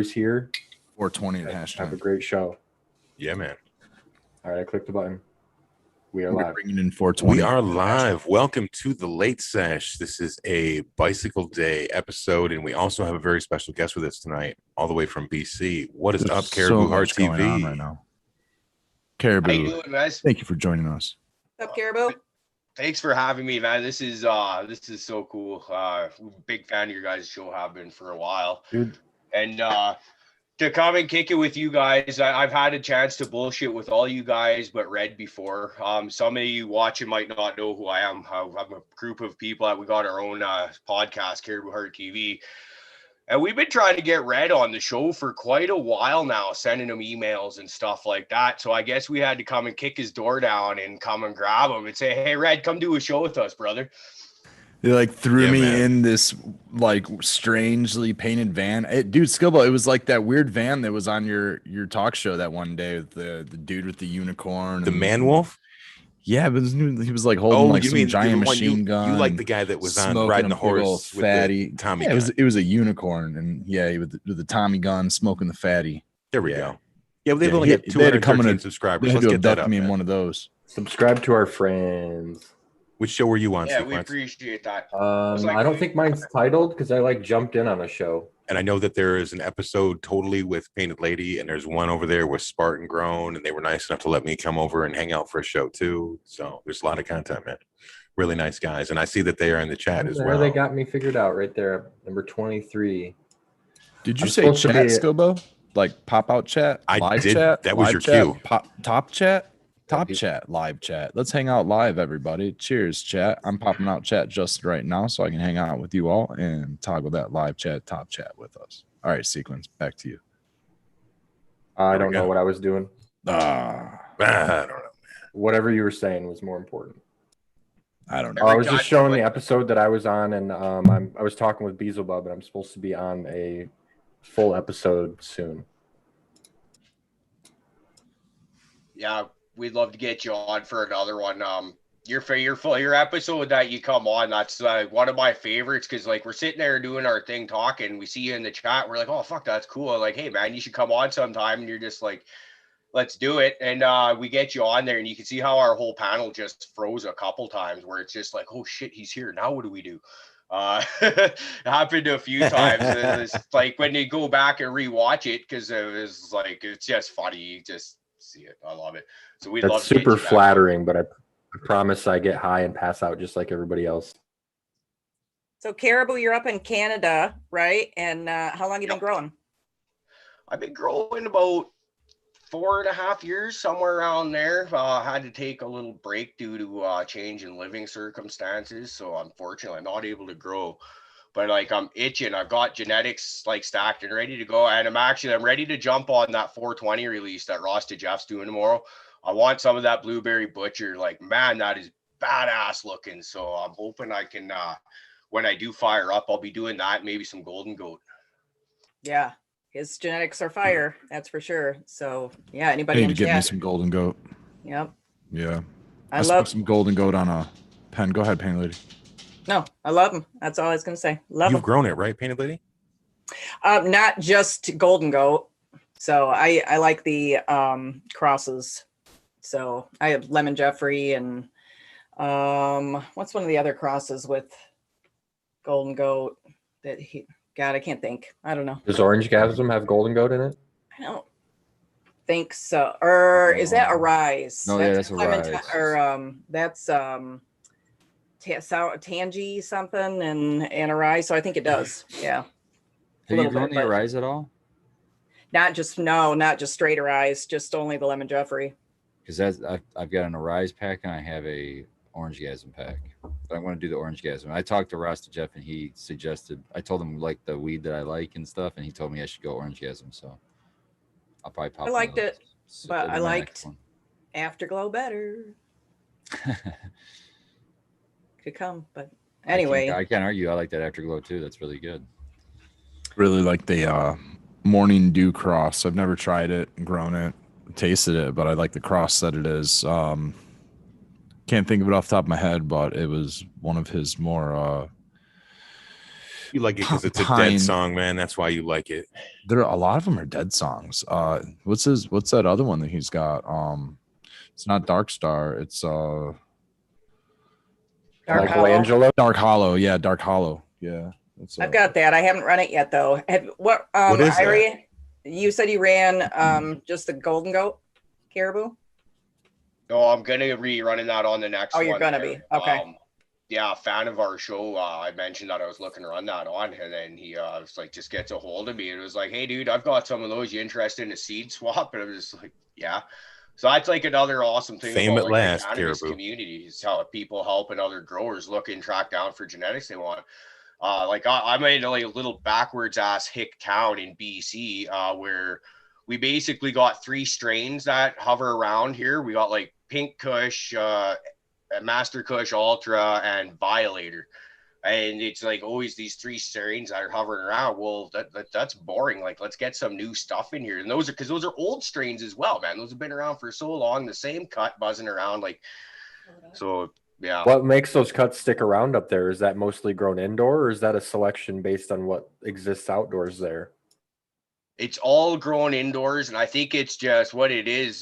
here. 420 Have hashtag. a great show. Yeah, man. All right, I clicked the button. We are We're live. bringing in 420. We are live. Welcome to the late sesh. This is a bicycle day episode, and we also have a very special guest with us tonight, all the way from BC. What is There's up, Cariboo Hart going on TV? right now. How you Cariboo, doing, guys? thank you for joining us. What's up, Caribou? Thanks for having me, man. This is so cool. Big fan of your guys' show, have been for a while. Dude. And to come and kick it with you guys, I've had a chance to bullshit with all you guys, but read before. Some of you watching might not know who I am. I'm a group of people that we got our own podcast, Cariboo Hart TV. And we've been trying to get Red on the show for quite a while now, sending him emails and stuff like that. So I guess we had to come and kick his door down and come and grab him and say, hey, Red, come do a show with us, brother. They like threw me man. in this like strangely painted van. Dude, Skilbo, it was like that weird van that was on your talk show that one day with the dude with the unicorn. The Man Wolf? Yeah, but he was like holding like you some mean giant the one machine gun. You like the guy that was on smoking riding a the big old horse with fatty the Tommy yeah, gun. it was a unicorn, and yeah, with the Tommy gun, smoking the fatty. There we Yeah. go. Yeah, they've Yeah, only got they had to come in 213 and- subscribers. They had Let's to get that abduct up, me in man. one of those. Subscribe to our friends. Which show were you on, Yeah, we Sequence? appreciate that. I don't think mine's titled because I like jumped in on a show. And I know that there is an episode totally with Painted Lady, and there's one over there with Spartan Grown, and they were nice enough to let me come over and hang out for a show too. So there's a lot of content, man. Really nice guys. And I see that they are in the chat as well. They got me figured out right there. Number 23. Did you I'm say supposed to chat, be- Skilbo? Like pop out chat? I live did. chat? That was live your chat, cue. Top chat? Top Yeah, chat, live chat. Let's hang out live, everybody. Cheers, chat. I'm popping out chat just right now so I can hang out with you all and toggle that live chat, top chat with us. All right, Sequence, back to you. I There don't we know go. what I was doing. I don't know. Whatever you were saying was more important. I don't know. I was just showing the episode that I was on, and I was talking with Beelzebub, and I'm supposed to be on a full episode soon. Yeah, we'd love to get you on for another one. Your episode that you come on, that's one of my favorites because like we're sitting there doing our thing, talking. We see you in the chat. We're like, oh fuck, that's cool. Like, hey man, you should come on sometime. And you're just like, let's do it. And we get you on there, and you can see how our whole panel just froze a couple times, where it's just like, oh shit, he's here. Now what do we do? It happened a few times. It's like when you go back and rewatch it, because it was like it's just funny. You just see it. I love it. So we'd love That's to get super you back. flattering, but I promise I get high and pass out just like everybody else. So Caribou, you're up in Canada, right? And how long you been Yep. growing? I've been growing about 4.5 years, somewhere around there. Had to take a little break due to change in living circumstances. So unfortunately, I'm not able to grow. But like I'm itching. I've got genetics like stacked and ready to go. And I'm ready to jump on that 420 release that Ross to Jeff's doing tomorrow. I want some of that Blueberry Butcher. Like, man, that is badass looking. So I'm hoping I can when I do fire up, I'll be doing that, maybe some Golden Goat. Yeah, his genetics are fire, that's for sure. So yeah, I anybody need in to get me chat? some golden goat. Yep. Yeah. I smoked love some golden goat on a pen. Go ahead, Paint Lady. no, I love them. That's all I was gonna say. Love You've them. grown it, right, Painted Lady? Not just Golden Goat. So I like the crosses. So I have Lemon Jeffrey and what's one of the other crosses with Golden Goat that God, I can't think. I don't know. Does Orange Gasm have Golden Goat in it? I don't think so. Or is that a rise? No, yeah, that's a Lemon rise. Or that's Tangy something and a rise. So I think it does. Yeah. Have you little grown bit, the but- Arise at all? Not just straight Arise, just only the Lemon Jeffrey. Because I've got an Arise pack and I have a Orange Gasm pack. But I'm going to do the Orange Gasm. I talked to Ross to Jeff and he suggested, I told him like the weed that I like and stuff, and he told me I should go Orange Gasm. So I'll probably pop. I liked one of it, those. but It'll be I my liked- next one. Afterglow better could come, but I anyway. can't argue. I like that Afterglow too. That's really good. Really like the morning dew cross. I've never tried it, grown it, tasted it, but I like the cross that it is. Can't think of it off the top of my head, but it was one of his more You like it because it's a Pine. dead song, man. That's why you like it. There are a lot of them are dead songs. What's that other one that he's got? It's not Dark Star. It's Dark Hollow. Michelangelo. Dark Hollow. Yeah, Dark Hollow. Yeah. I've got that. I haven't run it yet though. What is that? Irie, you said you ran just the Golden Goat Caribou? No, I'm gonna be running that on the next one. Oh, you're gonna there. be. Okay. Yeah, fan of our show. I mentioned that I was looking to run that on, and then he was like, just gets a hold of me. It was like, hey, dude, I've got some of those. You interested in a seed swap? And I was just like, yeah. So that's like another awesome thing Fame about at like, last, the cannabis Caribou. community is how people helping other growers look and track down for genetics they want. Like I'm in like a little backwards ass hick town in BC, where we basically got 3 strains that hover around here. We got like Pink Kush, Master Kush Ultra, and Violator. And it's like always these 3 strains that are hovering around. Well, that's boring. Like, let's get some new stuff in here. And those are old strains as well, man. Those have been around for so long, the same cut buzzing around. Like, so yeah. What makes those cuts stick around up there? Is that mostly grown indoor, or is that a selection based on what exists outdoors there? It's all grown indoors, and I think it's just what it is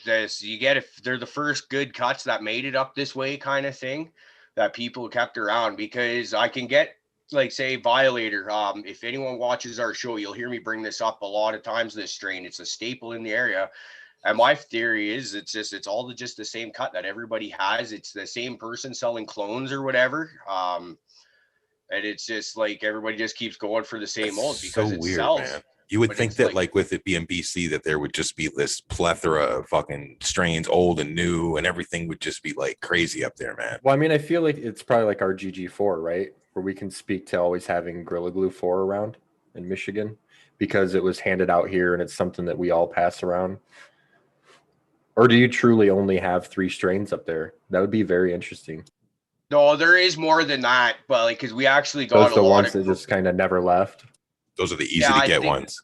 this you get if they're the first good cuts that made it up this way kind of thing that people kept around. Because I can get like say Violator, if anyone watches our show, you'll hear me bring this up a lot of times. This strain, it's a staple in the area, and my theory is it's all just the same cut that everybody has. It's the same person selling clones or whatever, and it's just like everybody just keeps going for the same mold because so it weird, sells. man. You would But think it's that like with it being BC that there would just be this plethora of fucking strains, old and new, and everything would just be like crazy up there, man. Well, I mean, I feel like it's probably like our GG4, right? Where we can speak to always having Gorilla Glue 4 around in Michigan because it was handed out here and it's something that we all pass around. Or do you truly only have 3 strains up there? That would be very interesting. No, there is more than that, but like because we actually got Those a the lot ones of that just kind of never left. Those are the easy Yeah, to I get think- ones.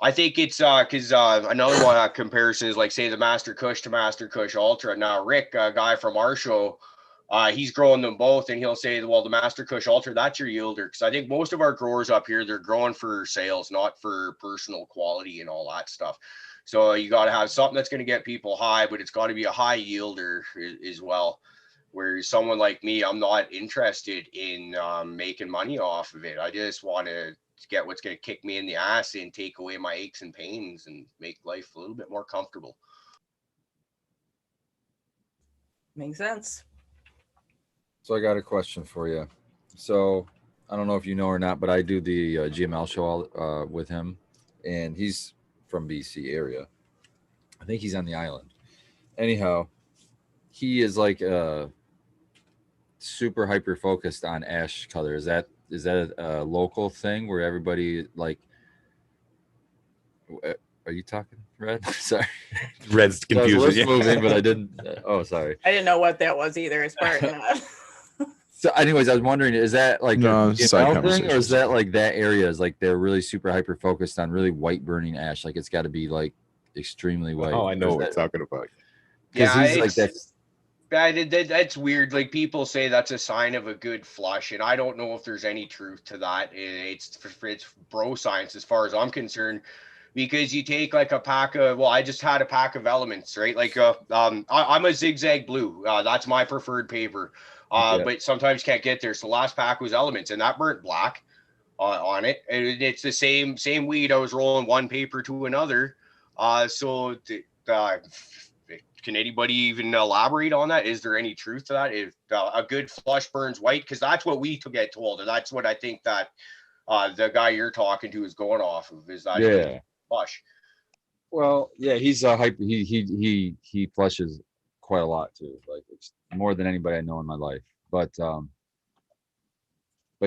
I think it's because another one comparison is like say the Master Kush to Master Kush Ultra. Now Rick, a guy from our show, he's growing them both, and he'll say, well, the Master Kush Ultra, that's your yielder. Because I think most of our growers up here, they're growing for sales, not for personal quality and all that stuff. So you got to have something that's going to get people high, but it's got to be a high yielder as well. Where someone like me, I'm not interested in making money off of it. I just want to get what's going to kick me in the ass and take away my aches and pains and make life a little bit more comfortable. Makes sense. So I got a question for you. So I don't know if you know or not, but I do the GML show with him, and he's from BC area. I think he's on the island. Anyhow, he is like super hyper focused on ash color. Is that a local thing where everybody like? Are you talking, Red? Sorry, Red's I was confused. lips moving, but I didn't. Oh, sorry. I didn't know what that was either. It's part of that. So, anyways, I was wondering, is that like No, a it's side GML thing, or conversations. is that like that area is like they're really super hyper focused on really white burning ash? Like it's got to be like extremely white. Oh, I know Or what we're is that- talking about. Because Yeah, he's like it's- that's that's weird. Like people say that's a sign of a good flush, and I don't know if there's any truth to that. It's bro science as far as I'm concerned, because you take like a pack of, well, I just had a pack of elements, right? Like I'm a zigzag blue. That's my preferred paper. Yeah. But sometimes can't get there. So the last pack was elements, and that burnt black on it. And it's the same weed. I was rolling one paper to another. Can anybody even elaborate on that? Is there any truth to that? If a good flush burns white, because that's what we get told, and that's what I think that the guy you're talking to is going off of. Is that Yeah. flush? Well, yeah, he's hyper. He flushes quite a lot too, like it's more than anybody I know in my life. But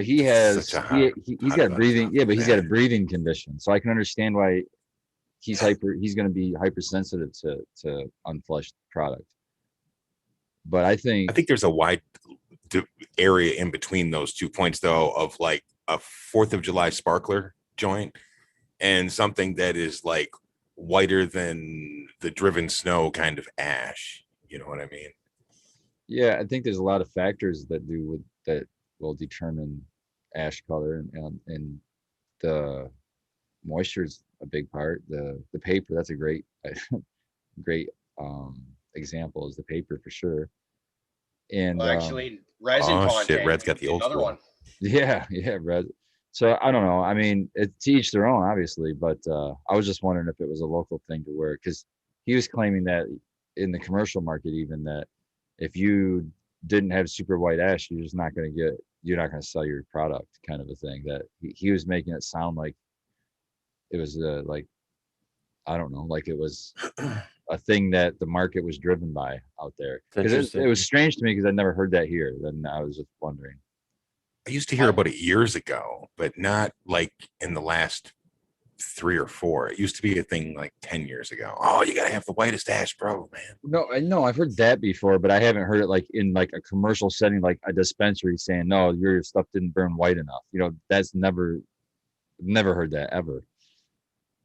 he has Such a he's hot got a button breathing. topic, Yeah, but he's got a man. breathing condition, so I can understand why he's hyper. He's going to be hypersensitive to unflushed product. But I think there's a wide area in between those 2 points, though, of like a 4th of July sparkler joint and something that is like whiter than the driven snow kind of ash. You know what I mean? Yeah, I think there's a lot of factors that will determine ash color, and the moisture is a big part. The paper, that's a great great example, is the paper for sure. And Well, actually, resin Oh shit, content. Red's got the old Another school. one. yeah, red. So I don't know. I mean, it's to each their own, obviously, but I was just wondering if it was a local thing to where, because he was claiming that in the commercial market, even that if you didn't have super white ash, you're not going to sell your product, kind of a thing. That he was making it sound like it was like, I don't know, like it was a thing that the market was driven by out there. Because it was strange to me because I'd never heard that here. Then I was just wondering. I used to hear about it years ago, but not like in the last 3 or 4. It used to be a thing like 10 years ago. Oh, you gotta have the whitest ash, bro, man. No, I know I've heard that before, but I haven't heard it like in like a commercial setting, like a dispensary saying, "No, your stuff didn't burn white enough." That's never heard that ever.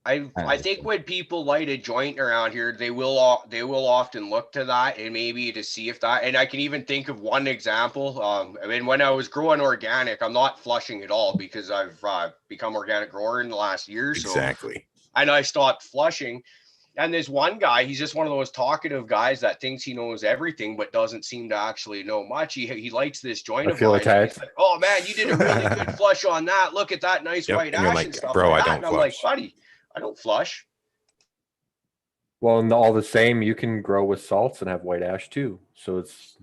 I think when people light a joint around here, they will often look to that and maybe to see if that. And I can even think of one example. I mean, when I was growing organic, I'm not flushing at all because I've become organic grower in the last year. So, Exactly. and I stopped flushing. And there's one guy, he's just one of those talkative guys that thinks he knows everything, but doesn't seem to actually know much. He lights this joint of mine. He's like, "Oh man, you did a really good flush on that. Look at that nice white And you're ash like, and stuff bro, like I that." don't And I'm like, flush. "Buddy, I don't flush." Well, and all the same, you can grow with salts and have white ash too. So it's,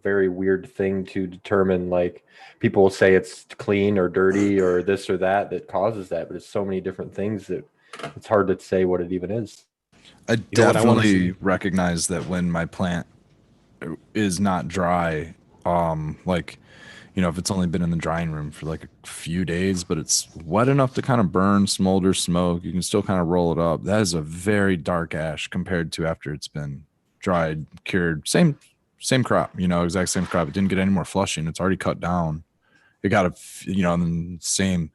very weird thing to determine. Like people will say it's clean or dirty or this or that causes that, but it's so many different things that it's hard to say what it even is. I know what I wanna definitely see? recognize that when my plant is not dry, like, if it's only been in the drying room for like a few days, but it's wet enough to kind of burn, smolder, smoke, you can still kind of roll it up. That is a very dark ash compared to after it's been dried, cured. Same crop, exact same crop. It didn't get any more flushing. It's already cut down. It got and then same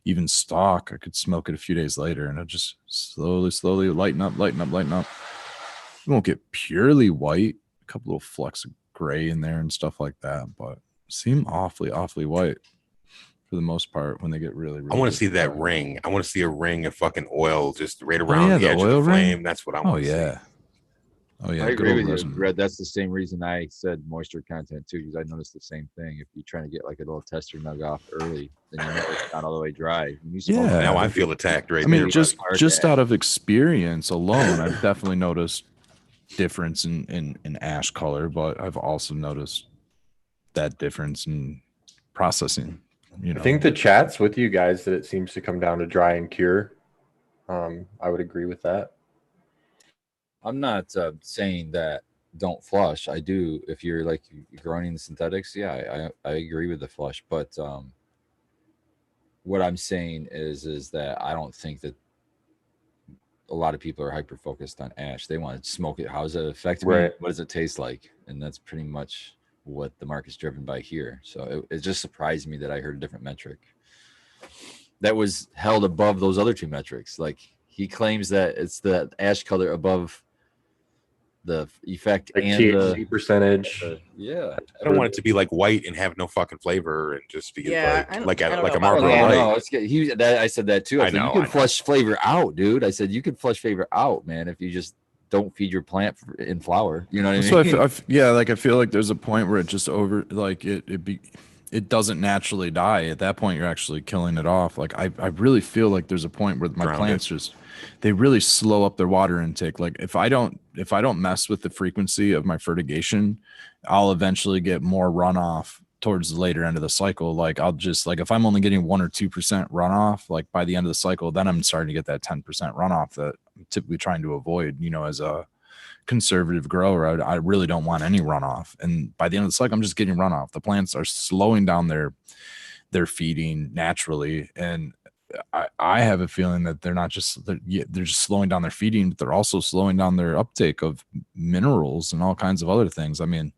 even stalk. I could smoke it a few days later and it just slowly lighten up. It won't get purely white, a couple little flecks of gray in there and stuff like that, but seem awfully white for the most part when they get really, really I want to good see that dry. ring. I want to see a ring of fucking oil just right around the edge of oil the flame. ring? That's what I Oh want to yeah. see. Oh yeah. I good agree old with you, resin. Red. That's the same reason I said moisture content too, because I noticed the same thing. If you're trying to get like a little tester nug off early, then you know it's not all the way dry. When you smoke Yeah. it, Now I feel attacked right I mean, there. just buddy. Dark out ash. of experience alone, I've definitely noticed difference in ash color, but I've also noticed that difference in processing. I think the chat's with you guys that it seems to come down to dry and cure. I would agree with that. I'm not saying that don't flush. I do. If you're like growing the synthetics, yeah, I agree with the flush. But what I'm saying is that I don't think that a lot of people are hyper focused on ash. They want to smoke it. How does it affect me? Right. What does it taste like? And that's pretty much what the market's driven by here. So it just surprised me that I heard a different metric that was held above those other two metrics. Like he claims that it's the ash color above the effect Like and THC percentage. yeah. I don't want it to be like white and have no fucking flavor and just be Yeah, I like don't know a about Marlboro that. Light. No, I said that too. I said you can know. flush flavor out, dude. I said you can flush flavor out, man, if you just don't feed your plant in flour. You know what I mean? So I feel like there's a point where it just it doesn't naturally die. At that point, you're actually killing it off. Like I really feel like there's a point where my plants they really slow up their water intake. Like if I don't mess with the frequency of my fertigation, I'll eventually get more runoff towards the later end of the cycle. Like I'll just if I'm only getting 1 or 2% runoff, like by the end of the cycle, then I'm starting to get that 10% runoff that I'm typically trying to avoid, as a conservative grower. I really don't want any runoff. And by the end of the cycle, I'm just getting runoff. The plants are slowing down their feeding naturally. And I have a feeling that they're just slowing down their feeding, but they're also slowing down their uptake of minerals and all kinds of other things. I mean,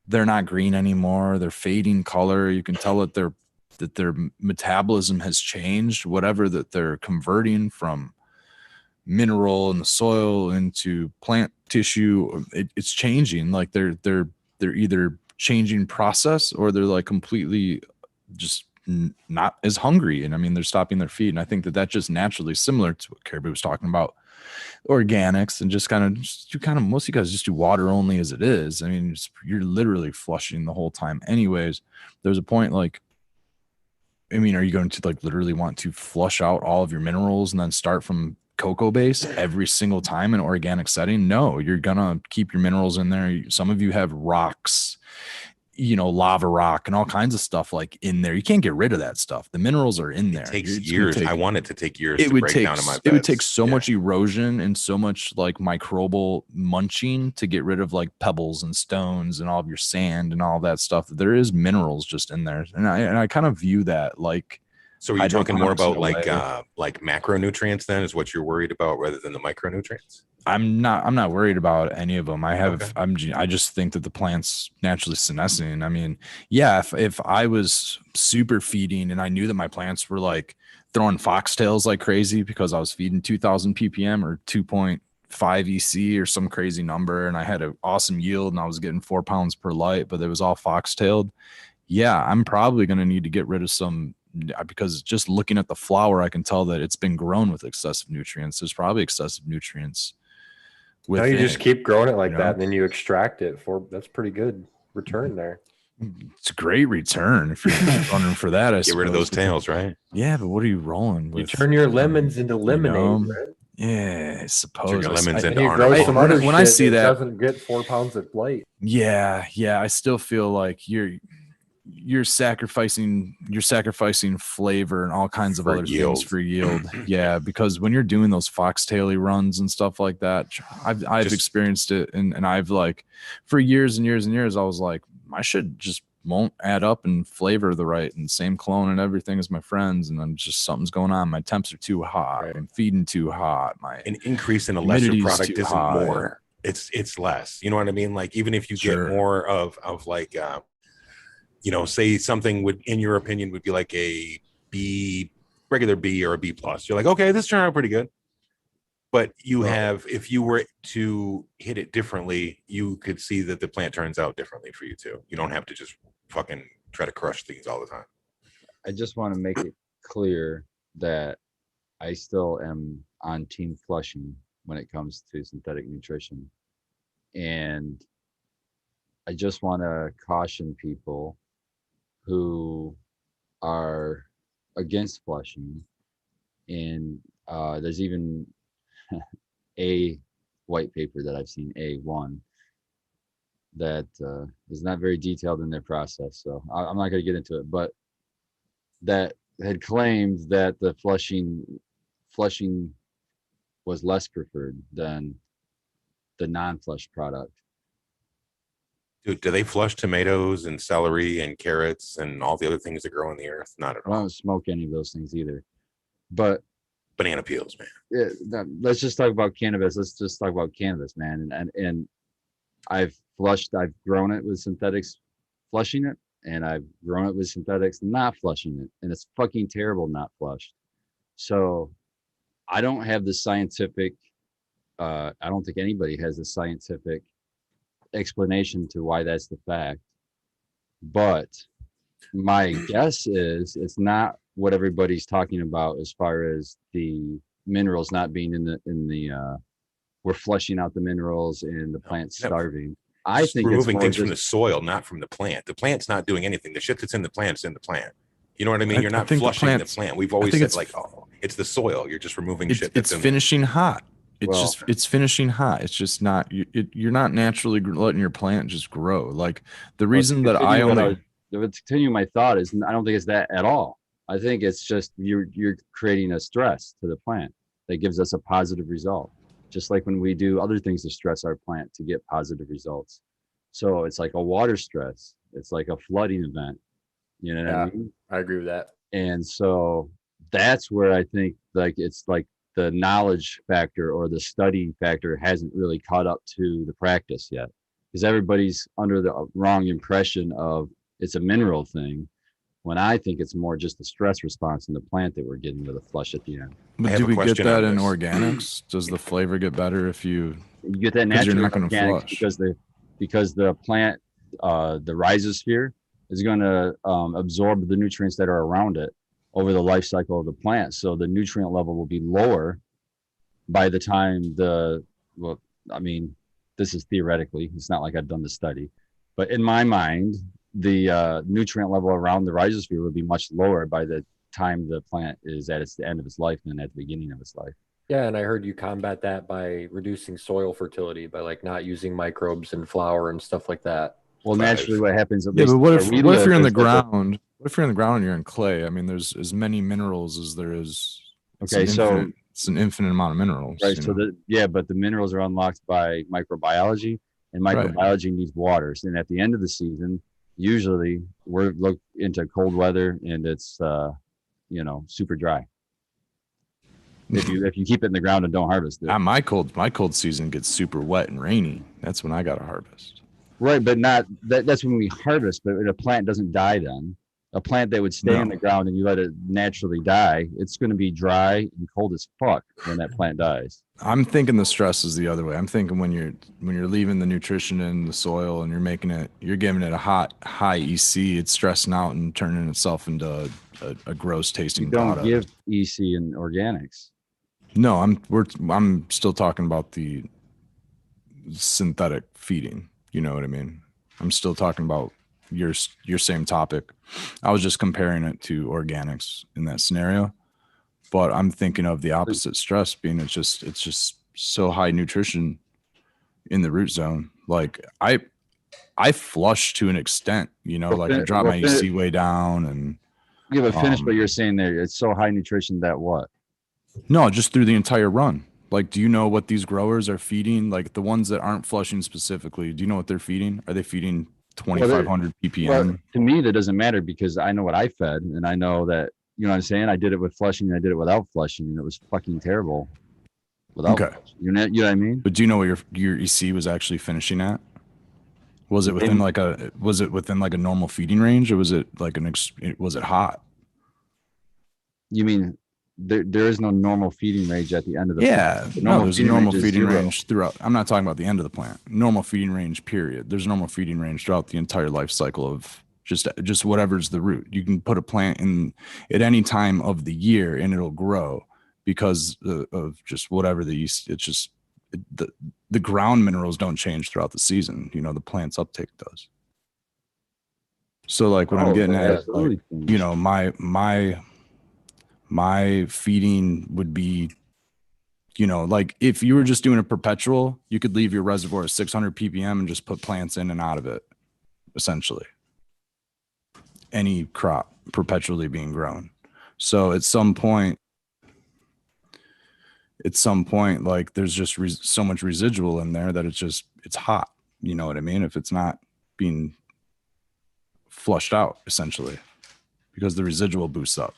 they're not green anymore. They're fading color. You can tell that their metabolism has changed, whatever that they're converting from mineral in the soil into plant tissue. It's changing. Like they're either changing process or they're like completely just not as hungry. And I mean, they're stopping their feed. And I think that just naturally similar to what Cariboo was talking about, organics, and just most of you guys just do water only as it is. I mean, you're literally flushing the whole time anyways. There's a point like, I mean, are you going to like literally want to flush out all of your minerals and then start from cocoa base every single time in an organic setting? No, you're gonna keep your minerals in there. Some of you have rocks, lava rock and all kinds of stuff like in there. You can't get rid of that stuff. The minerals are in there. It takes years. I want it to take years to break down in my beds. It would take so much erosion and so much like microbial munching to get rid of like pebbles and stones and all of your sand and all that stuff. There is minerals just in there. And I kind of view that like. So are you talking more about like macronutrients then is what you're worried about rather than the micronutrients? I'm not worried about any of them. I just think that the plant's naturally senescing. I mean, yeah, if I was super feeding and I knew that my plants were like throwing foxtails like crazy because I was feeding 2000 ppm or 2.5 EC or some crazy number, and I had an awesome yield and I was getting 4 pounds per light, but it was all foxtailed. Yeah, I'm probably going to need to get rid of some, because just looking at the flower, I can tell that it's been grown with excessive nutrients. There's probably excessive nutrients. Now you just keep growing it like that, and then you extract it that's pretty good return there. It's a great return if you're running for that. Get rid of those tails, right? Yeah, but what are you rolling with? You turn your lemons into lemonade, right? Yeah, I suppose. Turn your lemons into when I see that, doesn't get 4 pounds of light. Yeah, I still feel like you're sacrificing flavor and all kinds of other things for yield. Yeah, because when you're doing those foxtaily runs and stuff like that, I've experienced it, and I've like for years and years and years I was like, my shit just won't add up and flavor the right and same clone and everything as my friends, and then just something's going on. My temps are too hot. Right. I'm feeding too hot. An increase in a lesser product isn't more. It's less. You know what I mean? Like even if you get more of like say something would, in your opinion, would be like a B, regular B or a B plus. You're like, okay, this turned out pretty good. But if you were to hit it differently, you could see that the plant turns out differently for you too. You don't have to just fucking try to crush things all the time. I just want to make it clear that I still am on team flushing when it comes to synthetic nutrition. And I just want to caution people who are against flushing, and there's even a white paper that I've seen, A1, that is not very detailed in their process, so I'm not going to get into it, but that had claimed that the flushing was less preferred than the non-flush product. Dude, do they flush tomatoes and celery and carrots and all the other things that grow on the earth? Not at all. I don't smoke any of those things either. But banana peels, man. Yeah, let's just talk about cannabis. Let's just talk about cannabis, man. And I've grown it with synthetics flushing it, and I've grown it with synthetics not flushing it. And it's fucking terrible not flushed. So I don't have the scientific, I don't think anybody has the scientific explanation to why that's the fact, but my guess is it's not what everybody's talking about as far as the minerals not being in the we're flushing out the minerals and the plant's starving. I think removing things from the soil, not from the plant. The plant's not doing anything. The shit that's in the plant's in the plant. You know what I mean? You're not flushing the plant. We've always said like, it's the soil. You're just removing shit. It's finishing hot. It's finishing hot. It's just not, you're not naturally letting your plant just grow. Like the reason that to continue my thought is, I don't think it's that at all. I think it's just you're creating a stress to the plant that gives us a positive result. Just like when we do other things to stress our plant to get positive results. So it's like a water stress. It's like a flooding event. You know what I mean? I agree with that. And so that's where I think like it's like the knowledge factor or the study factor hasn't really caught up to the practice yet, because everybody's under the wrong impression of it's a mineral thing, when I think it's more just the stress response in the plant that we're getting with a flush at the end. But do we get that in organics? Does the flavor get better if you get that naturally in organics? Because the plant, the rhizosphere is going to absorb the nutrients that are around it over the life cycle of the plant. So the nutrient level will be lower by the time this is theoretically, it's not like I've done the study, but in my mind, the nutrient level around the rhizosphere will be much lower by the time the plant is at the end of its life than at the beginning of its life. Yeah, and I heard you combat that by reducing soil fertility by like not using microbes in flour and stuff like that. Well, naturally, what happens? Yeah, but what if you're in the ground? What if you're in the ground and you're in clay? I mean, there's as many minerals as there is. Okay, so it's an infinite amount of minerals. Right. So but the minerals are unlocked by microbiology, and microbiology needs water. And at the end of the season, usually we're look into cold weather, and it's super dry. If you keep it in the ground and don't harvest it. My cold season gets super wet and rainy. That's when I gotta harvest. Right, but that's when we harvest. But a plant doesn't die then. A plant that would stay in the ground and you let it naturally die, it's going to be dry and cold as fuck when that plant dies. I'm thinking the stress is the other way. I'm thinking when you're leaving the nutrition in the soil and you're giving it a high EC, it's stressing out and turning itself into a gross tasting product. You don't give EC in organics. No, I'm still talking about the synthetic feeding. You know what I mean? I'm still talking about your same topic. I was just comparing it to organics in that scenario, but I'm thinking of the opposite stress being it's just so high nutrition in the root zone. Like I flush to an extent, I drop my EC way down and finish what you're saying there. It's so high nutrition that what? No, just through the entire run. Like, do you know what these growers are feeding? Like the ones that aren't flushing specifically, do you know what they're feeding? Are they feeding 2,500 ppm? Well, to me, that doesn't matter because I know what I fed, and I know that you know what I'm saying. I did it with flushing, and I did it without flushing, and it was fucking terrible. Without flushing. You know what I mean? But do you know what your EC was actually finishing at? Was it within like a normal feeding range, or was it like was it hot? You mean there is no normal feeding range at the end of the plant? There's a normal feeding range throughout. I'm not talking about the end of the plant. Normal feeding range, period. There's a normal feeding range throughout the entire life cycle of just whatever's the root. You can put a plant in at any time of the year and it'll grow because of just whatever the yeast. It's just the ground minerals don't change throughout the season. The plant's uptake does. So like what I'm getting at, like, my feeding would be, like if you were just doing a perpetual, you could leave your reservoir at 600 ppm and just put plants in and out of it, essentially. Any crop perpetually being grown. So at some point, like there's just so much residual in there that it's hot. You know what I mean? If it's not being flushed out, essentially, because the residual boosts up.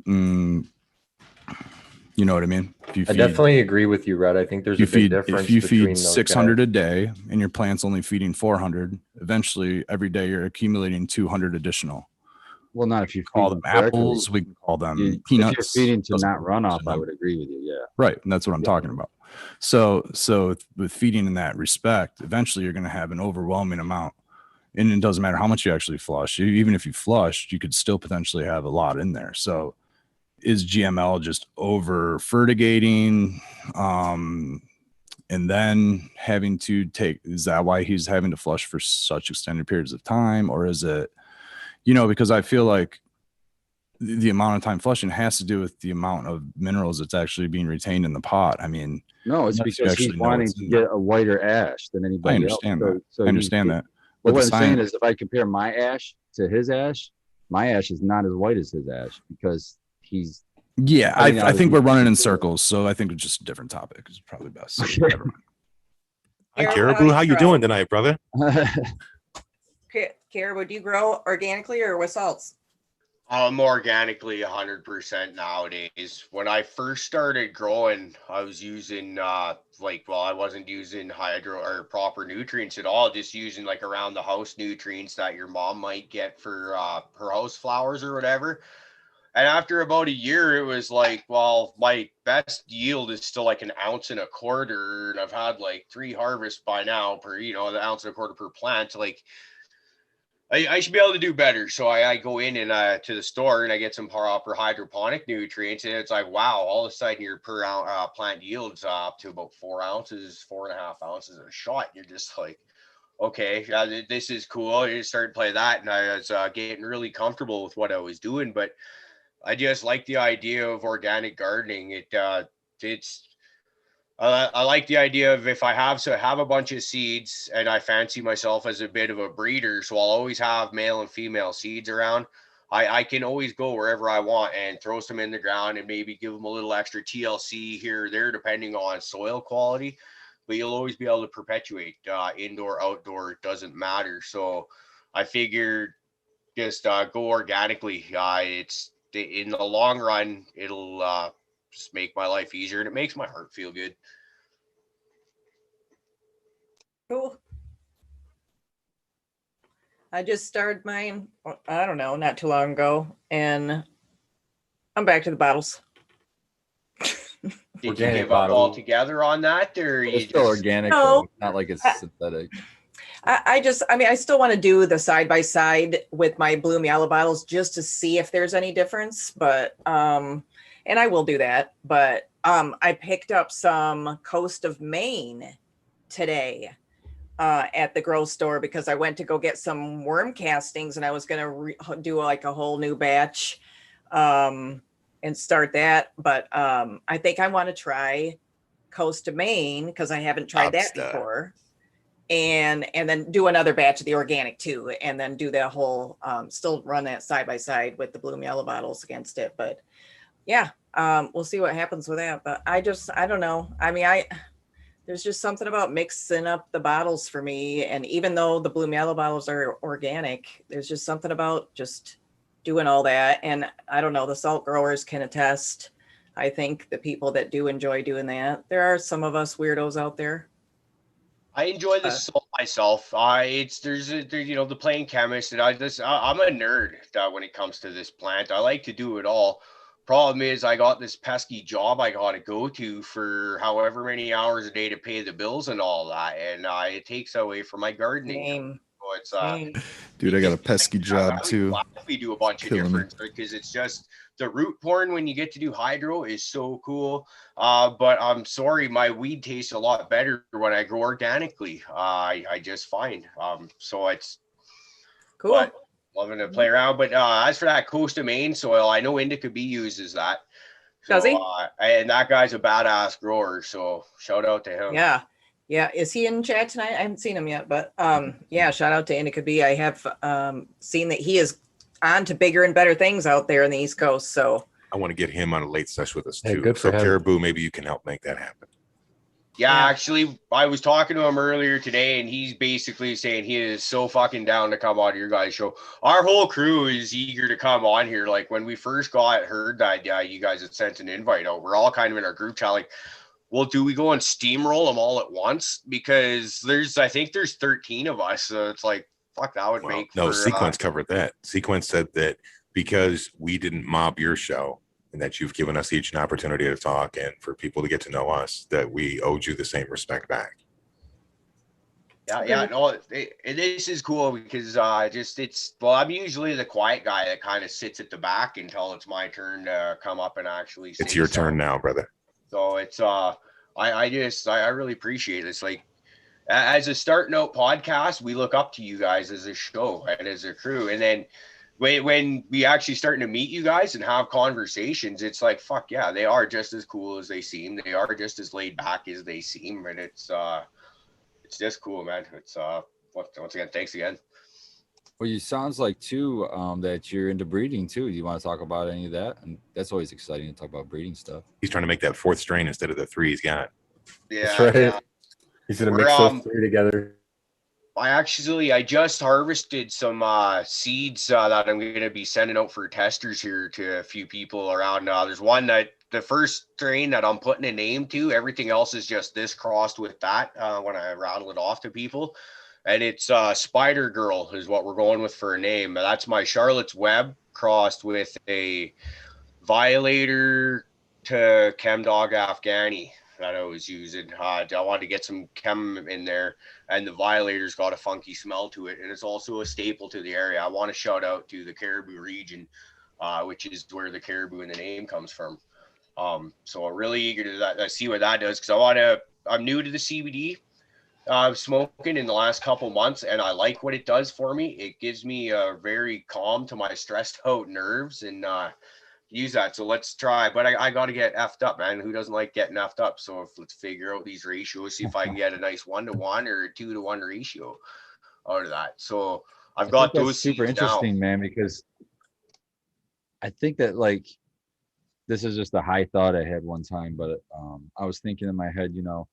You know what I mean? I definitely agree with you, Red. I think there's a big difference. If you feed 600 a day and your plant's only feeding 400, eventually every day you're accumulating 200 additional. Well, not if you call them apples, we can call them peanuts. If you're feeding to not runoff, I would agree with you. Yeah, right, and that's what I'm talking about. So with feeding in that respect, eventually you're going to have an overwhelming amount. And it doesn't matter how much you actually flush. Even if you flushed, you could still potentially have a lot in there. So is GML just over fertigating? And then having to is that why he's having to flush for such extended periods of time? Or is it, because I feel like the amount of time flushing has to do with the amount of minerals that's actually being retained in the pot. I mean, no, it's because he's wanting to get a whiter ash than anybody else. I understand that. But what I'm saying is if I compare my ash to his ash, my ash is not as white as his ash because he's. Yeah, I think we're running in circles. So I think it's just a different topic. It's probably best. Okay. Hi, Cariboo. How you doing tonight, brother? Cariboo, do you grow organically or with salts? Organically 100% nowadays. When I first started growing, I was using I wasn't using hydro or proper nutrients at all, just using like around the house nutrients that your mom might get for her house flowers or whatever. And after about a year, it was like, well, my best yield is still like 1.25 ounces, and I've had like 3 harvests by now per, the 1.25 ounces per plant. Like, I should be able to do better. So I go in and to the store and I get some proper hydroponic nutrients, and it's like, wow, all of a sudden your per plant yields up to about 4 ounces, 4.5 ounces a shot. You're just like, okay, this is cool. I just started playing that, and I was getting really comfortable with what I was doing. But I just like the idea of organic gardening. It's I like the idea of if I have a bunch of seeds and I fancy myself as a bit of a breeder, so I'll always have male and female seeds around. I can always go wherever I want and throw some in the ground and maybe give them a little extra TLC here or there, depending on soil quality. But you'll always be able to perpetuate indoor, outdoor, it doesn't matter. So I figured just go organically. It's in the long run, it'll just make my life easier, and it makes my heart feel good. Cool. I just started mine, I don't know, not too long ago, and I'm back to the bottles. Did you give up altogether on that, or It's you still just organic, No. though. Not like it's synthetic. I mean, I still want to do the side by side with my Bloom Yellow bottles just to see if there's any difference. But and I will do that. But I picked up some Coast of Maine today at the grow store because I went to go get some worm castings, and I was going to do like a whole new batch and start that. But I think I want to try Coast of Maine because I haven't tried that before. And then do another batch of the organic too, and then do that whole still run that side by side with the Bloom Yellow bottles against it. But yeah, we'll see what happens with that. But I don't know. I mean, there's just something about mixing up the bottles for me. And even though the Bloom Yellow bottles are organic, there's just something about just doing all that. And I don't know, the salt growers can attest. I think the people that do enjoy doing that, there are some of us weirdos out there. I enjoy the salt myself. There's the playing chemist, and I'm a nerd when it comes to this plant. I like to do it all. Problem is, I got this pesky job I got to go to for however many hours a day to pay the bills and all that, and it takes away from my gardening. So it's dude, I got a pesky job too. We do a bunch of different because it's just the root porn when you get to do hydro is so cool. But I'm sorry, my weed tastes a lot better when I grow organically. I just find so it's cool. But loving to play around. But as for that Coast of Maine soil, I know Indica Bee uses that. So, does he? And that guy's a badass grower. So shout out to him. Yeah. Yeah, is he in chat tonight? I haven't seen him yet, but yeah, shout out to Indica B. I have seen that he is on to bigger and better things out there in the East Coast. So I want to get him on a late sesh with us too. Good for him. Cariboo, maybe you can help make that happen. Yeah, actually, I was talking to him earlier today, and he's basically saying he is so fucking down to come on your guys' show. Our whole crew is eager to come on here. Like when we first heard that you guys had sent an invite out, we're all kind of in our group chat like, well, do we go and steamroll them all at once? Because I think there's 13 of us. So it's like, fuck, that would make. No, Sequence covered that. Sequence said that because we didn't mob your show and that you've given us each an opportunity to talk and for people to get to know us, that we owed you the same respect back. Yeah, no, this is cool because I'm usually the quiet guy that kind of sits at the back until it's my turn to come up and actually. It's your turn now, brother. So it's I really appreciate it. It's like as a starting out podcast, we look up to you guys as a show and as a crew. And then when we actually starting to meet you guys and have conversations, it's like, fuck yeah, they are just as cool as they seem. They are just as laid back as they seem. And it's just cool, man. It's once again, thanks again. Well, you sounds like too that you're into breeding too. Do you want to talk about any of that? And that's always exciting to talk about breeding stuff. He's trying to make that fourth strain instead of the three he's got. Yeah, that's right. Yeah. He's gonna mix those three together. I just harvested some seeds that I'm going to be sending out for testers here to a few people around. There's one that the first strain that I'm putting a name to. Everything else is just this crossed with that when I rattle it off to people. And it's Spider Girl is what we're going with for a name. That's my Charlotte's Web crossed with a Violator to Chemdog Afghani. that I was using. I wanted to get some chem in there, and the Violator's got a funky smell to it, and it's also a staple to the area. I want to shout out to the Cariboo region, which is where the Cariboo in the name comes from. So I'm really eager to see what that does, because I'm new to the CBD smoking in the last couple months, and I like what it does for me. It gives me very calm to my stressed out nerves, and use that. So let's try. But I got to get effed up, man. Who doesn't like getting effed up? So let's figure out these ratios, see if I can get a nice 1-to-1 or a 2-to-1 ratio out of that. So I've got those super interesting, man, because I think that, like, this is just a high thought I had one time, but I was thinking in my head, you know,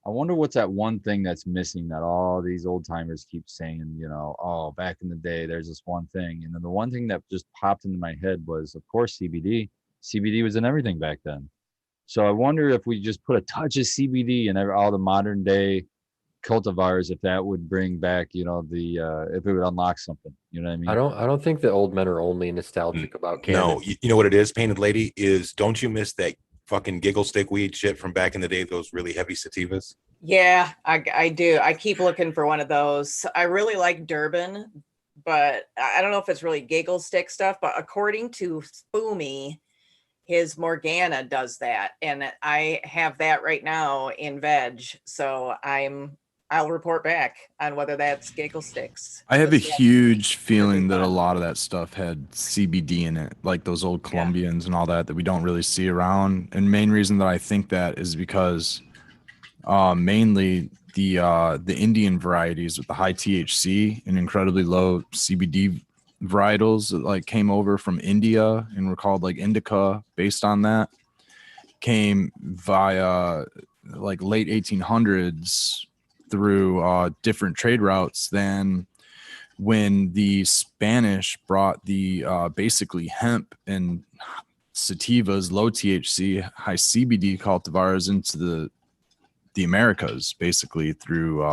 I wonder what's that one thing that's missing that all these old timers keep saying, you know, oh, back in the day, there's this one thing. And then the one thing that just popped into my head was, of course, CBD. CBD was in everything back then. So I wonder if we just put a touch of CBD in all the modern day cultivars, if that would bring back, you know, if it would unlock something. You know what I mean? I don't think that old men are only nostalgic about cannabis. No, you know what it is, Painted Lady, is don't you miss that fucking giggle stick weed shit from back in the day, those really heavy sativas? Yeah, I do. I keep looking for one of those. I really like Durban, but I don't know if it's really giggle stick stuff, but according to Spoomy, his Morgana does that. And I have that right now in veg. So I'll report back on whether that's giggle sticks. I have a huge feeling that a lot of that stuff had CBD in it, like those old Colombians and all that we don't really see around. And main reason that I think that is because mainly the Indian varieties with the high THC and incredibly low CBD varietals that like came over from India and were called like indica based on that, came via like late 1800s through different trade routes than when the Spanish brought the basically hemp and sativas, low THC, high CBD cultivars into the Americas, basically through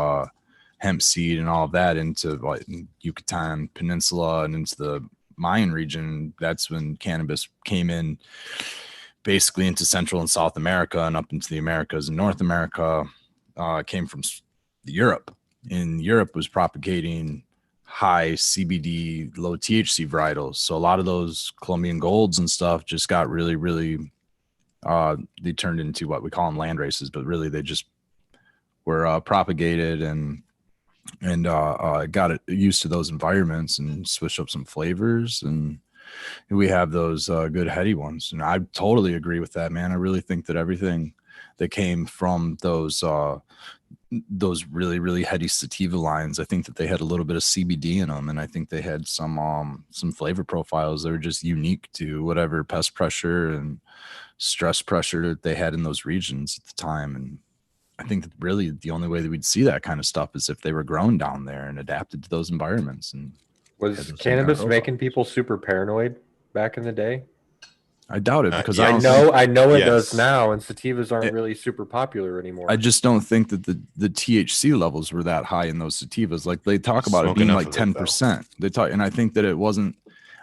hemp seed and all of that into like Yucatan Peninsula and into the Mayan region. That's when cannabis came in basically into Central and South America and up into the Americas and North America. Came from Europe, and Europe was propagating high CBD, low THC varietals. So a lot of those Colombian golds and stuff just got really, really, they turned into what we call them land races, but really they just were propagated and got it used to those environments and switched up some flavors. And we have those good heady ones. And I totally agree with that, man. I really think that everything that came from those really, really heady sativa lines, I think that they had a little bit of CBD in them, and I think they had some flavor profiles that were just unique to whatever pest pressure and stress pressure that they had in those regions at the time. And I think that really the only way that we'd see that kind of stuff is if they were grown down there and adapted to those environments. And was cannabis making people super paranoid back in the day? I doubt it, because I know it Yes. does now, and sativas aren't really super popular anymore. I just don't think that the THC levels were that high in those sativas. Like they talk about it Smoke being enough like of it, though. 10%. They talk, and I think that it wasn't.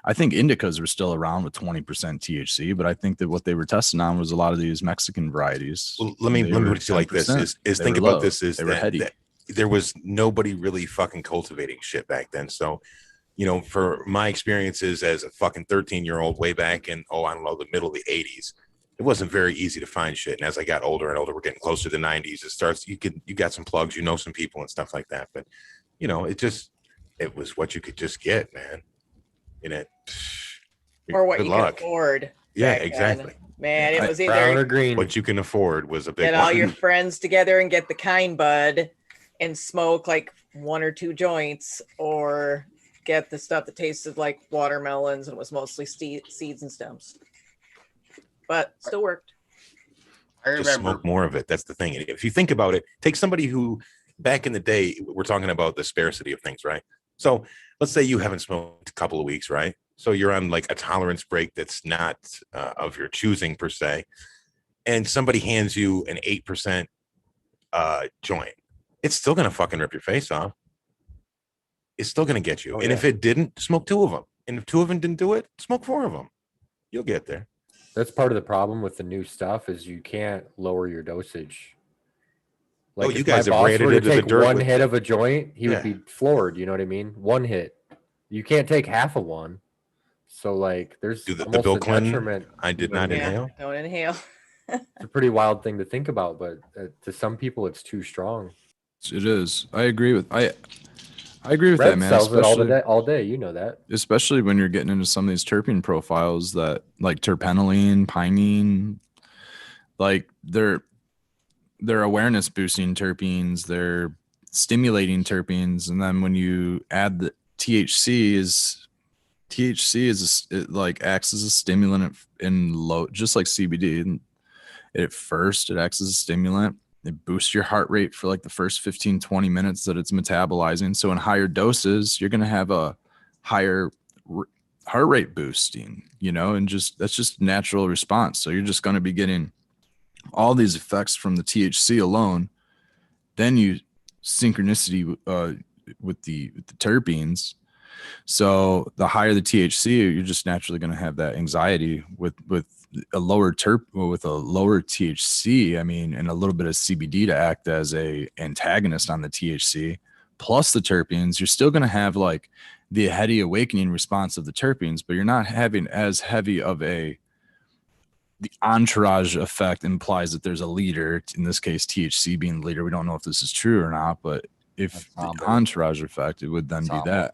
I think indicas were still around with 20% THC, but I think that what they were testing on was a lot of these Mexican varieties. Well, let me put it to you like this: is think about this: is that there was nobody really fucking cultivating shit back then. So, you know, for my experiences as a fucking 13-year-old way back in, I don't know, the middle of the 80s, it wasn't very easy to find shit. And as I got older and older, we're getting closer to the 90s. It starts, you got some plugs, you know, some people and stuff like that. But, you know, it was what you could just get, man. And or what you can afford. Yeah, exactly. Man, it was either brown or green. What you can afford was a big get all your friends together and get the kind bud and smoke like 1 or 2 joints, or get the stuff that tasted like watermelons and was mostly seeds and stems, but still worked. I remember. Just smoke more of it. That's the thing. If you think about it, take somebody who back in the day, we're talking about the sparsity of things, right? So let's say you haven't smoked a couple of weeks, right? So you're on like a tolerance break that's not of your choosing per se, and somebody hands you an 8% joint. It's still gonna fucking rip your face off. It's still gonna get you. Oh, and yeah. if it didn't, smoke 2 of them. And if 2 of them didn't do it, smoke 4 of them. You'll get there. That's part of the problem with the new stuff is you can't lower your dosage. Like you if guys my have boss ran it were to into the take dirt one with- hit of a joint, he would Yeah. be floored. You know what I mean? One hit. You can't take half of one. So like, there's Do the almost Bill a Clinton, detriment. I did you know what not I mean? inhale. Don't inhale. It's a pretty wild thing to think about, but to some people, it's too strong. It is. I agree with I agree with Red that, man. sells it Especially, all day. You know that. especially when you're getting into some of these terpene profiles that like terpenylene, pinene, like they're awareness boosting terpenes, they're stimulating terpenes, and then when you add the THC it like acts as a stimulant in low, just like CBD. And at first, it acts as a stimulant. It boosts your heart rate for like the first 15, 20 minutes that it's metabolizing. So in higher doses, you're going to have a higher heart rate boosting, and just that's just natural response. So you're just going to be getting all these effects from the THC alone. Then you synchronicity with the terpenes. So the higher the THC, you're just naturally going to have that anxiety with a lower THC. I mean, and a little bit of CBD to act as a antagonist on the THC, plus the terpenes. You're still going to have like the heady awakening response of the terpenes, but you're not having as heavy of the entourage effect implies that there's a leader. In this case, THC being the leader. We don't know if this is true or not, but if the entourage effect, it would then be that.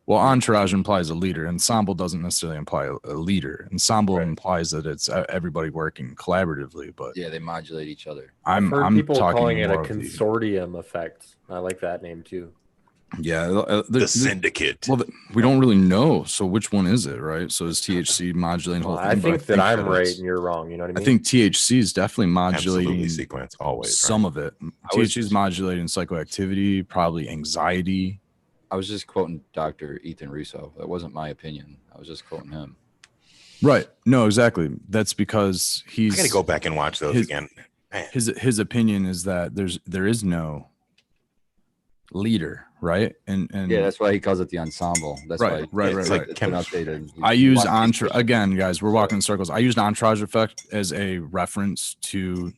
Well, entourage implies a leader. Ensemble doesn't necessarily imply a leader. Ensemble implies that it's everybody working collaboratively. But yeah, they modulate each other. I've heard I'm people talking calling it a more of consortium effect. I like that name too. The syndicate. Well, we don't really know. So which one is it, right? So is THC modulating the whole thing? I think that I'm right it's- and you're wrong. You know what I mean? I think THC is definitely modulating Absolutely sequence always. some of it. THC is modulating psychoactivity, probably anxiety. I was just quoting Dr. Ethan Russo. That wasn't my opinion. I was just quoting him. Right. No, exactly. That's because I gotta go back and watch those again. Man. His opinion is that there is no leader, right? And yeah, that's why he calls it the ensemble. That's right. It's like it's been outdated. I use again, guys. We're walking in circles. I used entourage effect as a reference to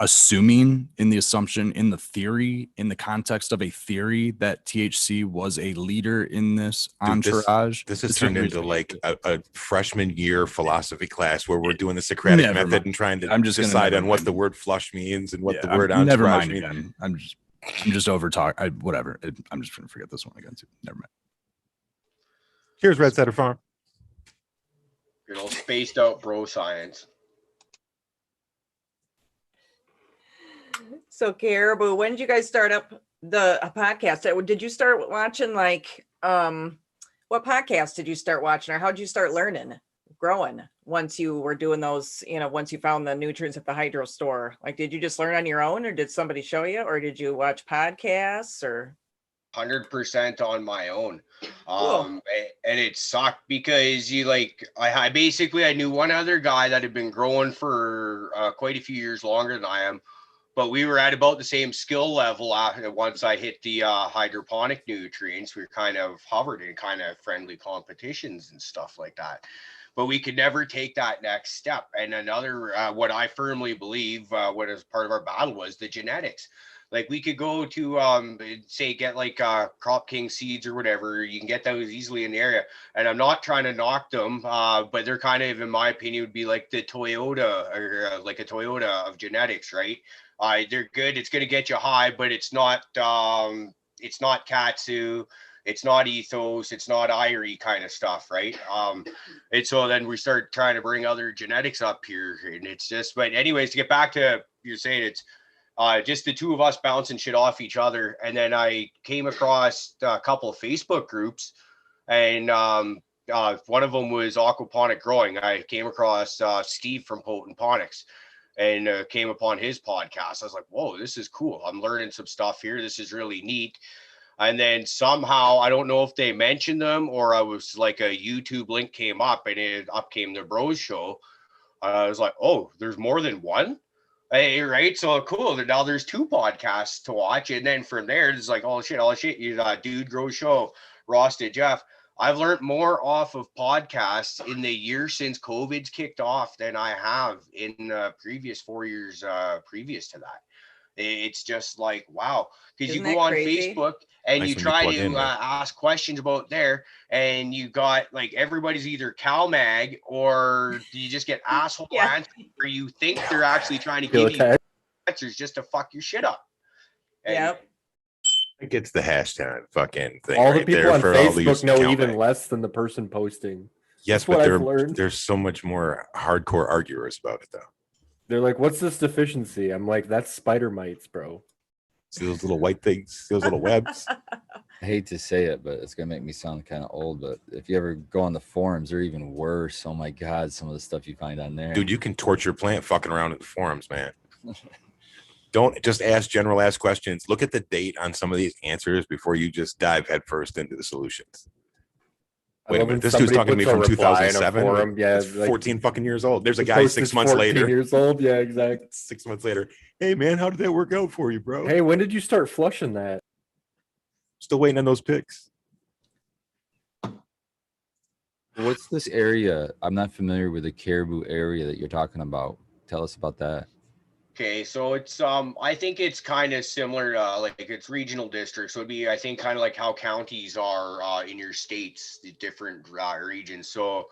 assuming in the theory, in the context of a theory, that THC was a leader in this entourage. This has turned into like a freshman year philosophy class where we're doing the Socratic method and trying to decide on what the word flush means and what the word entourage never mind means. again. I'm just over talk. Whatever. I'm just gonna forget this one again too. Never mind. Here's Red Setter Farm. Good old spaced out bro science. So Cariboo, when did you guys start up the podcast? Did you start watching like what podcast did you start watching, or how did you start learning, growing once you were doing those, once you found the nutrients at the hydro store? Like, did you just learn on your own, or did somebody show you, or did you watch podcasts, or 100% on my own. Cool. And it sucked because I knew one other guy that had been growing for quite a few years longer than I am, but we were at about the same skill level once I hit the hydroponic nutrients. We were kind of hovered in kind of friendly competitions and stuff like that, but we could never take that next step. And another, what I firmly believe, what is part of our battle was the genetics. Like, we could go to say get like Crop King seeds or whatever. You can get those easily in the area, and I'm not trying to knock them, but they're kind of, in my opinion, would be like the Toyota, or like a Toyota of genetics, right? They're good. It's going to get you high, but it's not Katsu, it's not Ethos, it's not Irie kind of stuff, right? And so then we start trying to bring other genetics up here, and it's just. But anyways, to get back to you're saying, it's just the two of us bouncing shit off each other. And then I came across a couple of Facebook groups, and one of them was aquaponic growing. I came across Steve from Potent Ponics, and came upon his podcast. I was like, whoa, this is cool. I'm learning some stuff here. This is really neat. And then somehow, I don't know if they mentioned them, or I was like, a YouTube link came up, and up came the Bros Show. I was like, oh, there's more than one? Hey, right? So cool. Now there's two podcasts to watch. And then from there, it's like, oh shit, you Dude Grow Show, Ross to Jeff. I've learned more off of podcasts in the year since COVID's kicked off than I have in the previous 4 years previous to that. It's just like, wow, because you Isn't go that on crazy? Facebook and Nice you when you try plug to in, man. ask questions about there, and you got like everybody's either CalMag or you just get asshole Yeah. answers where you think they're actually trying to Feel give you attacked. answers just to fuck your shit up. And Yep. It gets the hashtag fucking thing. All the right people there on for all these Facebook know count even back. less than the person posting. Yes, That's what but I've learned. there's so much more hardcore arguers about it though. They're like, "What's this deficiency?" I'm like, "That's spider mites, bro." See those little white things, those little webs. I hate to say it, but it's gonna make me sound kind of old. But if you ever go on the forums, they're even worse. Oh my god, some of the stuff you find on there. Dude, you can torture a plant fucking around in the forums, man. Don't just ask questions. Look at the date on some of these answers before you just dive headfirst into the solutions. I Wait a love when minute. This dude's somebody talking to me puts a from reply in a 2007. forum. Yeah, That's like, 14 fucking years old. There's a the guy post 6 is months 14 later. years old. Yeah, exactly. 6 months later. Hey, man, how did that work out for you, bro? Hey, when did you start flushing that? Still waiting on those pics. What's this area? I'm not familiar with the Cariboo area that you're talking about. Tell us about that. okay, so it's I think it's kind of similar to like it's regional districts. So it'd be I think kind of like how counties are in your states, the different regions. So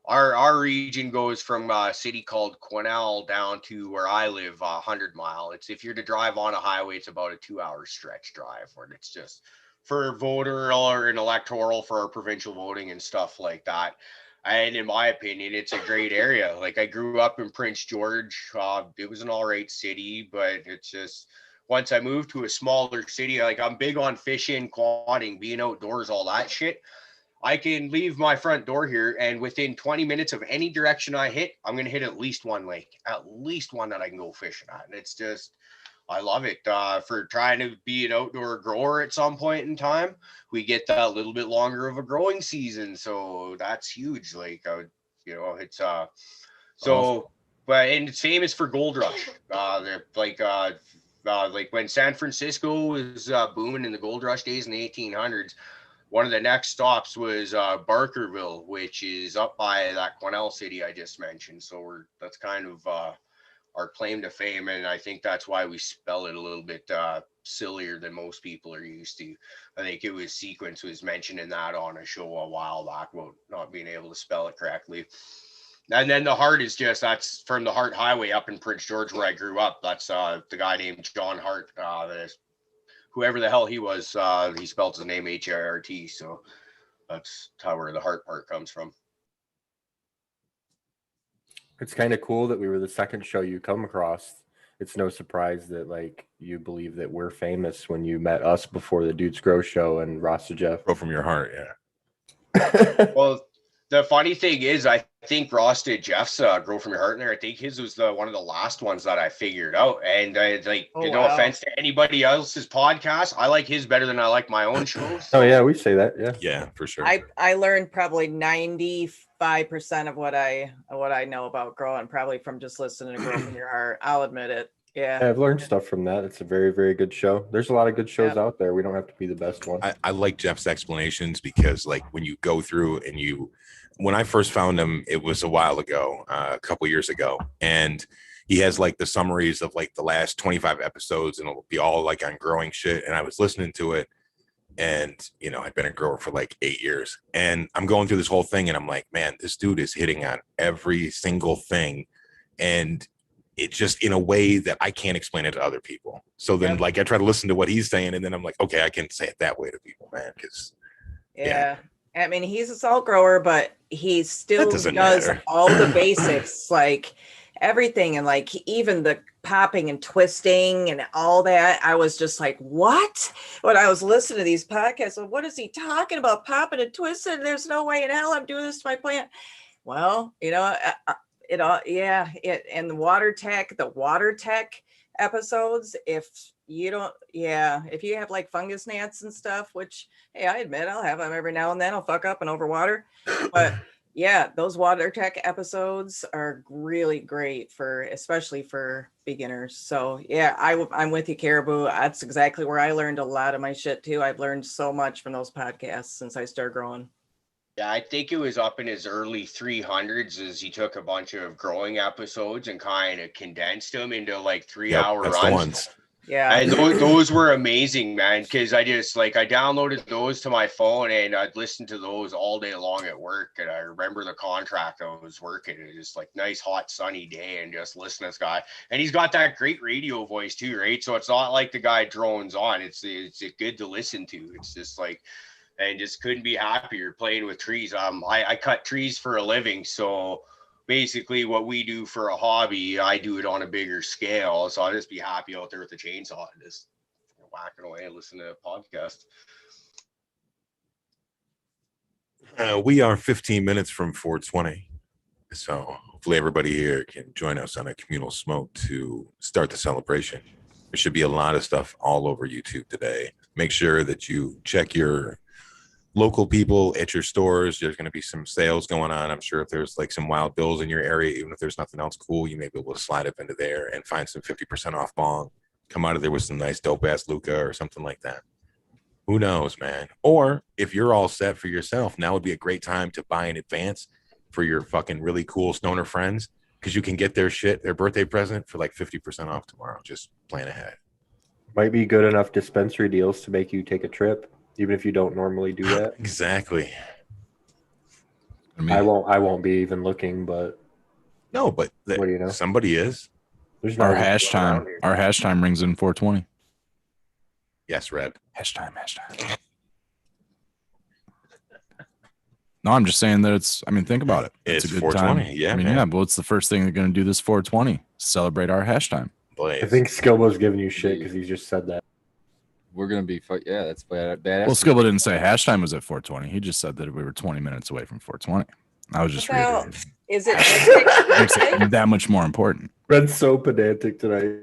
our region goes from a city called Quesnel down to where I live, 100 Mile. It's if you're to drive on a highway, it's about a 2 hour stretch drive, where it's just for voter or an electoral for our provincial voting and stuff like that. And in my opinion, it's a great area. Like I grew up in Prince George. It was an all right city, but it's just once I moved to a smaller city, like I'm big on fishing, quadding, being outdoors, all that shit. I can leave my front door here, and within 20 minutes of any direction I hit, I'm going to hit at least one lake, at least one that I can go fishing at. And it's just, I love it. For trying to be an outdoor grower at some point in time, we get that little bit longer of a growing season. So that's huge. Like, it's, so, Awesome. but, and it's famous for Gold Rush. Like when San Francisco was booming in the Gold Rush days in the 1800s, one of the next stops was Barkerville, which is up by that Quesnel city I just mentioned. So that's kind of our claim to fame, and I think that's why we spell it a little bit sillier than most people are used to. I think it was Sequence was mentioning that on a show a while back about not being able to spell it correctly. And then the Hart is that's from the Hart Highway up in Prince George where I grew up. That's the guy named John Hart. Whoever the hell he was, he spelled his name Hart. So that's where the Hart part comes from. It's kind of cool that we were the second show you come across. It's no surprise that like you believe that we're famous when you met us before the Dudes Grow show and Rasta Jeff. Grow from your heart, yeah. Well, the funny thing is, I think Ross did Jeff's Grow From Your Heart in there. I think his was one of the last ones that I figured out. And no offense to anybody else's podcast, I like his better than I like my own shows. Oh yeah, we say that. Yeah. Yeah, for sure. I learned probably 95% of what I know about growing, probably from just listening to Grow From Your Heart. I'll admit it. Yeah. I've learned stuff from that. It's a very, very good show. There's a lot of good shows out there. We don't have to be the best one. I like Jeff's explanations because like when you go through and when I first found him, it was a while ago, a couple years ago. And he has like the summaries of like the last 25 episodes and it'll be all like on growing shit. And I was listening to it and, I've been a grower for like 8 years and I'm going through this whole thing and I'm like, man, this dude is hitting on every single thing. And it just in a way that I can't explain it to other people. So then like I try to listen to what he's saying and then I'm like, okay, I can say it that way to people, man. Because I mean, he's a salt grower, but he still does matter. all the basics, like everything. And like even the popping and twisting and all that. I was just like, what? When I was listening to these podcasts, well, what is he talking about? Popping and twisting? There's no way in hell I'm doing this to my plant. Well, and the water tech episodes, if you have like fungus gnats and stuff, which hey, I admit I'll have them every now and then. I'll fuck up and overwater, but yeah, those water tech episodes are really great especially for beginners. So yeah, I'm with you, Caribou. That's exactly where I learned a lot of my shit too. I've learned so much from those podcasts since I started growing. Yeah, I think it was up in his early 300s as he took a bunch of growing episodes and kind of condensed them into like 3-hour that's runs. the ones. Yeah. And those were amazing, man, because I just I downloaded those to my phone and I'd listen to those all day long at work. And I remember the contract I was working. It was just like nice, hot, sunny day and just listen to this guy. And he's got that great radio voice too, right? So it's not like the guy drones on. It's good to listen to. It's just and just couldn't be happier playing with trees. I cut trees for a living, so basically what we do for a hobby, I do it on a bigger scale. So I'll just be happy out there with the chainsaw and just whacking away and listening to a podcast. We are 15 minutes from 420. So hopefully everybody here can join us on a communal smoke to start the celebration. There should be a lot of stuff all over YouTube today. Make sure that you check your local people at your stores. There's going to be some sales going on. I'm sure if there's like some wild bills in your area, even if there's nothing else cool, you may be able to slide up into there and find some 50% off bong. Come out of there with some nice dope ass Luca or something like that. Who knows, man? Or if you're all set for yourself, now would be a great time to buy in advance for your fucking really cool stoner friends, because you can get their birthday present for like 50% off tomorrow. Just plan ahead. Might be good enough dispensary deals to make you take a trip, even if you don't normally do that. Exactly. I won't be even looking, but no, but what do you know? Somebody is. There's our hash time. Our hash time rings in 420. Yes, Red. Hash time. No, I'm just saying that think about it. It's a good 420. time. Yeah, yeah. But what's the first thing they're going to do this 420? Celebrate our hash time. Blaze. I think Skilbo's giving you shit because he just said that. We're going to be, that's bad. Well, Skilbo didn't say hash time was at 420. He just said that we were 20 minutes away from 420. I was just reading. Is it makes it that much more important? Red's so pedantic tonight.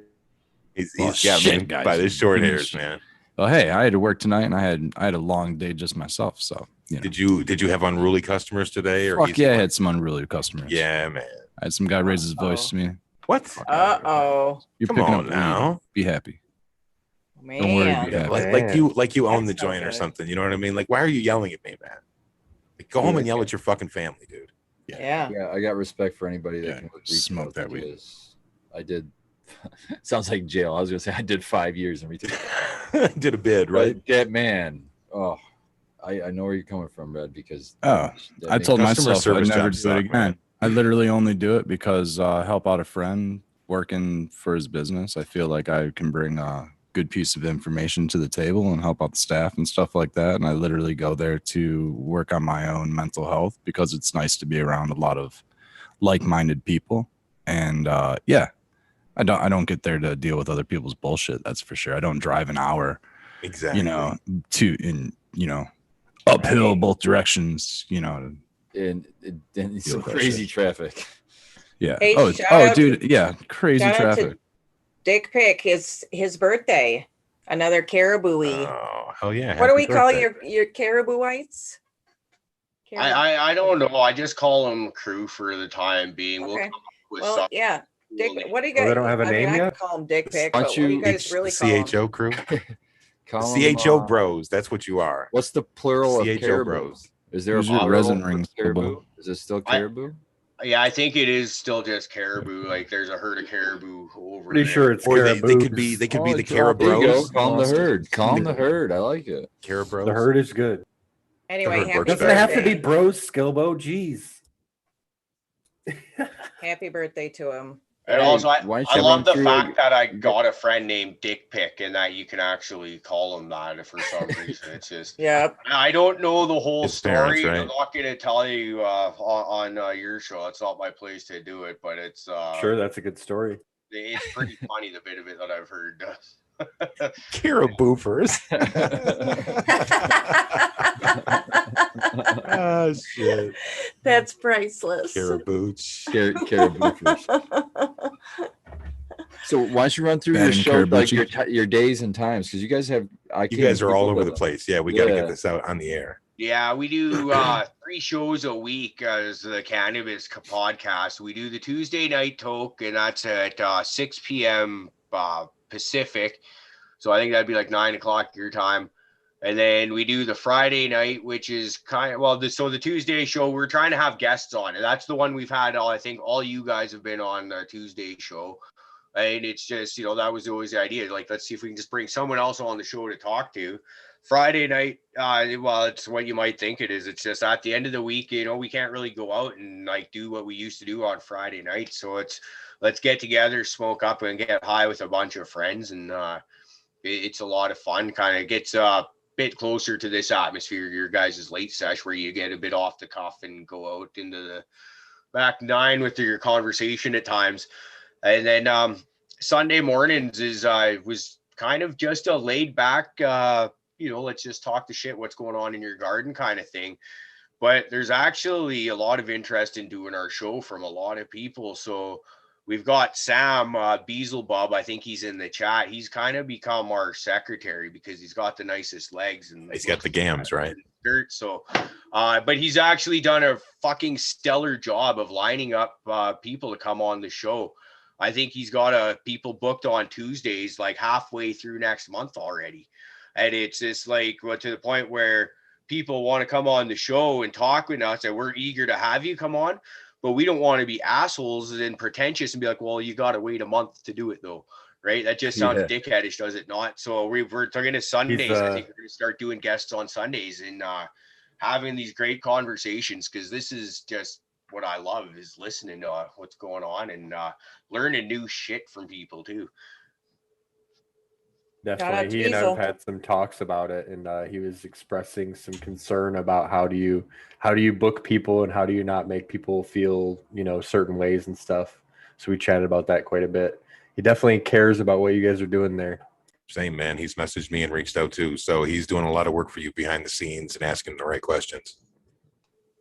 He's got me by the short hairs, man. Well, hey, I had to work tonight, and I had a long day just myself. So, Did you have unruly customers today? Or fuck yeah, I had some unruly customers. Yeah, man. I had some guy raise his voice to me. What? You're Come picking on up now. Be happy. Man. Don't worry. Be happy. Like you own the joint or something. You know what I mean? Like, why are you yelling at me, man? Like, go home and yell at your fucking family, dude. Yeah. I got respect for anybody that can smoke that weed. I did. Sounds like jail. I was gonna say I did 5 years in retail. Did a bid, right? That man. Oh, I know where you're coming from, Red. Because I told myself I'd never do it again. Man. I literally only do it because help out a friend working for his business. I feel like I can bring a good piece of information to the table and help out the staff and stuff like that. And I literally go there to work on my own mental health because it's nice to be around a lot of like-minded people. And I don't get there to deal with other people's bullshit. That's for sure. I don't drive an hour, exactly, uphill both directions, and some crazy traffic. Yeah. Hey, dude. Yeah. Crazy traffic. Dick Pick is his birthday. Another Cariboo-y. Oh, hell yeah. What do we call your Cariboo-ites? I don't know. I just call them crew for the time being. Okay. We'll come up with well, something. Yeah. Dick, what do you guys? They don't have a name I yet. call him Dick Pick. But what do you guys really call him? CHO crew? CHO bros. That's what you are. What's the plural of CHO bros? Is there a resin ring Caribou? Is it still Caribou? Yeah, I think it is still just Caribou. Like there's a herd of caribou over Pretty there. sure it's Or Caribou. they could be the Caribros. Calm the herd. Calm the herd. I like it. Caribros. The herd is good. Anyway, happy Doesn't birthday. it have to be bros, Skilbo? Jeez. Happy birthday to him. And also, I love the fact like, that I got a friend named Dick Pick and that you can actually call him that for some reason. It's just, yeah. I don't know the whole His story. parents, right? I'm not going to tell you on your show. It's not my place to do it, but it's Sure, that's a good story. It's pretty funny, the bit of it that I've heard. Caraboofers. Oh shit. That's priceless. Carabooch. Caribou. So why don't you run through your show, like your days and times? Because you guys have, You guys are all over the place. Yeah, we got to get this out on the air. Yeah, we do 3 shows a week as the Cannabis Podcast. We do the Tuesday night toke, and that's at 6 p.m. Pacific. So I think that'd be like 9 o'clock your time. And then we do the Friday night, which is kind of, well, the Tuesday show, we're trying to have guests on. And that's the one we've had, I think all you guys have been on the Tuesday show. And it's just, that was always the idea. Like, let's see if we can just bring someone else on the show to talk to. Friday night, well, it's what you might think it is. It's just at the end of the week, we can't really go out and like do what we used to do on Friday night. So let's get together, smoke up, and get high with a bunch of friends. And it's a lot of fun. Kind of gets bit closer to this atmosphere, your guys' late sesh, where you get a bit off the cuff and go out into the back nine with your conversation at times. And then Sunday mornings was kind of just a laid back, let's just talk the shit, what's going on in your garden kind of thing. But there's actually a lot of interest in doing our show from a lot of people. So we've got Sam Beaselbub. I think he's in the chat. He's kind of become our secretary because he's got the nicest legs and he's got the gams, right? Shirt. So, but he's actually done a fucking stellar job of lining up people to come on the show. I think he's got people booked on Tuesdays, like halfway through next month already. And it's just like, to the point where people want to come on the show and talk with us, and we're eager to have you come on. But we don't want to be assholes and pretentious and be like, well, you got to wait a month to do it though. Right. That just sounds dickheadish, does it not? So we're talking to Sundays. I think we're going to start doing guests on Sundays and having these great conversations, because this is just what I love, is listening to what's going on and learning new shit from people too. Definitely. He and I have had some talks about it, and he was expressing some concern about how do you book people and how do you not make people feel, certain ways and stuff. So we chatted about that quite a bit. He definitely cares about what you guys are doing there. Same, man. He's messaged me and reached out too. So he's doing a lot of work for you behind the scenes and asking the right questions.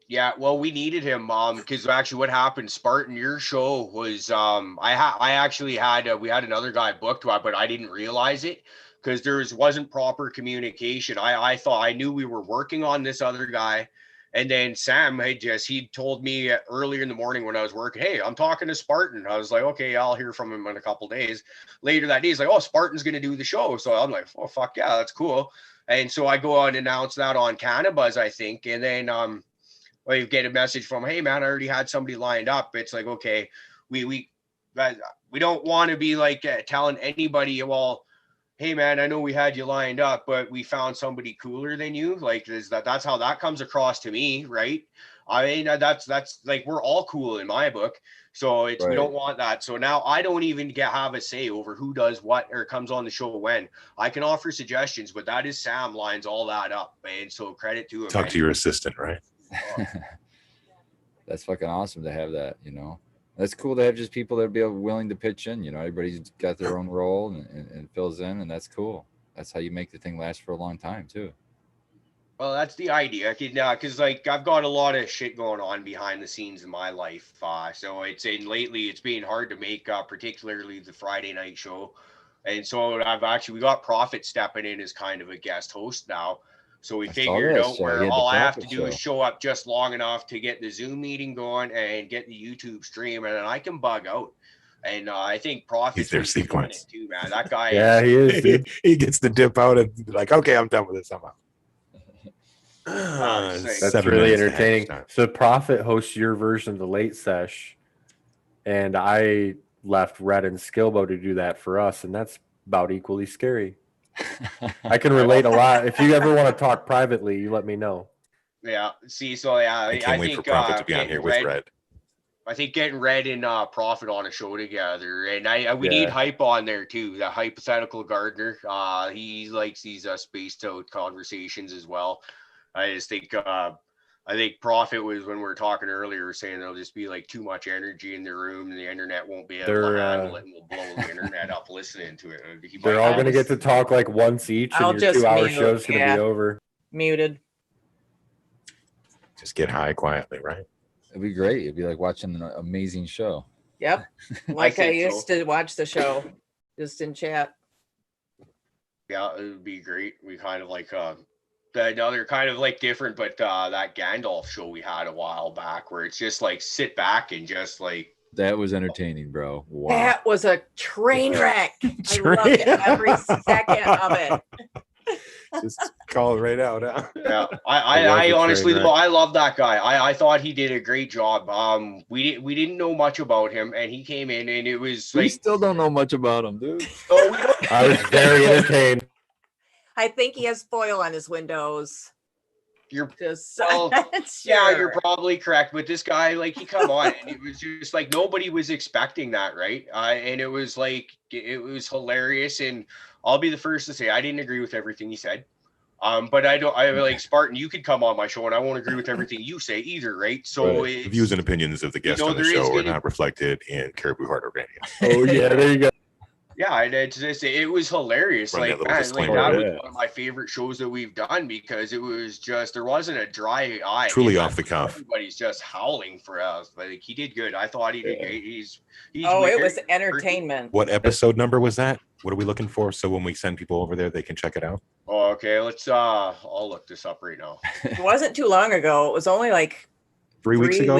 Yeah, well, we needed him, because actually what happened, Spartan, your show was, I actually had, we had another guy booked, but I didn't realize it because wasn't proper communication. I thought, I knew we were working on this other guy. And then Sam he told me earlier in the morning when I was working, hey, I'm talking to Spartan. I was like, okay, I'll hear from him in a couple days. Later that day, he's like, oh, Spartan's going to do the show. So I'm like, oh, fuck yeah, that's cool. And so I go out and announce that on Cannabis, I think. And then, you get a message from, hey man, I already had somebody lined up. It's like, okay, we don't want to be like telling anybody, well, hey man, I know we had you lined up, but we found somebody cooler than you. Like, that's how that comes across to me, right? I mean, that's like, we're all cool in my book. So it's right. We don't want that. So now I don't even have a say over who does what or comes on the show when. I can offer suggestions, but that is Sam lines all that up, and so credit to him. Talk to your assistant, right? That's fucking awesome to have that. That's cool to have just people that be willing to pitch in. Everybody's got their own role and fills in, and that's cool. That's how you make the thing last for a long time too. Well, that's the idea, because like I've got a lot of shit going on behind the scenes in my life, so lately it's been hard to make particularly the Friday night show, and so we got Prophet stepping in as kind of a guest host now. So we figured out where all I have to do is show up just long enough to get the Zoom meeting going and get the YouTube stream, and then I can bug out. And I think Prophet's their sequence too, man. That guy, yeah, he is. Dude. He gets to dip out and be like, okay, I'm done with this. I'm out. That's really entertaining. So Prophet hosts your version of the late sesh, and I left Red and Skilbo to do that for us, and that's about equally scary. I can relate a lot. If you ever want to talk privately, you let me know. Yeah. See, so yeah, I can't wait for Prophet to be on here with Red. I think getting Red and Prophet on a show together, and we need Hype on there too. The hypothetical gardener. He likes these spaced out conversations as well. I just think Prophet was, when we were talking earlier, saying there'll just be like too much energy in the room and the internet won't be able to handle it, and we'll blow the internet up listening to it. They're all going to get to talk like once each, and your 2-hour show's going to be over. Muted. Just get high quietly, right? It'd be great. It'd be like watching an amazing show. Yep. Like I used to watch the show, just in chat. Yeah, it would be great. We kind of like another kind of like different, but that Gandalf show we had a while back where it's just like sit back and just like. That was entertaining, bro. Wow. That was a train wreck. I loved every second of it. Just call it right out. Huh? Yeah, It was I a honestly train though, wreck. I love that guy. I thought he did a great job. We didn't know much about him, and he came in, and it was We like, still don't know much about him, dude. oh, we don't. I was very entertained. I think he has foil on his windows. You're Just well, sure. yeah, you're probably correct. But this guy, like, he come on, and it was just like nobody was expecting that, right? And it was like it was hilarious. And I'll be the first to say I didn't agree with everything he said. But I don't. I like Spartan. You could come on my show, and I won't agree with everything you say either, right? So Right. The views and opinions of the guests on the there is show are gonna- not reflected in Caribou Heart or Radio. Oh yeah, there you go. Yeah, and it's just, it was hilarious. Run that Like, little man, like disclaimer. that was Yeah. one of my favorite shows that we've done because it was just there wasn't a dry eye. Truly It off the was- cuff. Everybody's just howling for us. Like he did good. I thought he did great. He's Oh, it very- was entertainment. What episode number was that? What are we looking for? So when we send people over there, they can check it out. Oh, okay. Let's I'll look this up right now. It wasn't too long ago. It was only like 3 weeks ago.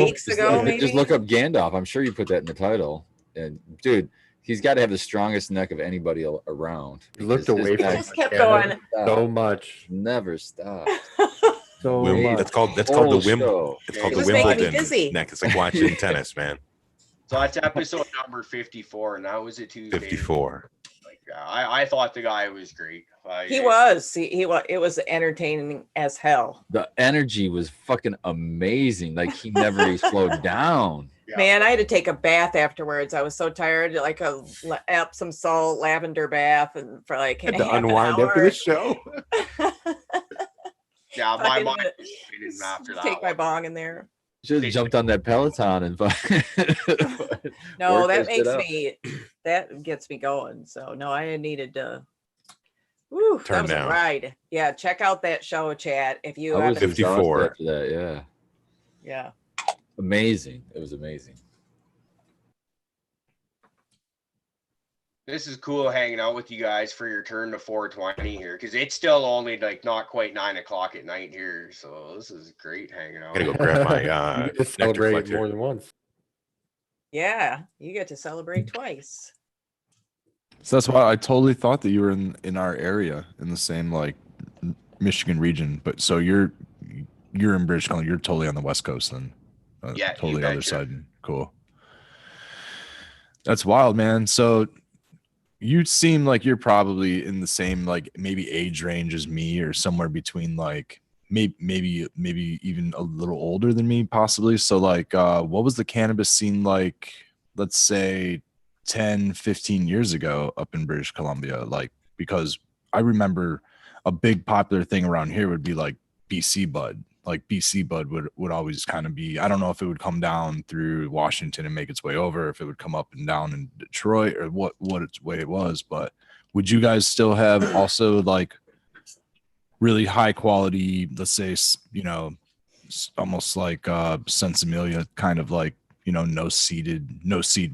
maybe. Just look up Gandalf. I'm sure you put that in the title. And dude, he's got to have the strongest neck of anybody around. He looked because his away from neck Just kept the going. camera stopped, so much. never stopped. So Wim- much. that's called the Whole Wim. show. It's It called the was making me Wimbledon dizzy. neck. It's like watching tennis, man. So that's episode number 54, and that was a Tuesday. 54. Like, I thought the guy was great. He was. He was. It was entertaining as hell. The energy was fucking amazing. Like he never slowed down. Yeah. Man, I had to take a bath afterwards. I was so tired, like a Epsom salt lavender bath, and for like Had half to an unwind after hour. the show. Yeah, my Fucking mind was spinning after that. Take my one. bong in there. Should have jumped on that Peloton and No, work that shit makes out. me, that gets me going. So no, I needed to. Woo, Turn that was down. a ride. Yeah, check out that show, chat. If you I was haven't, 54. exhausted after that. Yeah, yeah. amazing. It was amazing. This is cool hanging out with you guys for your turn to 420 here because it's still only like not quite 9 o'clock at night here. So this is great hanging out. I'm gonna go grab my You get to nectar celebrate collector. more than once. Yeah, you get to celebrate twice. So that's why I totally thought that you were in our area in the same like Michigan region. But so you're in British Columbia. You're totally on the West Coast then. Yeah, you totally other betcha. side. Cool. That's wild, man. So you seem like you're probably in the same like maybe age range as me or somewhere between like maybe even a little older than me possibly. So like what was the cannabis scene like, let's say 10 15 years ago up in British Columbia? Like, because I remember a big popular thing around here would be like BC bud. Like BC bud would always kind of be, I don't know if it would come down through Washington and make its way over, if it would come up and down in Detroit or what its way it was. But would you guys still have also like really high quality, let's say, you know, almost like Sensimilia kind of like, you know, no seed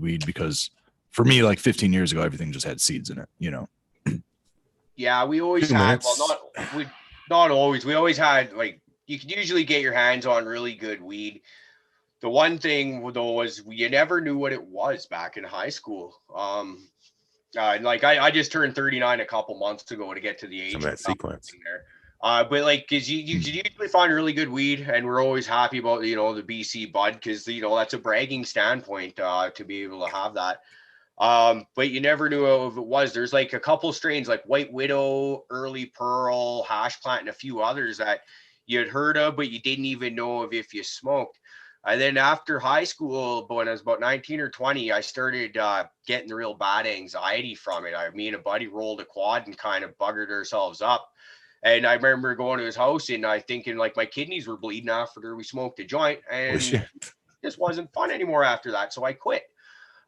weed? Because for me, like 15 years ago, everything just had seeds in it, you know? Yeah, we always 2 had. minutes. Well, not always. We always had like you could usually get your hands on really good weed. The one thing though was you never knew what it was back in high school. Like I just turned 39 a couple months ago to get to the age Some of that of sequence. there. But like, cause you could usually find really good weed, and we're always happy about the BC bud because that's a bragging standpoint to be able to have that. But you never knew if it was. There's like a couple strains like White Widow, Early Pearl, Hash Plant, and a few others that you had heard of, but you didn't even know if you smoked. And then after high school, when I was about 19 or 20, I started getting the real bad anxiety from it. Me and a buddy rolled a quad and kind of buggered ourselves up. And I remember going to his house and I thinking like my kidneys were bleeding after we smoked a joint, and shit. it just wasn't fun anymore after that. So I quit.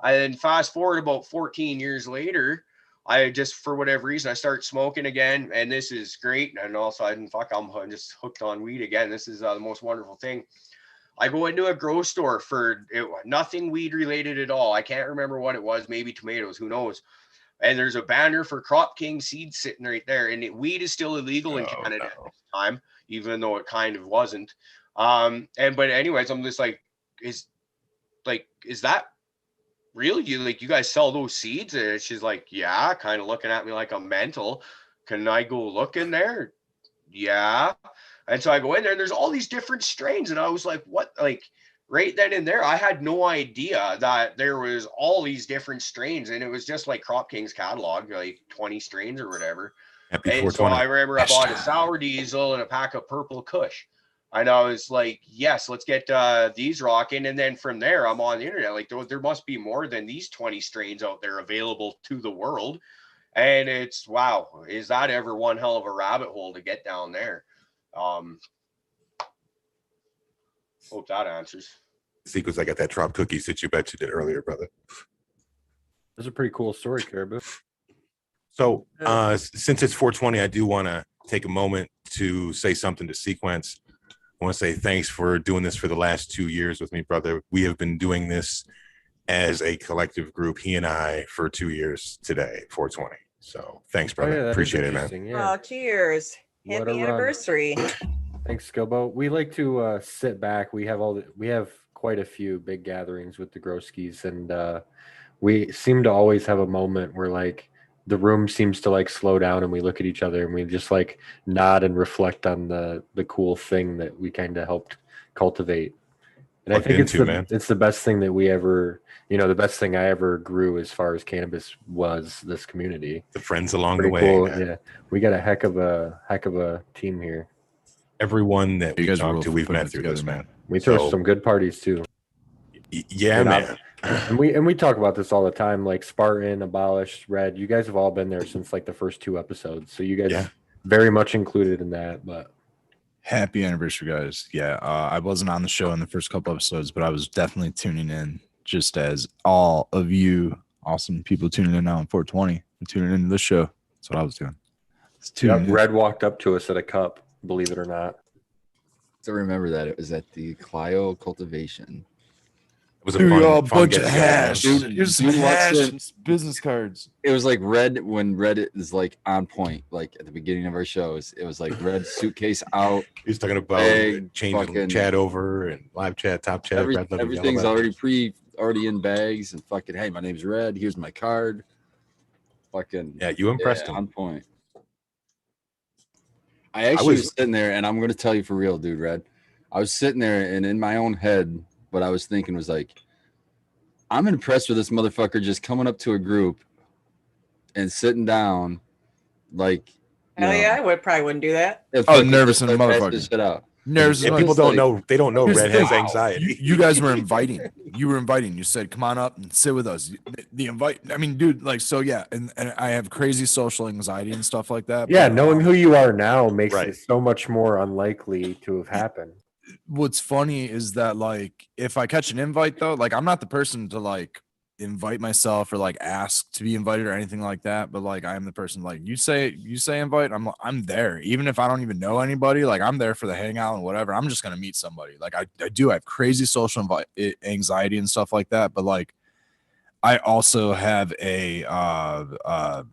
And then fast forward about 14 years later, I just, for whatever reason, I start smoking again, and this is great. And all of a sudden, I'm just hooked on weed again. This is the most wonderful thing. I go into a grocery store for nothing weed related at all. I can't remember what it was, maybe tomatoes, who knows. And there's a banner for Crop King seeds sitting right there. And weed is still illegal in Canada at this time, even though it kind of wasn't. But anyways, I'm just like, is that real? You guys sell those seeds? And she's like, yeah, kind of looking at me like I'm mental. Can I go look in there? yeah. And so I go in there and there's all these different strains. And I was like, what? Like right then and there, I had no idea that there was all these different strains. And it was just like Crop King's catalog, like 20 strains or whatever. Happy And so 420. I remember I bought a sour diesel and a pack of purple kush. And I was like, yes, let's get these rocking. And then from there, I'm on the internet. Like, there must be more than these 20 strains out there available to the world. And it's, wow, is that ever one hell of a rabbit hole to get down there? Hope that answers. Sequence, I got that drop cookies that you bet you did earlier, brother. That's a pretty cool story, Caribou. So since it's 420, I do want to take a moment to say something to Sequence. I want to say thanks for doing this for the last 2 years with me, brother. We have been doing this as a collective group, he and I, for 2 years today, 420. So thanks, brother. Yeah, appreciate it, man. Yeah. Oh, cheers. What Happy a run. anniversary. Thanks, Skilbo. We like to sit back. We have quite a few big gatherings with the Groskis, and we seem to always have a moment where like the room seems to like slow down and we look at each other and we just like nod and reflect on the cool thing that we kind of helped cultivate. And I think it's the best thing that we ever, the best thing I ever grew as far as cannabis was this community. The friends along Pretty the way. cool. Yeah, we got a heck of a team here. Everyone that we talked to, we've met through this, man. We throw some good parties too. Yeah, man. And we talk about this all the time, like Spartan, Abolished, Red. You guys have all been there since like the first 2 episodes, so you guys very much included in that. But happy anniversary, guys! Yeah, I wasn't on the show in the first couple episodes, but I was definitely tuning in, just as all of you awesome people tuning in now on 420 and tuning into this show. That's what I was doing. Red walked up to us at a cup, believe it or not. So remember that it was at the Clio Cultivation. It was a bunch of hash. Here's some hash, business cards. It was like Red when Red is like on point, like at the beginning of our shows. It was like Red suitcase out. He's talking about changing chat over and live chat, top chat. Everything's already in bags and fucking. Hey, my name's Red. Here's my card. Fucking you impressed him on point. I actually was sitting there, and I'm going to tell you for real, dude, Red. I was sitting there, and in my own head, what I was thinking was like, I'm impressed with this motherfucker just coming up to a group and sitting down, like. Hell yeah, I probably wouldn't do that. Nervous and motherfucker. Shit out. Nervous. And people don't know. They don't know Red has anxiety. You guys were inviting. You said, "Come on up and sit with us." The invite. I mean, dude, like, so yeah. And I have crazy social anxiety and stuff like that. Yeah, knowing who you are now makes it so much more unlikely to have happened. What's funny is that, like, if I catch an invite though, like, I'm not the person to like invite myself or like ask to be invited or anything like that, but like I'm the person, like, you say invite, I'm there, even if I don't even know anybody. Like, I'm there for the hangout and whatever. I'm just gonna meet somebody. Like, I have crazy social anxiety and stuff like that, but like I also have a I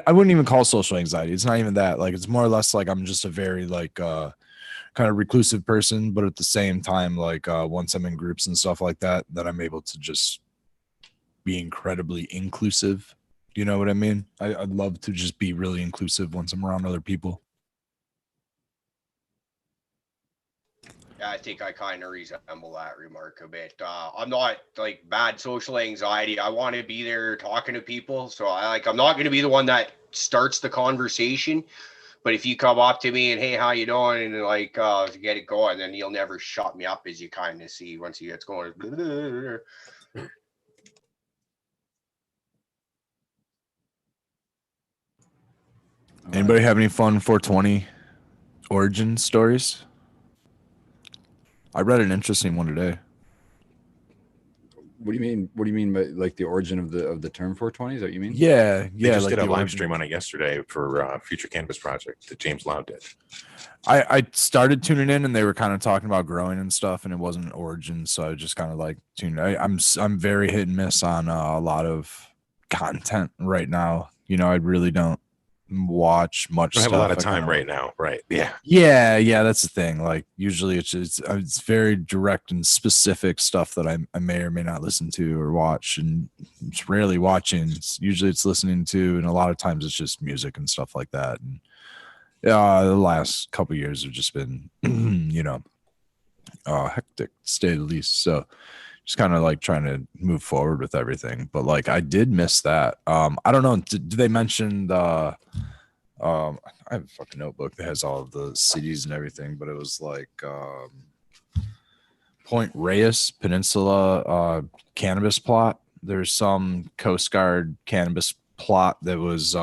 wouldn't even call social anxiety. It's not even that. Like, it's more or less like I'm just a very like kind of reclusive person, but at the same time, like once I'm in groups and stuff like that, I'm able to just be incredibly inclusive. You know what I mean? I'd love to just be really inclusive once I'm around other people. Yeah, I think I kind of resemble that remark a bit. I'm not like bad social anxiety. I want to be there talking to people. So I'm not going to be the one that starts the conversation. But if you come up to me and, hey, how you doing? And like, get it going, then you'll never shut me up, as you kind of see once he gets going. Anybody have any fun 420 origin stories? I read an interesting one today. What do you mean by like the origin of the term 420? Is that what you mean? Yeah. They just did a live stream on it yesterday for Future Cannabis Project that James Loud did. I started tuning in and they were kind of talking about growing and stuff, and it wasn't origin, so I just kind of like tuned. I'm very hit and miss on a lot of content right now. I really don't watch much. I have a lot of time right now, right? Yeah. That's the thing. Like, usually it's very direct and specific stuff that I may or may not listen to or watch, and it's rarely watching. Usually it's listening to, and a lot of times it's just music and stuff like that. And The last couple years have just been, hectic, to say the least. So just kind of like trying to move forward with everything. But like I did miss that. I don't know. Did they mention the? I have a fucking notebook that has all of the cities and everything, but it was like Point Reyes Peninsula cannabis plot. There's some Coast Guard cannabis plot that was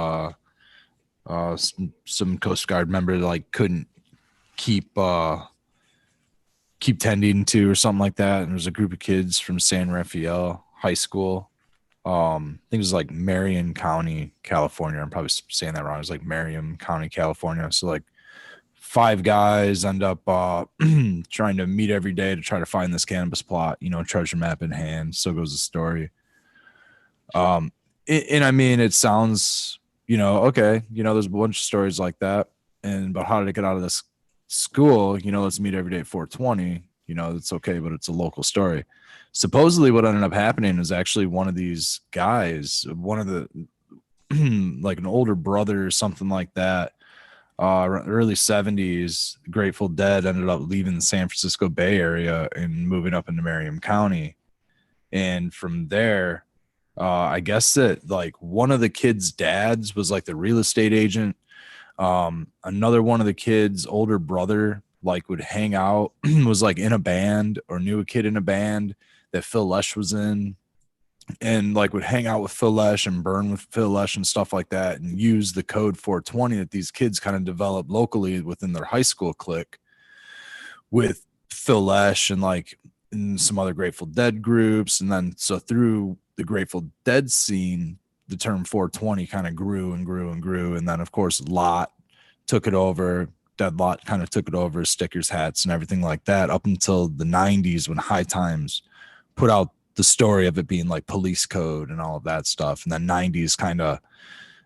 some Coast Guard member like couldn't keep tending to or something like that. And there was a group of kids from San Rafael High School. I think it was like Marion County, California. I'm probably saying that wrong. It was like Marion County, California. So like 5 guys end up trying to meet every day to try to find this cannabis plot, treasure map in hand. So goes the story. And I mean, it sounds, okay, there's a bunch of stories like that. And but how did it get out of this school? Let's meet every day at 420. It's okay, but it's a local story. Supposedly what ended up happening is actually one of these guys, one of the like an older brother or something like that, early 70s, Grateful Dead ended up leaving the San Francisco Bay Area and moving up into Marion County. And from there, I guess that like one of the kids' dads was like the real estate agent. Another one of the kids' older brother like would hang out, was like in a band or knew a kid in a band that Phil Lesh was in, and like would hang out with Phil Lesh and burn with Phil Lesh and stuff like that, and use the code 420 that these kids kind of developed locally within their high school clique with Phil Lesh and like in some other Grateful Dead groups. And then so through the Grateful Dead scene, the term 420 kind of grew and grew and grew. And then of course Lot took it over. Dead Lot kind of took it over, stickers, hats, and everything like that, up until the 90s when High Times put out the story of it being like police code and all of that stuff. And then 90s kind of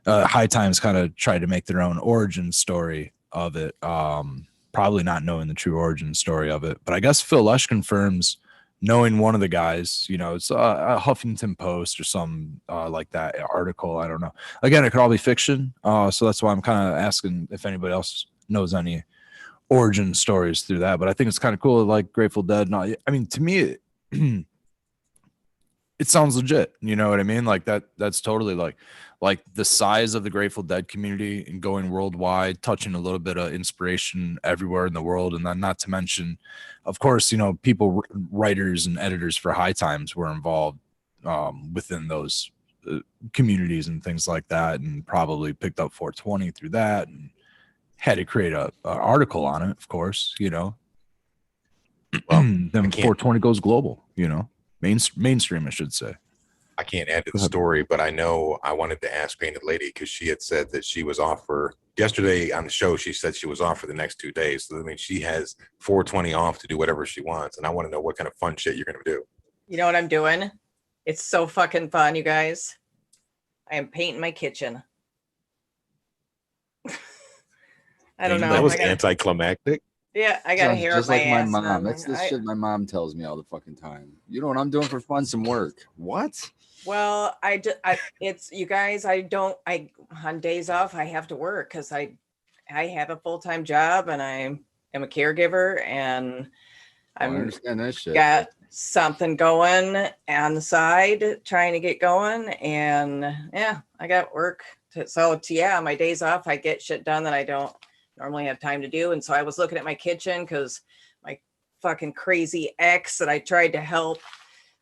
High Times kind of tried to make their own origin story of it, probably not knowing the true origin story of it. But I guess Phil Lesh confirms knowing one of the guys, it's a Huffington Post or some like that article. I don't know. Again, it could all be fiction. So that's why I'm kind of asking if anybody else knows any origin stories through that. But I think it's kind of cool, like Grateful Dead. And all. I mean, to me, it sounds legit. You know what I mean? Like that's totally like the size of the Grateful Dead community and going worldwide, touching a little bit of inspiration everywhere in the world. And then not to mention, of course, people, writers and editors for High Times were involved within those communities and things like that, and probably picked up 420 through that and had to create a article on it, of course, Well, then 420 goes global, mainstream, I should say. I can't add to the story, but I know I wanted to ask Painted Lady because she had said that she was off for yesterday on the show. She said she was off for the next 2 days. So, I mean, she has 420 off to do whatever she wants. And I want to know what kind of fun shit you're going to do. You know what I'm doing? It's so fucking fun, you guys. I am painting my kitchen. I don't know. That was anticlimactic. Yeah, I got hair just up like my my ass. mom. That's the shit my mom tells me all the fucking time. You know what I'm doing for fun? Some work. What? Well, it's you guys. I on days off I have to work because I have a full-time job and I am a caregiver and I understand that shit. Got something going on the side, trying to get going, and yeah, I got work. My days off I get shit done that I don't normally have time to do. And so I was looking at my kitchen because my fucking crazy ex that I tried to help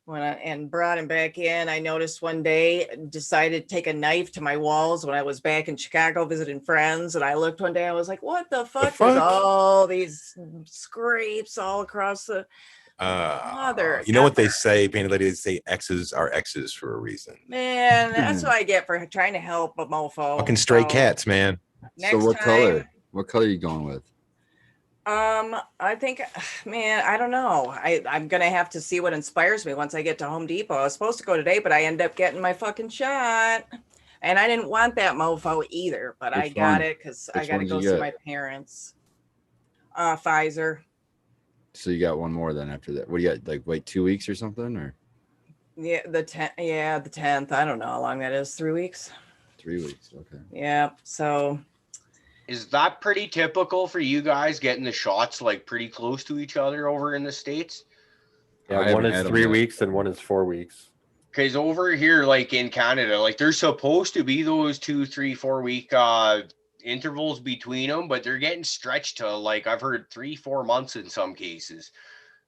and brought him back in, I noticed one day decided to take a knife to my walls when I was back in Chicago visiting friends. And I looked one day, I was like, what the fuck? There's all these scrapes all across the mother. You know what they say, Painted Lady? They say exes are exes for a reason. Man, that's what I get for trying to help a mofo. Fucking stray cats, man. So what color? What color are you going with? I think, man, I don't know. I'm gonna have to see what inspires me once I get to Home Depot. I was supposed to go today, but I ended up getting my fucking shot, and I didn't want that mofo either, but I got it because I got to go see my parents. Pfizer. So you got one more then after that. What do you got? Like wait 2 weeks or something, or? Yeah, the 10th. Yeah, the 10th. I don't know how long that is. 3 weeks. 3 weeks. Okay. Yeah. So. Is that pretty typical for you guys getting the shots like pretty close to each other over in the States? Yeah, one haven't is had 'em 3 yet. weeks and one is 4 weeks. Because over here, like in Canada, like there's supposed to be those 2, 3, 4 week intervals between them, but they're getting stretched to like I've heard 3, 4 months in some cases.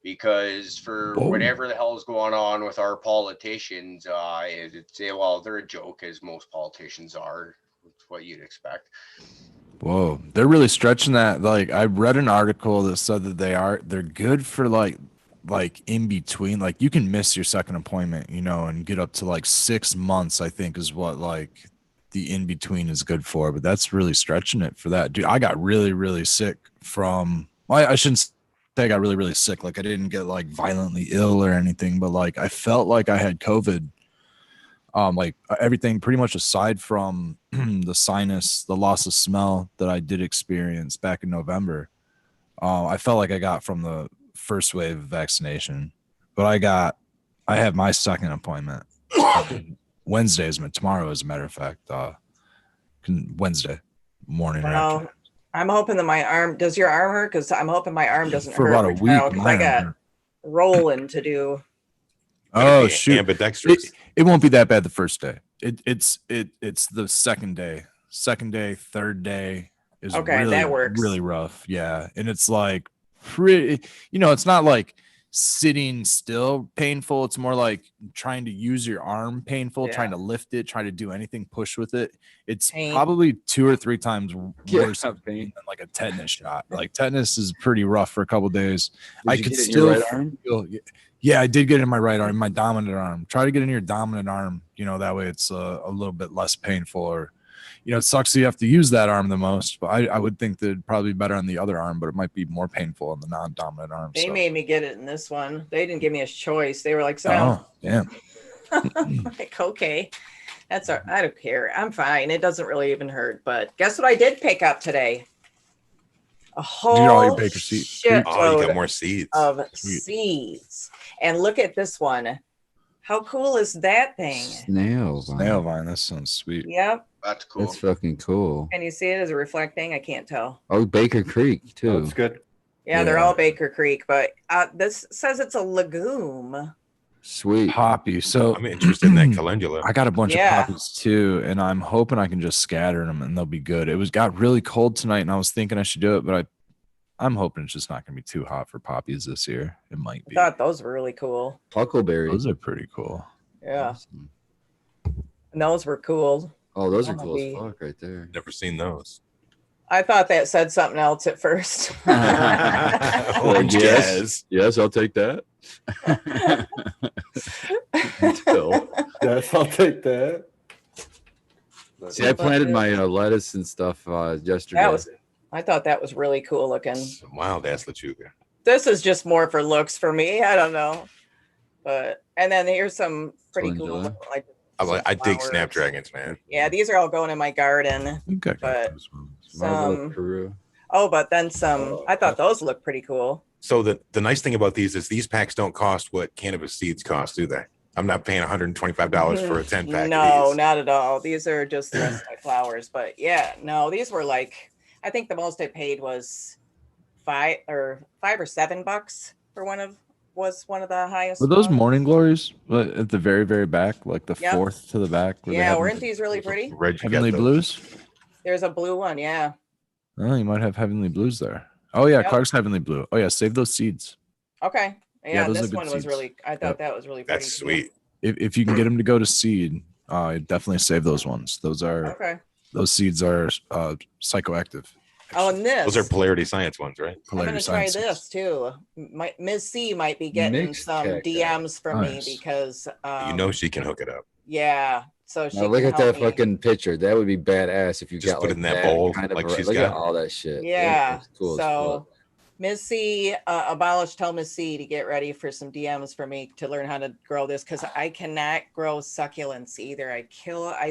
Because for Whoa. whatever the hell is going on with our politicians, well, they're a joke, as most politicians are. It's what you'd expect. Whoa, they're really stretching that. Like I read an article that said that they're good for like in between. Like you can miss your second appointment, you know, and get up to like 6 months, I think is what like the in between is good for. But that's really stretching it for that. Dude, I got really, really sick from I shouldn't say I got really, really sick. Like I didn't get like violently ill or anything, but like I felt like I had COVID. Like everything pretty much aside from the sinus, the loss of smell that I did experience back in November. I felt like I got from the first wave of vaccination, but I have my second appointment Wednesday, tomorrow, as a matter of fact, Wednesday morning. Well, I'm hoping that my arm, does your arm hurt? Because I'm hoping my arm doesn't for hurt. about a week. Because I got rolling to do. Oh shoot! Ambidextrous. It won't be that bad the first day. It's the second day. Second day, third day is Okay, really, that works. really rough. Yeah. And it's like pretty, you know, it's not like sitting still painful. It's more like trying to use your arm painful, trying to lift it, try to do anything, push with it. It's probably 2 or 3 times worse than like a tetanus shot. Like tetanus is pretty rough for a couple of days. I could still feel, yeah, I did get it in my right arm, my dominant arm. Try to get in your dominant arm, you know, that way it's a little bit less painful. Or, you know, it sucks that you have to use that arm the most, but I would think that it'd probably be better on the other arm, but it might be more painful on the non-dominant arm. They made me get it in this one. They didn't give me a choice. They were like, so damn. like, okay, that's I don't care. I'm fine. It doesn't really even hurt. But guess what I did pick up today? A whole shit oh, you got more seeds. Of seeds. And look at this one. How cool is that thing? Snail vine. That sounds sweet. Yep. That's cool. That's fucking cool. Can you see it as a reflecting? I can't tell. Oh, Baker Creek too. That's good. Yeah, they're all Baker Creek, but this says it's a legume. Sweet. Poppy. So I'm interested in that calendula. I got a bunch of poppies too, and I'm hoping I can just scatter them and they'll be good. It got really cold tonight, and I was thinking I should do it, but I'm hoping it's just not going to be too hot for poppies this year. It might be. I thought those were really cool. Huckleberry. Those are pretty cool. Yeah. Awesome. And those were cool. Oh, those are cool as fuck right there. Never seen those. I thought that said something else at first. Yes, I'll take that. Yes, I'll take that. See, I planted my lettuce and stuff yesterday. I thought that was really cool looking. Some wild ass lechuga. This is just more for looks for me. I don't know, but and then here's some pretty cool. I dig snapdragons, man. Yeah, these are all going in my garden. Okay. But but then some. I thought those looked pretty cool. So the nice thing about these is these packs don't cost what cannabis seeds cost, do they? I'm not paying $125 for a 10 pack. No, not at all. These are just the rest of my flowers. But yeah, no, these were like, I think the most I paid was $5 or $7 for one of the highest. Were those morning glories at the very, very back, like the fourth to the back? Yeah, weren't these really pretty? Heavenly blues? There's a blue one, yeah. Oh, you might have heavenly blues there. Oh yeah, Clark's heavenly blue. Oh yeah, save those seeds. Okay. Yeah, those this one was seeds. really, I thought that was really pretty. That's sweet. If you can get them to go to seed, definitely save those ones. Those seeds are psychoactive. Oh, and those are polarity science ones, right? I'm gonna try this too. Ms. C might be getting some DMs from me because she can hook it up. Yeah. So she look at that fucking picture. That would be badass if you just got put it in that bowl kind of like she's look got at all that shit. Yeah. Cool. So Ms. C, tell Ms. C to get ready for some DMs for me to learn how to grow this because I cannot grow succulents either. I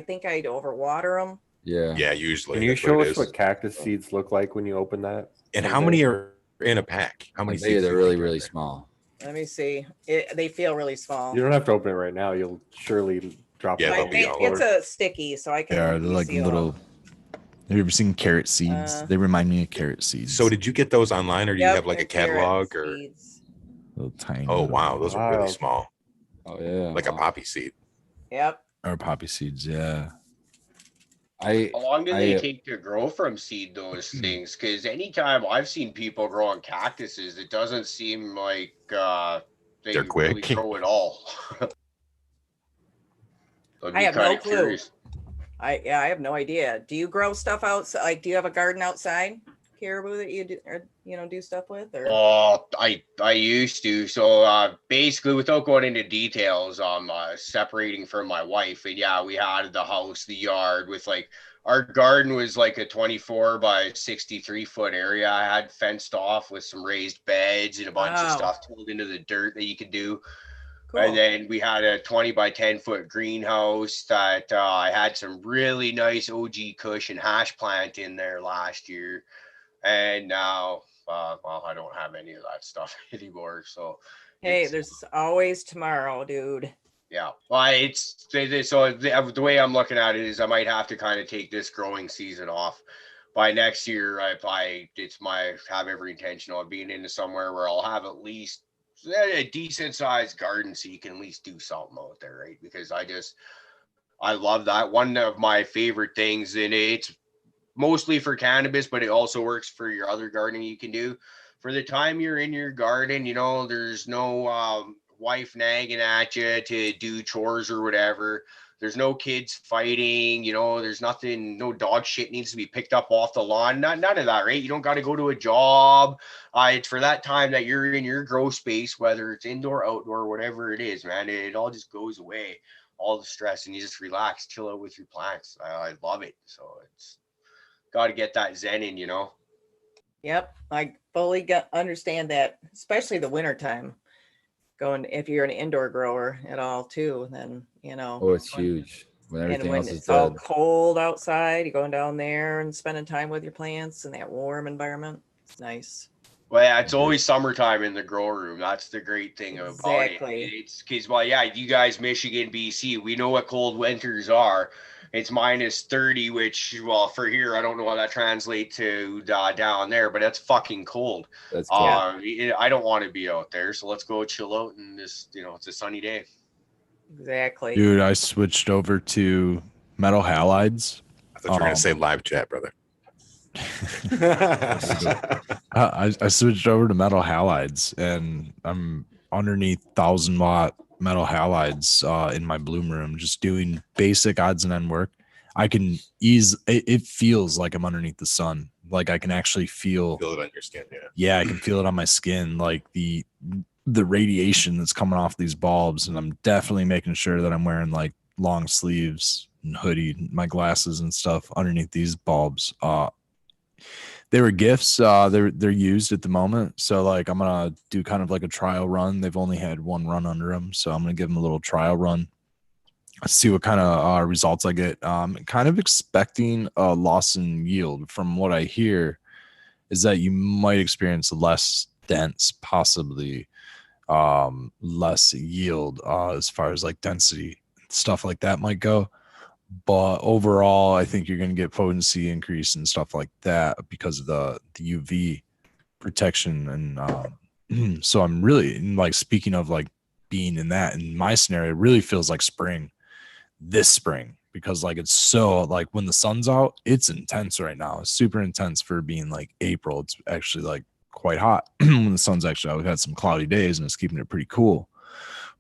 think I'd overwater them. Yeah, usually. Can you show us what cactus seeds look like when you open that? And how many are in a pack? How many seeds? They're really, really small. Let me see. They feel really small. You don't have to open it right now. You'll surely drop it. It's a sticky, so I can. Yeah, they're like little. Have you ever seen carrot seeds? They remind me of carrot seeds. So did you get those online, or do you have like a they're carrot catalog, or? seeds. Little tiny. Oh wow, those are really small. Oh yeah, Like a poppy seed. Yep. Or poppy seeds, yeah. How long do they take to grow from seed, those things? Because anytime I've seen people growing cactuses, it doesn't seem like they They're quick. really grow at all. I have no clue. Curious. I have no idea. Do you grow stuff outside? Like, do you have a garden outside, Cariboo, that you do, or, do stuff with? Or I used to. So basically, without going into details, I'm separating from my wife, and yeah, we had the house, the yard with like our garden was like a 24 by 63 foot area. I had fenced off with some raised beds and a bunch of stuff tilled into the dirt that you could do. Cool. And then we had a 20 by 10 foot greenhouse that I had some really nice OG Kush and hash plant in there last year. And now, well, I don't have any of that stuff anymore. So, hey, there's always tomorrow, dude. Yeah. Well, so the way I'm looking at it is I might have to kind of take this growing season off. By next year, have every intention of being into somewhere where I'll have at least a decent sized garden so you can at least do something out there, right? Because I love that. One of my favorite things, and it's mostly for cannabis, but it also works for your other gardening you can do. For the time you're in your garden, there's no wife nagging at you to do chores or whatever. There's no kids fighting, there's nothing, no dog shit needs to be picked up off the lawn. None of that, right? You don't got to go to a job. It's for that time that you're in your grow space, whether it's indoor, outdoor, whatever it is, man. It all just goes away, all the stress, and you just relax, chill out with your plants. I love it. So it's got to get that zen in, Yep. I fully understand that, especially the wintertime. If you're an indoor grower at all too, then oh, it's huge when everything else is it's all cold outside. You're going down there and spending time with your plants in that warm environment. It's nice. Well, yeah, it's always summertime in the grow room. That's the great thing about it. It's because, you guys, Michigan, BC, we know what cold winters are. It's minus 30, which, well, for here, I don't know how that translates to down there, but that's fucking cold. That's cold. I don't want to be out there, so let's go chill out and just, it's a sunny day. Exactly. Dude, I switched over to metal halides. I thought you were going to say live chat, brother. I switched over to metal halides, and I'm underneath 1,000-watt metal halides in my bloom room, just doing basic odds and end work. I can it feels like I'm underneath the sun. Like I can actually feel it on your skin. Yeah, I can feel it on my skin, like the radiation that's coming off these bulbs. And I'm definitely making sure that I'm wearing like long sleeves and hoodie, my glasses and stuff underneath these bulbs. They were gifts. They're used at the moment. So like I'm gonna do kind of like a trial run. They've only had one run under them, so I'm gonna give them a little trial run. See what kind of results I get. Kind of expecting a loss in yield. From what I hear, is that you might experience less dense, possibly less yield as far as like density stuff like that might go. But overall, I think you're going to get potency increase and stuff like that because of the UV protection. And so I'm really like, speaking of like being in my scenario, it really feels like this spring, because like it's so like when the sun's out, it's intense right now. It's super intense for being like April. It's actually like quite hot when the sun's actually out. We've had some cloudy days and it's keeping it pretty cool.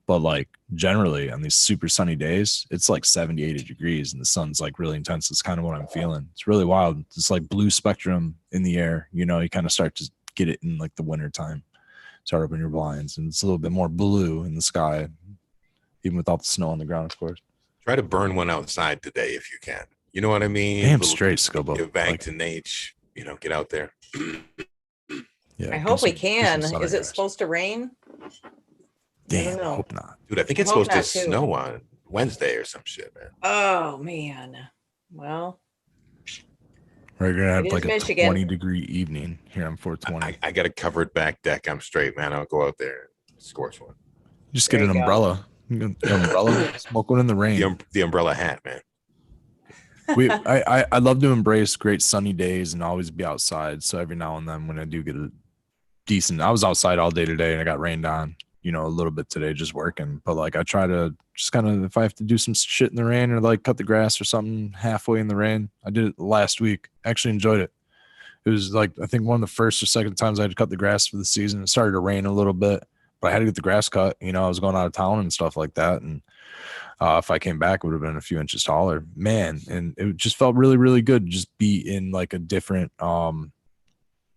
But like generally on these super sunny days, it's like 70, 80 degrees and the sun's like really intense. It's kind of what I'm feeling. It's really wild. It's like blue spectrum in the air. You kind of start to get it in like the winter time. Start opening your blinds and it's a little bit more blue in the sky, even without the snow on the ground, of course. Try to burn one outside today if you can. You know what I mean? Damn straight, Scobo. Give back to Nate. Get out there. Yeah. I hope we can. Is it supposed to rain? Damn, I hope not. Dude, I think it's supposed to snow on Wednesday or some shit, man. Oh, man. Well, we're going to have like a 20-degree evening here on 420. I got a covered back deck. I'm straight, man. I'll go out there and scorch one. Just get an umbrella. You get an umbrella, smoke one in the rain. The umbrella hat, man. I love to embrace great sunny days and always be outside. So every now and then when I do get a decent, I was outside all day today and I got rained on, a little bit today just working. But like I try to just kind of, if I have to do some shit in the rain or like cut the grass or something halfway in the rain, I did it last week. Actually enjoyed it. It was like, I think one of the first or second times I had to cut the grass for the season. It started to rain a little bit, but I had to get the grass cut. I was going out of town and stuff like that. And if I came back, it would have been a few inches taller, man. And it just felt really, really good to just be in like a different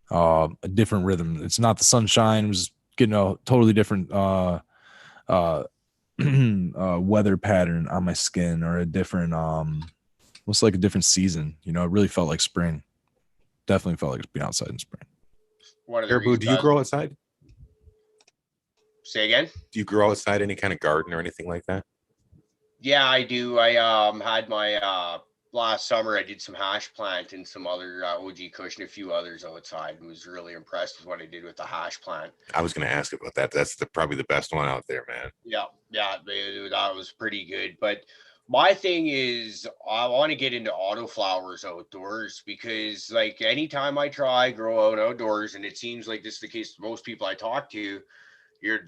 rhythm. It's not the sunshine. It was getting a totally different weather pattern on my skin, or a different almost like a different season. It really felt like spring. Definitely felt like being outside in spring. Cariboo, do you grow outside? Say again? Do you grow outside any kind of garden or anything like that? Yeah, I do. I had my last summer. I did some hash plant and some other OG Kush and a few others outside, and was really impressed with what I did with the hash plant. I was going to ask about that. That's probably the best one out there, man. Yeah, that was pretty good. But my thing is, I want to get into autoflowers outdoors, because like anytime I try grow out outdoors, and it seems like this is the case with most people I talk to,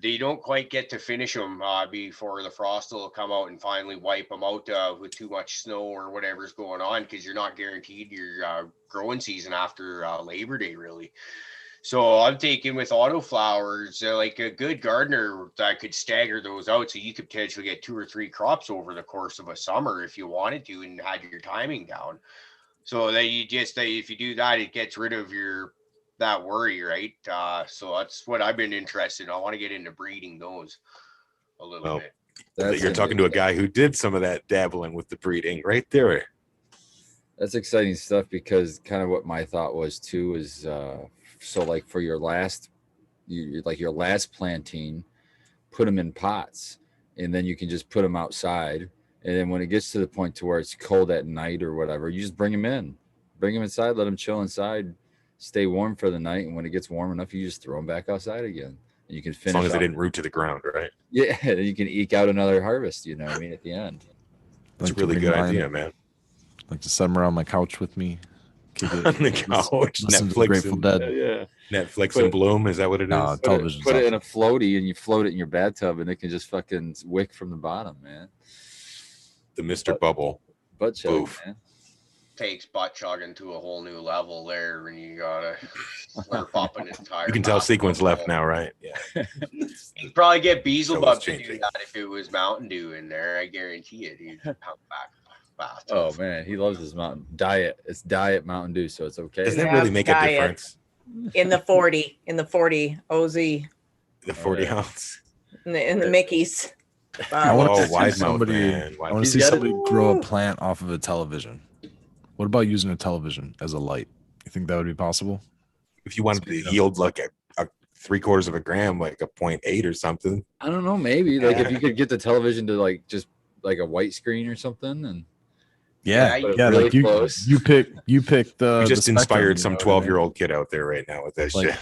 they don't quite get to finish them before the frost will come out and finally wipe them out with too much snow or whatever's going on, because you're not guaranteed your growing season after Labor Day, really. So I'm taking with autoflowers, like a good gardener that could stagger those out, so you could potentially get 2 or 3 crops over the course of a summer if you wanted to and had your timing down. So that if you do that, it gets rid of that worry, right? So that's what I've been interested in. I want to get into breeding those a little bit. You're talking to a guy who did some of that dabbling with the breeding right there. That's exciting stuff, because kind of what my thought was too is so like for your last planting, put them in pots, and then you can just put them outside. And then when it gets to the point to where it's cold at night or whatever, you just bring them inside, let them chill inside, stay warm for the night. And when it gets warm enough, you just throw them back outside again. And you can finish. As long as they didn't root to the ground, right? Yeah, then you can eke out another harvest, at the end. That's a really good idea, man. Like to set them around my couch with me. On the couch, Netflix, Grateful Dead. Yeah. Netflix and Bloom, is that what it is? No, television. Put it in a floaty, and you float it in your bathtub, and it can just fucking wick from the bottom, man. The Mr. Bubble. Butt chug, man. Takes butt chugging to a whole new level there when you gotta slurp up an entire. You can tell Sequence left now, right? Yeah. You'd probably get Beelzebub to do that if it was Mountain Dew in there. I guarantee it. He'd come back. Oh man, he loves his Mountain Diet. It's Diet Mountain Dew, so it's okay. Does that really make a difference? In the 40 OZ. The 40 ounce. In the Mickeys. I want to wide see somebody grow a plant off of a television. What about using a television as a light? You think that would be possible? If you wanted to yield like a 3/4 of a gram, like a 0.8 or something. I don't know, maybe like if you could get the television to like just like a white screen or something, and really like you pick the. You just the inspired some 12-year-old kid out there right now with that shit.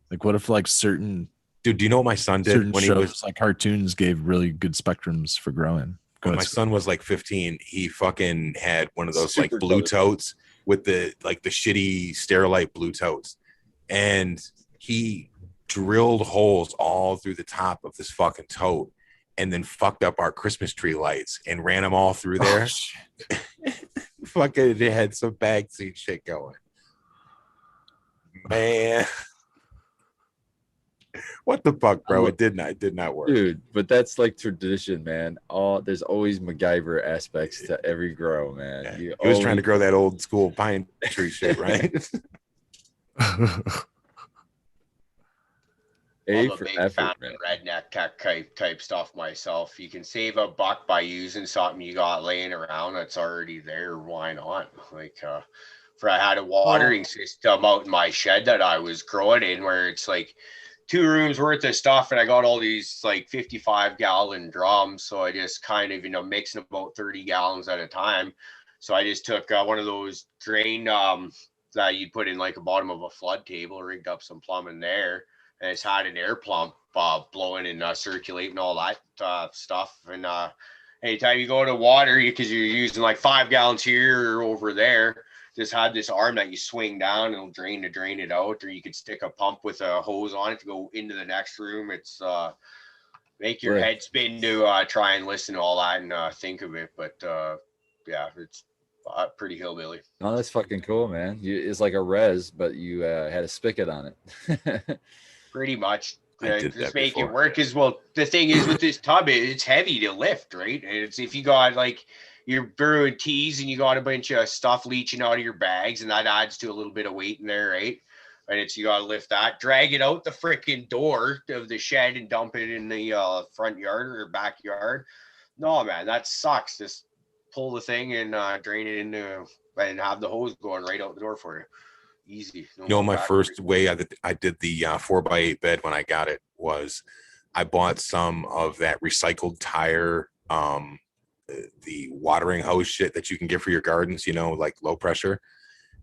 Like what if like certain. Dude, do you know what my son did when he was like cartoons gave really good spectrums for growing? When my son was like 15, he fucking had one of those like blue totes with the shitty Sterilite blue totes, and he drilled holes all through the top of this fucking tote, and then fucked up our Christmas tree lights and ran them all through there. Fucking, they had some bag seat shit going, man. What the fuck, bro? It did not work, dude. But that's like tradition, man. There's always MacGyver aspects to every grow, man. Yeah. He was trying to grow that old school pine tree shit, right? I'm a big fan of redneck tech type stuff myself. You can save $1 by using something you got laying around that's already there. Why not? Like, I had a watering system out in my shed that I was growing in, where it's like 2 rooms worth of stuff, and I got all these like 55-gallon drums, so I just kind of mixing about 30 gallons at a time. So I just took one of those drain that you'd put in like the bottom of a flood table, rigged up some plumbing there, and it's had an air pump blowing and circulating all that stuff, and anytime you go to water, because you're using like 5 gallons here or over there, just have this arm that you swing down and it'll drain it out, or you could stick a pump with a hose on it to go into the next room. It's make your head spin to try and listen to all that and think of it. But yeah, it's pretty hillbilly. Oh, that's fucking cool, man. It's like a res, but you had a spigot on it. Pretty much. Just make before. it work as well. The thing is with this tub, it's heavy to lift, right? And it's if you got like you're brewing teas and you got a bunch of stuff leaching out of your bags, and that adds to a little bit of weight in there, right? And it's you got to lift that, drag it out the freaking door of the shed and dump it in the front yard or backyard. No, man, that sucks. Just pull the thing and drain it into and have the hose going right out the door for you. Easy. My first way I did the 4x8 bed when I got it was I bought some of that recycled tire, the watering hose shit that you can get for your gardens, like low pressure.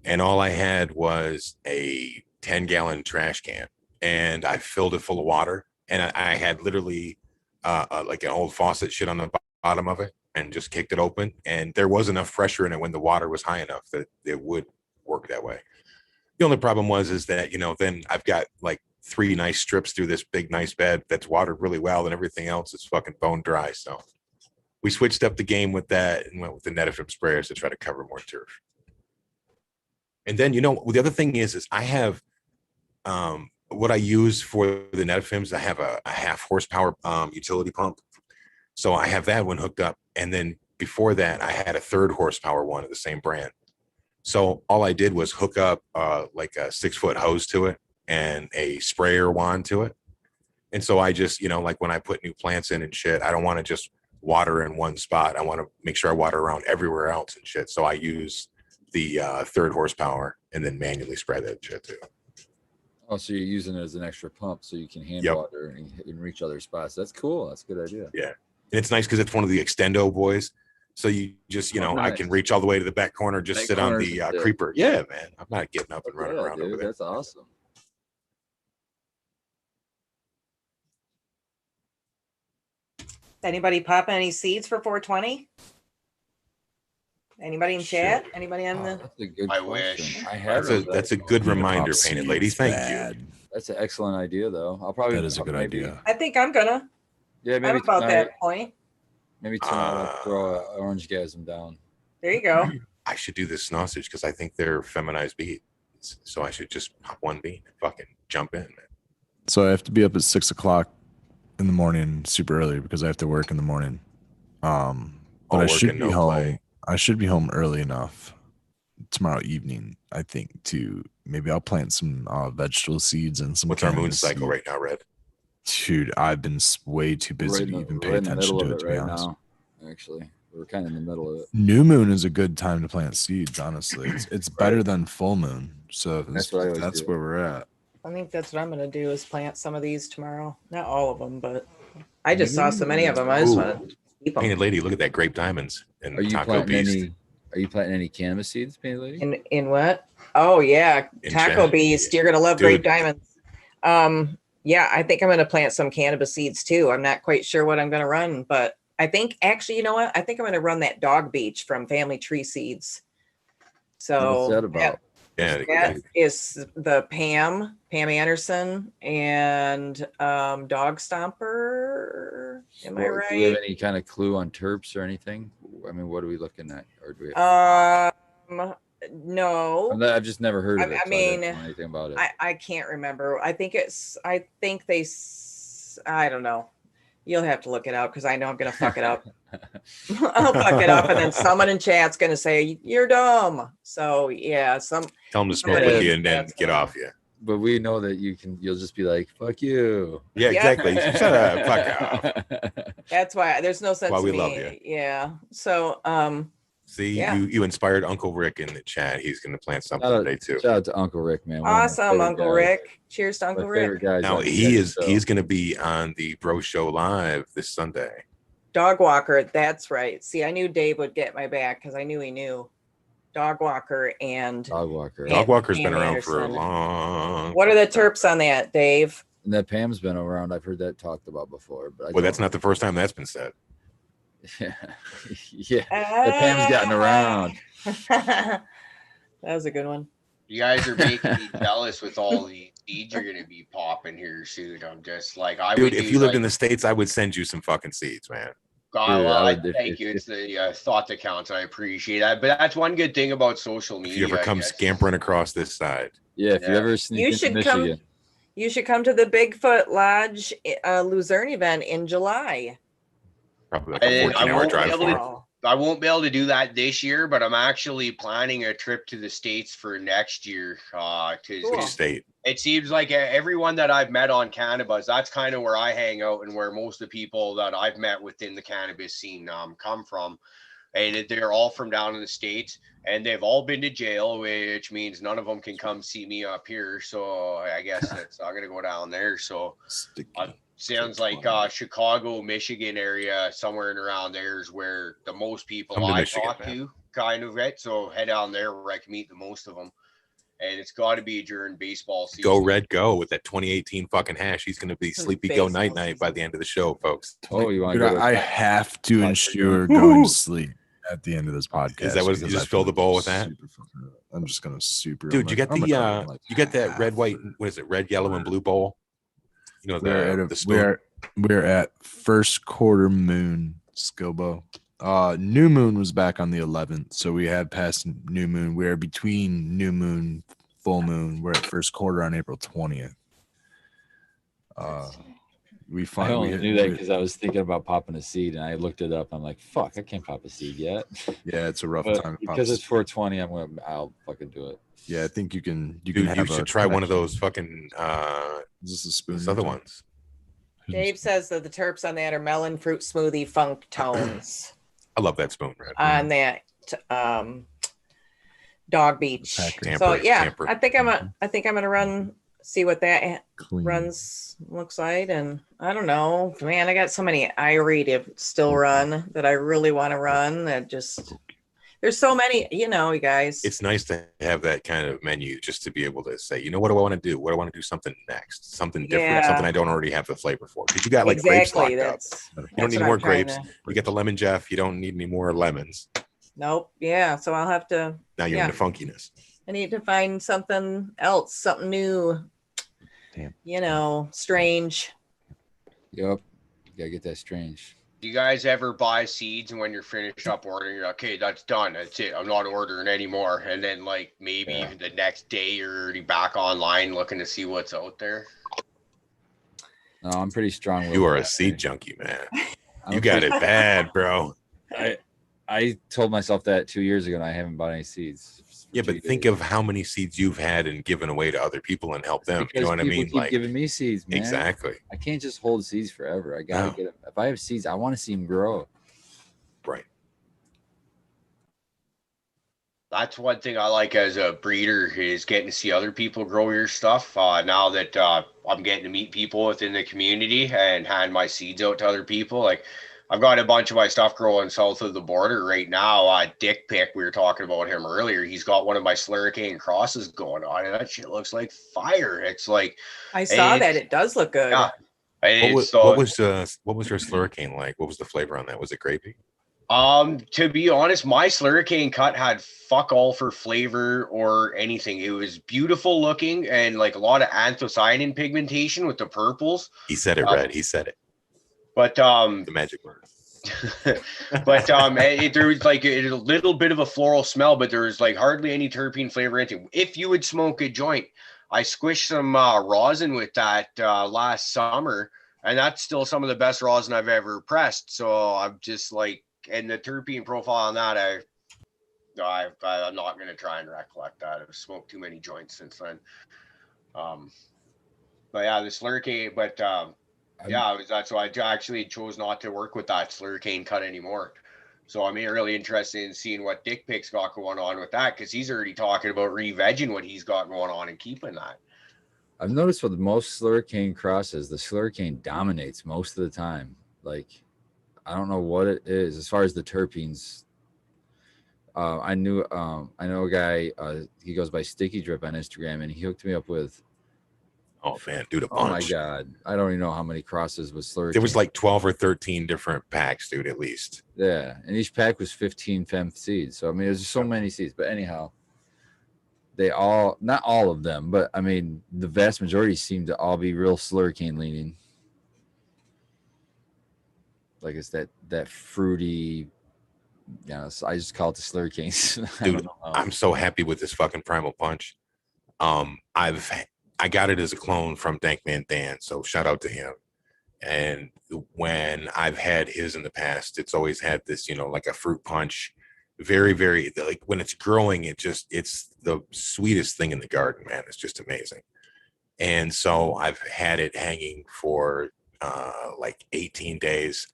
And all I had was a 10-gallon trash can, and I filled it full of water. And I had literally like an old faucet shit on the bottom of it, and just kicked it open. And there was enough pressure in it when the water was high enough that it would work that way. The only problem is that, then I've got like 3 nice strips through this big, nice bed that's watered really well, and everything else is fucking bone dry. So we switched up the game with that and went with the Netafim sprayers to try to cover more turf. And then, the other thing is I have what I use for the Netafims. I have a 0.5 horsepower utility pump. So I have that one hooked up. And then before that, I had a 3rd horsepower one of the same brand. So all I did was hook up like a 6-foot hose to it and a sprayer wand to it. And so I just, like when I put new plants in and shit, I don't want to just water in one spot. I want to make sure I water around everywhere else and shit. So I use the 3rd horsepower and then manually spray that shit too. Oh, so you're using it as an extra pump so you can hand water and reach other spots. That's cool. That's a good idea. Yeah. And it's nice because it's one of the extendo boys. So you just, nice. I can reach all the way to the back corner, just sit on the creeper. Yeah, man. I'm not getting up and running around over there. That's awesome. Anybody popping any seeds for 420? Anybody in chat? Anybody on the? That's a good I question. wish. That's a good reminder, Painted Lady. Thank you. That's an excellent idea, though. That is a good idea. I think I'm gonna. Yeah, maybe I'm about that point. Maybe tonight I'll throw an orange gasm down. There you go. I should do this sausage because I think they're feminized beans. So I should just pop one bean and fucking jump in, man. So I have to be up at 6 o'clock in the morning, super early, because I have to work in the morning. But I should be home. Play. I should be home early enough tomorrow evening, I think, to maybe I'll plant some vegetable seeds and some. What's our moon cycle right now, Red? Dude, I've been way too busy to even pay attention to it, to be honest. Actually, we're kind of in the middle of it. New moon is a good time to plant seeds, honestly. It's better than full moon. So that's where we're at. I think that's what I'm going to do is plant some of these tomorrow. Not all of them, but I just saw so many of them. I just want to keep them. Painted Lady, look at that grape diamonds and Taco Beast. Are you planting any cannabis seeds, Painted Lady? In what? Oh, yeah. Taco Beast. You're going to love grape diamonds. Yeah, I think I'm going to plant some cannabis seeds too. I'm not quite sure what I'm going to run, but I think actually, you know what? I think I'm going to run that Dog Beach from Family Tree Seeds. So what's that about? That is the Pam Anderson and Dog Stomper. Am I right? Do we have any kind of clue on terps or anything? I mean, what are we looking at? Or do we have no. I've just never heard of it. I mean, so I don't know anything about it. I can't remember. I think I don't know. You'll have to look it up because I know I'm going to fuck it up. I'll fuck it up, and then someone in chat's going to say you're dumb. So yeah, tell them to smoke with you and then get off you. But we know that you'll just be like, fuck you. Yeah, exactly. Shut up, fuck off. That's why there's no sense. Why we me. love you. Yeah. So see, you inspired Uncle Rick in the chat. He's going to plant something today too. Shout out to Uncle Rick, man. Awesome, Uncle Rick. Cheers to Uncle Rick. Now he's going to be on the Bro Show Live this Sunday. Dog Walker, that's right. See, I knew Dave would get my back because I knew he knew. Dog Walker. Dog Walker's been around for a long. What are the terps on that, Dave? And that Pam's been around. I've heard that talked about before, but that's not the first time that's been said. Yeah. Pam's gotten around. That was a good one. You guys are making me jealous with all the seeds you're gonna be popping here soon. I'm just like, I Dude, would if do you lived like, in the States, I would send you some fucking seeds, man. God, Dude, well, I would- thank you. It's the thought that counts. I appreciate that. But that's one good thing about social If media. you ever I come guess. scampering across this side. Yeah, if you Yeah. ever sneak You into should Michigan. You should come to the Bigfoot Lodge Luzerne event in July. Probably like a And 14-hour drive for it. I won't be able to do that this year, but I'm actually planning a trip to the States for next year. Which state? It seems like everyone that I've met on cannabis, that's kind of where I hang out and where most of the people that I've met within the cannabis scene come from. And they're all from down in the States, and they've all been to jail, which means none of them can come see me up here. So I guess I'm going to go down there. So sounds like Chicago, Michigan area, somewhere in around there is where the most people I talk to kind of get. So head down there where I can meet the most of them. And it's got to be during baseball season. Go Red Go with that 2018 fucking hash. He's going to be sleepy go night night by the end of the show, folks. Oh, you want to? I have to ensure going to sleep at the end of this podcast. Is that what you just fill the bowl with that? I'm just gonna super. Dude, you got the you got that red, white, what is it? Red, yellow, and blue bowl. You know the we're at first quarter moon, Skilbo. New moon was back on the 11th, so we had passed new moon. We're between new moon, full moon. We're at first quarter on April 20th. I only knew that because I was thinking about popping a seed, and I looked it up. I'm like, "Fuck, I can't pop a seed yet." Yeah, it's a rough time because it's 420. I'll fucking do it. Yeah, I think you can. You should try one of those fucking. Is this a spoon? Those other ones. Dave says that the terps on that are melon fruit smoothie funk tones. I love that spoon, Red. On that Dog Beach. So yeah, I think I'm gonna run, see what that runs looks like, and I don't know, man. I got so many IRE to still run that I really want to run. That just there's so many, you guys. It's nice to have that kind of menu just to be able to say, what do I want to do? What do I want to do something next? Something different, something I don't already have the flavor for. Because you got like grapes locked up. You don't need more grapes. You get the lemon Jeff. You don't need any more lemons. Nope. Yeah. So I'll have to. Now you're into funkiness. I need to find something else, something new. Damn. Strange. Yep. You gotta get that strange. Do you guys ever buy seeds and when you're finished up ordering, you're like, okay, that's done. That's it. I'm not ordering anymore. And then like maybe the next day you're already back online looking to see what's out there. No, I'm pretty strong. You are a seed junkie, man. You got it bad, bro. I told myself that 2 years ago and I haven't bought any seeds. Yeah, but think of how many seeds you've had and given away to other people and help them. Because you know what I mean? Keep giving me seeds, man. Exactly. I can't just hold seeds forever. I gotta get them. If I have seeds, I want to see them grow. Right. That's one thing I like as a breeder is getting to see other people grow your stuff. Now that I'm getting to meet people within the community and hand my seeds out to other people, like I've got a bunch of my stuff growing south of the border right now. Dick Pick, we were talking about him earlier. He's got one of my Slurricane crosses going on, and that shit looks like fire. It's like I saw that. It does look good. Yeah. What was your Slurricane like? What was the flavor on that? Was it grapey? To be honest, my Slurricane cut had fuck all for flavor or anything. It was beautiful looking and like a lot of anthocyanin pigmentation with the purples. He said it, Red. He said it. But the magic word. But there was like a little bit of a floral smell, but there was like hardly any terpene flavor or anything. If you would smoke a joint, I squished some rosin with that last summer, and that's still some of the best rosin I've ever pressed. So I'm just like, and the terpene profile on that, I'm not going to try and recollect that. I've smoked too many joints since then. But yeah, the Slurricane, but that's why I actually chose not to work with that Slurricane cut anymore. So I'm really interested in seeing what Dick Pick's got going on with that, because he's already talking about re-vegging what he's got going on and keeping that. I've noticed with most Slurricane crosses, the Slurricane dominates most of the time. Like, I don't know what it is as far as the terpenes. I know a guy, he goes by Sticky Drip on Instagram, and he hooked me up with Oh man, dude, a Oh my bunch. god, I don't even know how many crosses was Slurricane. There was like 12 or 13 different packs, dude, at least. Yeah, and each pack was 15 fem seeds. So I mean, there's just so many seeds. But anyhow, they all, not all of them, but I mean, the vast majority seem to all be real Slurricane leaning. Like it's that fruity. Yeah, so I just call it the Slurricanes. Dude, I'm so happy with this fucking Primal Punch. I got it as a clone from Dankman Dan, so shout out to him. And when I've had his in the past, it's always had this, you know, like a fruit punch. Very, very, like when it's growing, it's the sweetest thing in the garden, man. It's just amazing. And so I've had it hanging for like 18 days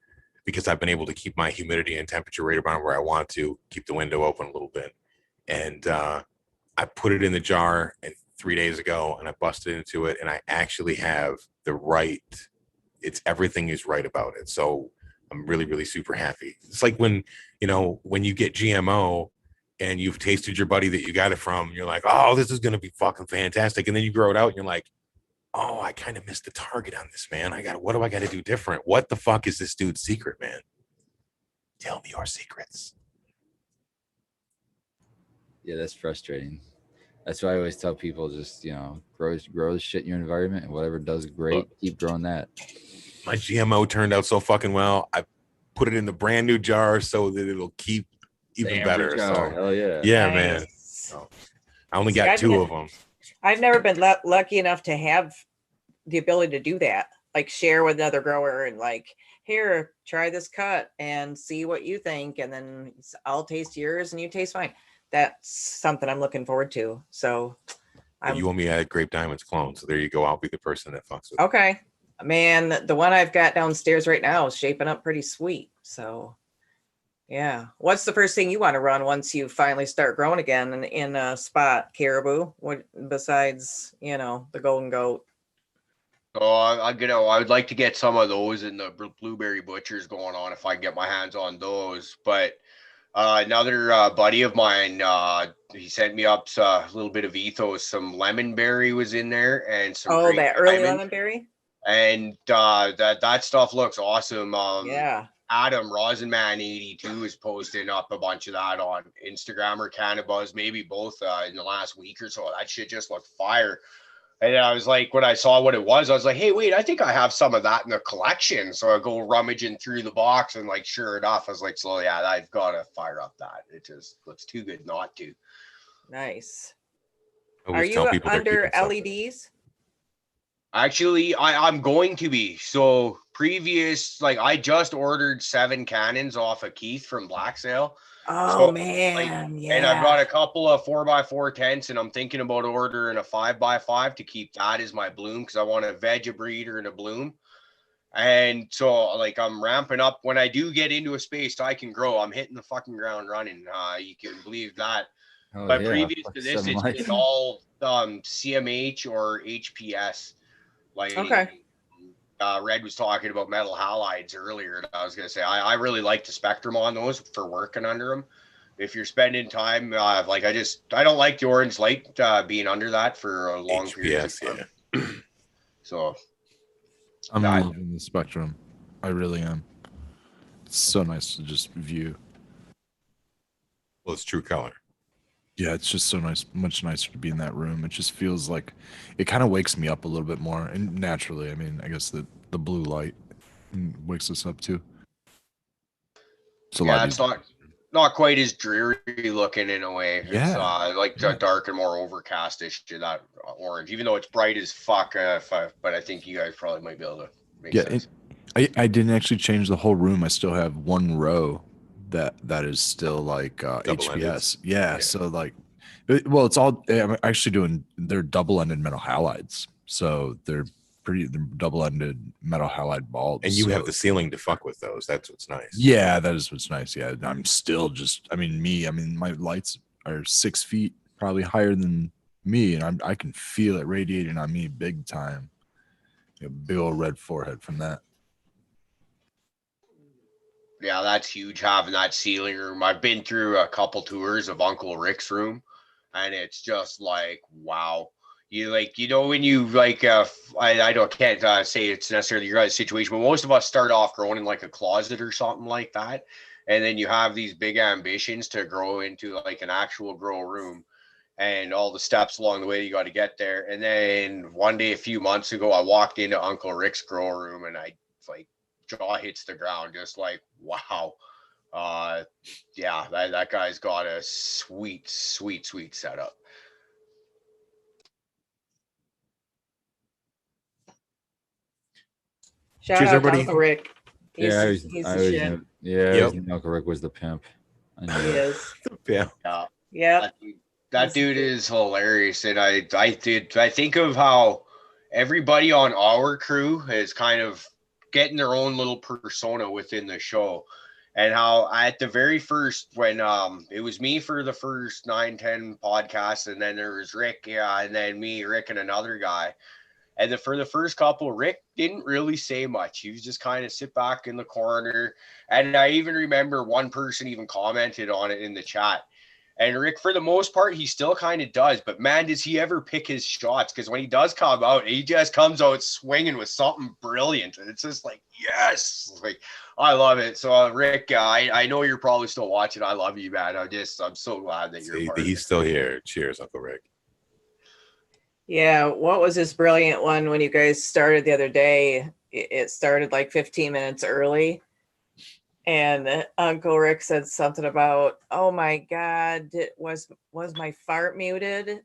because I've been able to keep my humidity and temperature right around where I want to, keep the window open a little bit. And I put it in the jar 3 days ago and I busted into it and I actually have the right, everything is right about it. So I'm really, really super happy. It's like when, you know, when you get GMO and you've tasted your buddy that you got it from, you're like, oh, this is going to be fucking fantastic. And then you grow it out and you're like, oh, I kind of missed the target on this, man. What do I got to do different? What the fuck is this dude's secret, man? Tell me your secrets. Yeah, that's frustrating. That's why I always tell people, just, you know, grow the shit in your environment, and whatever does great, keep growing that. My GMO turned out so fucking well. I put it in the brand new jar so that it'll keep even better. So, hell yeah. Yeah, Nice. man. So, I only got two of them. I've never been lucky enough to have the ability to do that, like share with another grower and like, here, try this cut and see what you think. And then I'll taste yours and you taste mine. That's something I'm looking forward to. So You want me to add Grape Diamonds clone. So there you go. I'll be the person that fucks with okay. Man, the one I've got downstairs right now is shaping up pretty sweet. So yeah. What's the first thing you want to run once you finally start growing again in a spot, Caribou? What besides, you know, the Golden Goat? Oh, I would like to get some of those in the blueberry butchers going on if I can get my hands on those. But another buddy of mine, he sent me up a little bit of ethos. Some lemon berry was in there, and some that early diamond. lemon berry. And that stuff looks awesome. Yeah. Adam Rosenman82 is posting up a bunch of that on Instagram or Cannabuzz, maybe both in the last week or so. That shit just looked fire. And I was like, when I saw what it was, I was like, hey, wait, I think I have some of that in the collection. So I go rummaging through the box and like, sure enough, I was like, so yeah, I've got to fire up that. It just looks too good not to. Nice. I Are always you tell people they're under keeping something. LEDs? Actually, I'm going to be. So previous, like I just ordered 7 cannons off of Keith from Black Sale. Oh So, man, yeah. And I've got a couple of 4x4 tents, and I'm thinking about ordering a 5x5 to keep that as my bloom because I want a veg breeder and a bloom. And so, like, I'm ramping up. When I do get into a space I can grow, I'm hitting the fucking ground running. You can believe that. Oh, But yeah. previous to this, Seven it's life. been all CMH or HPS. Like, Okay. Red was talking about metal halides earlier, and I was going to say I really like the spectrum on those for working under them. If you're spending time, like I don't like the orange light being under that for a long period of time. Yeah. So I'm loving the spectrum. I really am. It's so nice to just view. Well, it's true color. Yeah, it's just so nice, much nicer to be in that room. It just feels like it kind of wakes me up a little bit more. And naturally, I mean, I guess the blue light wakes us up too. It's a lot it's easier. not quite as dreary looking in a way. Yeah. It's like dark and more overcastish to that orange, even though it's bright as fuck. But I think you guys probably might be able to make sense. I didn't actually change the whole room. I still have one row that is still like HPS. Yeah, so like, well, it's all, I'm actually doing, they're double-ended metal halides. So they're double-ended metal halide bulbs. And you have the ceiling to fuck with those. That's what's nice. Yeah, that is what's nice. Yeah, I'm still just, my lights are 6 feet probably higher than me, and I can feel it radiating on me big time. A big old red forehead from that. Yeah, that's huge having that ceiling room. I've been through a couple tours of Uncle Rick's room, and it's just like, wow. You like, when you like, I don't can't say it's necessarily your guys' situation, but most of us start off growing in like a closet or something like that, and then you have these big ambitions to grow into like an actual grow room, and all the steps along the way you got to get there. And then one day, a few months ago, I walked into Uncle Rick's grow room, and I like jaw hits the ground, just like wow. Yeah, that guy's got a sweet setup. Shout Cheers, out everybody. to Uncle Rick. He's, Yeah, he's I the always shit. knew. Yeah, I always knew Uncle Rick was the pimp. I knew He that. is. Yeah. Yeah. That dude is hilarious. And I think of how everybody on our crew is kind of getting their own little persona within the show. And how at the very first, when it was me for the first 9-10 podcasts, and then there was Rick, and then me, Rick, and another guy. And for the first couple, Rick didn't really say much. He was just kind of sit back in the corner. And I even remember one person even commented on it in the chat. And Rick, for the most part, he still kind of does. But man, does he ever pick his shots? Because when he does come out, he just comes out swinging with something brilliant. And it's just like, yes, like I love it. So Rick, I know you're probably still watching. I love you, man. I'm so glad that you're part of He's still here. Cheers, Uncle Rick. Yeah. What was this brilliant one when you guys started the other day? It started like 15 minutes early. And Uncle Rick said something about, "Oh my God, was my fart muted?"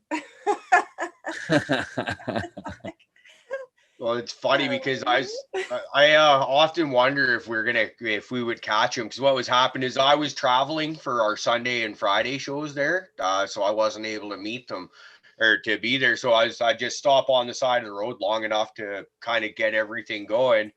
Well, it's funny because I often wonder if we would catch him, because what was happening is I was traveling for our Sunday and Friday shows there, so I wasn't able to meet them or to be there. So I just stop on the side of the road long enough to kind of get everything going.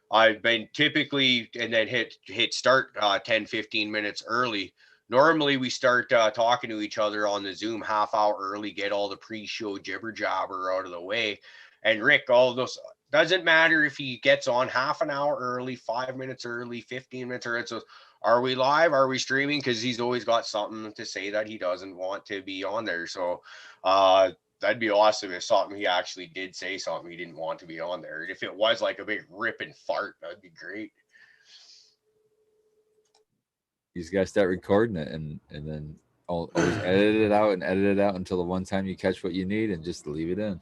I've been typically and then hit start 10-15 minutes early. Normally we start talking to each other on the Zoom half hour early, get all the pre-show jibber jabber out of the way. And Rick, all of those, doesn't matter if he gets on half an hour early, 5 minutes early, 15 minutes early. So are we live? Are we streaming? Because he's always got something to say that he doesn't want to be on there. So that'd be awesome if something he actually did say something he didn't want to be on there. And if it was like a big ripping fart, that'd be great. You just gotta start recording it and then always edit it out until the one time you catch what you need and just leave it in.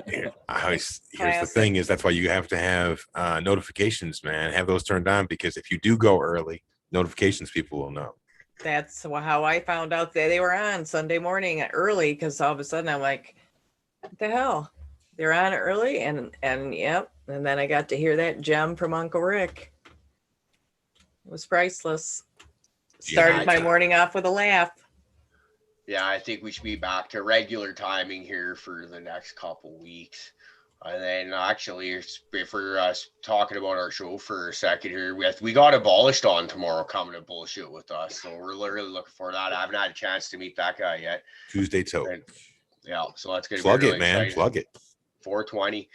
Here's the thing is that's why you have to have notifications, man. Have those turned on, because if you do go early, notifications people will know. That's how I found out that they were on Sunday morning early, because all of a sudden I'm like, what the hell? They're on early, and yep. And then I got to hear that gem from Uncle Rick. It was priceless. Started my morning off with a laugh. Yeah, I think we should be back to regular timing here for the next couple weeks. And then actually, if we're talking about our show for a second here, we got Abolished on tomorrow coming to bullshit with us. So we're really looking for that. I haven't had a chance to meet that guy yet. Tuesday too. Yeah, so that's going to plug be really it, man. exciting. Plug it. 420.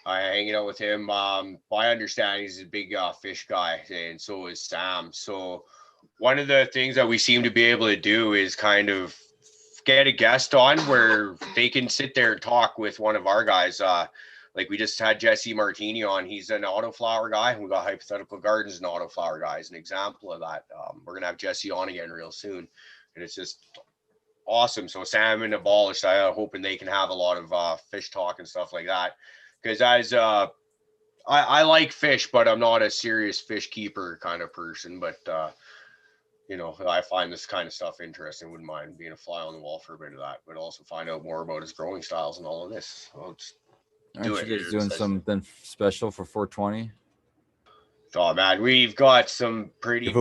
Hanging out with him. I understand he's a big fish guy, and so is Sam. So one of the things that we seem to be able to do is kind of get a guest on where they can sit there and talk with one of our guys. Like we just had Jesse Martini on. He's an autoflower guy. We got Hypothetical Gardens and autoflower guy as an example of that. We're gonna have Jesse on again real soon, and it's just awesome. So Sam and Abolished, I'm hoping they can have a lot of fish talk and stuff like that. Because as I like fish, but I'm not a serious fish keeper kind of person. But I find this kind of stuff interesting. Wouldn't mind being a fly on the wall for a bit of that, but also find out more about his growing styles and all of this. So Aren't you guys doing something special for 420? Oh man, we've got some pretty big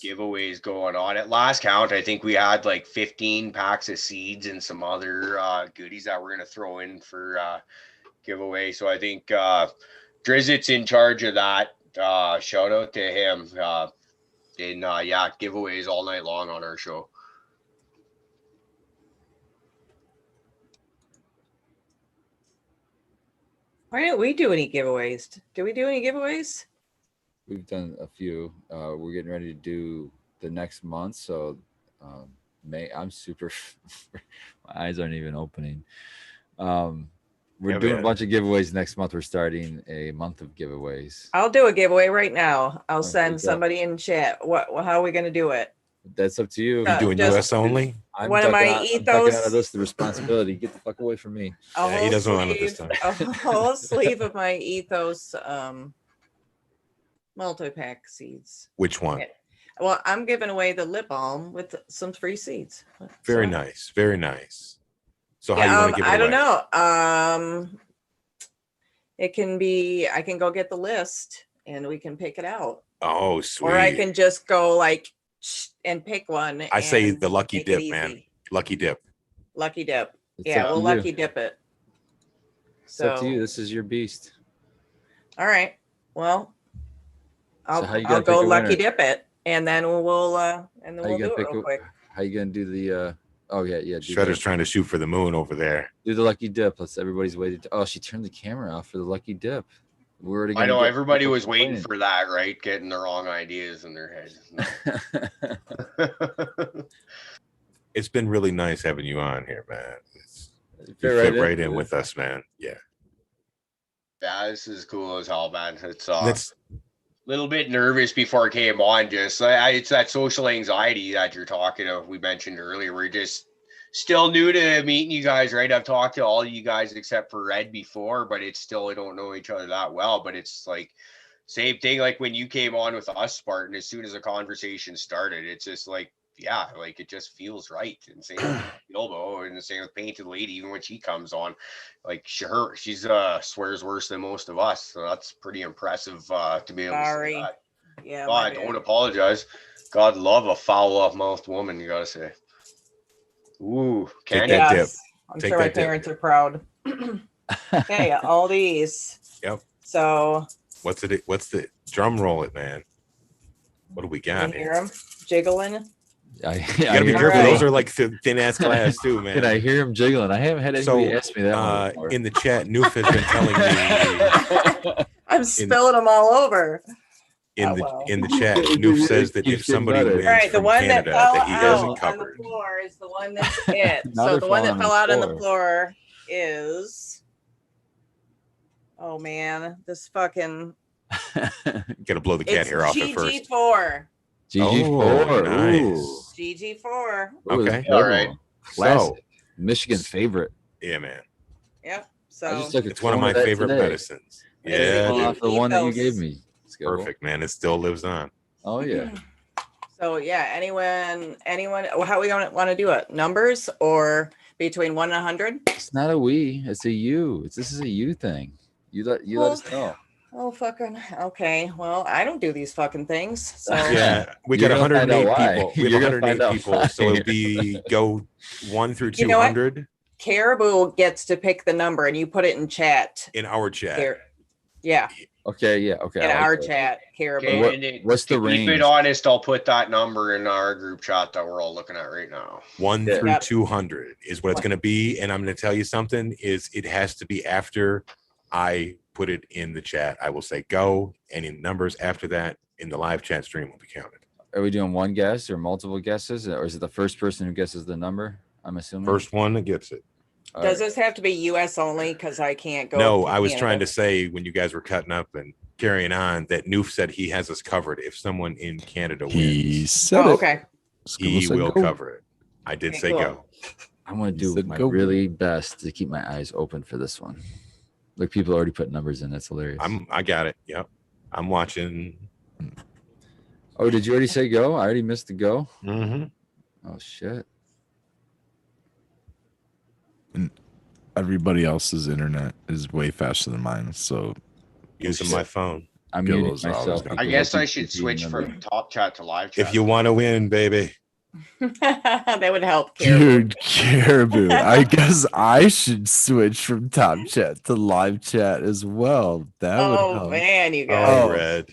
giveaways going on. At last count, I think we had like 15 packs of seeds and some other goodies that we're gonna throw in for giveaway. So I think Drizzit's in charge of that. Shout out to him. Giveaways all night long on our show. Why didn't we do any giveaways? Did we do any giveaways? We've done a few. We're getting ready to do the next month. So May, I'm super, my eyes aren't even opening. We're Yeah, doing man. a bunch of giveaways next month. We're starting a month of giveaways. I'll do a giveaway right now. I'll Okay, send go. somebody in chat. How are we going to do it? That's up to you. You doing just- US only? I'm One of my I'm ducking out ethos- of this the responsibility. Get the fuck away from me. A Yeah, he whole doesn't want it this sleeve, time. a whole sleeve of my ethos multi-pack seeds. Which one? Yeah. Well, I'm giving away the lip balm with some free seeds. Very So, nice. Very nice. So how Yeah, you want to give it I away? don't know. It can be, I can go get the list and we can pick it out. Oh, sweet. Or I can just go like and pick one. I say and the lucky make it dip, man. easy. Lucky dip. Lucky dip. It's Yeah, up we'll to lucky you. dip it. It's up to So, you. This is your beast. all right. Well, So how you I'll gonna go pick a lucky winner? dip it, and then we'll How do you gonna it pick real quick. How you gonna do the oh yeah, do Shredder's the, trying to shoot for the moon over there. do the lucky dip. Let's everybody's waiting. Oh, she turned the camera off for the lucky dip. We're already I gonna know get everybody people was waiting complaining. for that, right? Getting the wrong ideas in their head. It's been really nice having you on here, man. You Fit fit right into in it. with us, man. Yeah. Yeah, this is cool as hell, man. It's That's little bit nervous before I came on. Just it's that social anxiety that you're talking of. We mentioned earlier. We're just still new to meeting you guys, right? I've talked to all of you guys except for Red before, but it's still we don't know each other that well. But it's like same thing like when you came on with us, Spartan. As soon as the conversation started, it's just like yeah, like it just feels right. And same with Bilbo, and the same with Painted Lady. Even when she comes on, like she's swears worse than most of us. So that's pretty impressive to be able Sorry. to say that. Yeah. Oh, my I bad. don't apologize. God love a foul-mouthed woman, you gotta say. Ooh, Take candy. that dip. Yes, I'm Take sure my that dip. parents are proud. Okay, all these. Yep. So What's the drum roll it, man? What do we can got you here? hear them jiggling? You gotta be All careful. right. Those are like thin ass glass too, man. Can I hear him jiggling? I haven't had anybody ask me that one before. In the chat, Noof has been telling me I'm spilling them all over. in well. the chat, Noof says that Keeps if getting somebody better. wins All right, the from one Canada, that fell that he has it out on the covered. floor is the one that's it. Now So they're the one that falling on fell the out on the floor. floor is. Oh man, this fucking Gotta blow the cat it's hair off at first. GG4. GG4. Oh, nice. Ooh. GG4. Ooh, Okay. that's a good All right. one. Classic. So, Michigan favorite. yeah, man. Yep. I So just took a It's one of clone my that favorite today. medicines. It's Yeah, the dude. Off the one that you Ethos. gave me. Let's go. Perfect, man. It still lives on. Oh yeah. So yeah, anyone, how we gonna want to do it? Numbers or between 1 and 100? It's not a we. It's a you. This is a you thing. You let us know. Oh fucking okay. Well, I don't do these fucking things. So Yeah, we You're got gonna find 108 out why. people. We have You're gonna 108 find out people, so why. it'll be go 1 through You know what? 200 Cariboo gets to pick the number and you put it in chat. in our chat. Yeah, Okay. Yeah. Okay. in I like our that. chat, Cariboo. Okay, What- and then what's the to keep range? it honest, I'll put that number in our group chat that we're all looking at right now. 1 Yeah. through Yep. 200 is what it's going to be, and I'm going to tell you something. Is it has to be after I put it in the chat. I will say go, and in numbers after that in the live chat stream will be counted. Are we doing one guess or multiple guesses, or is it the first person who guesses the number? I'm assuming. First one that gets it. All Does right. this have to be US only? Because I can't go. No, to I was Canada. trying to say when you guys were cutting up and carrying on that Noof said he has us covered. If someone in Canada He wins, said Oh, it. okay. he Said will go. cover it. I did Okay, say cool. go. I'm gonna He do said my go. really best to keep my eyes open for this one. Look, people already put numbers in. That's hilarious. I got it. Yep. I'm watching. Oh, did you already say go? I already missed the go. Mm-hmm. Oh shit. Everybody else's internet is way faster than mine, so Using my phone. I'm Gillo's muting always myself. gonna I because guess I keep should repeating switch number. from top chat to live chat. If you want to win, baby. That would help, Caribou. dude, Caribou. I guess I should switch from top chat to live chat as well. That would Oh help. man, you Oh, guys. Oh. Red.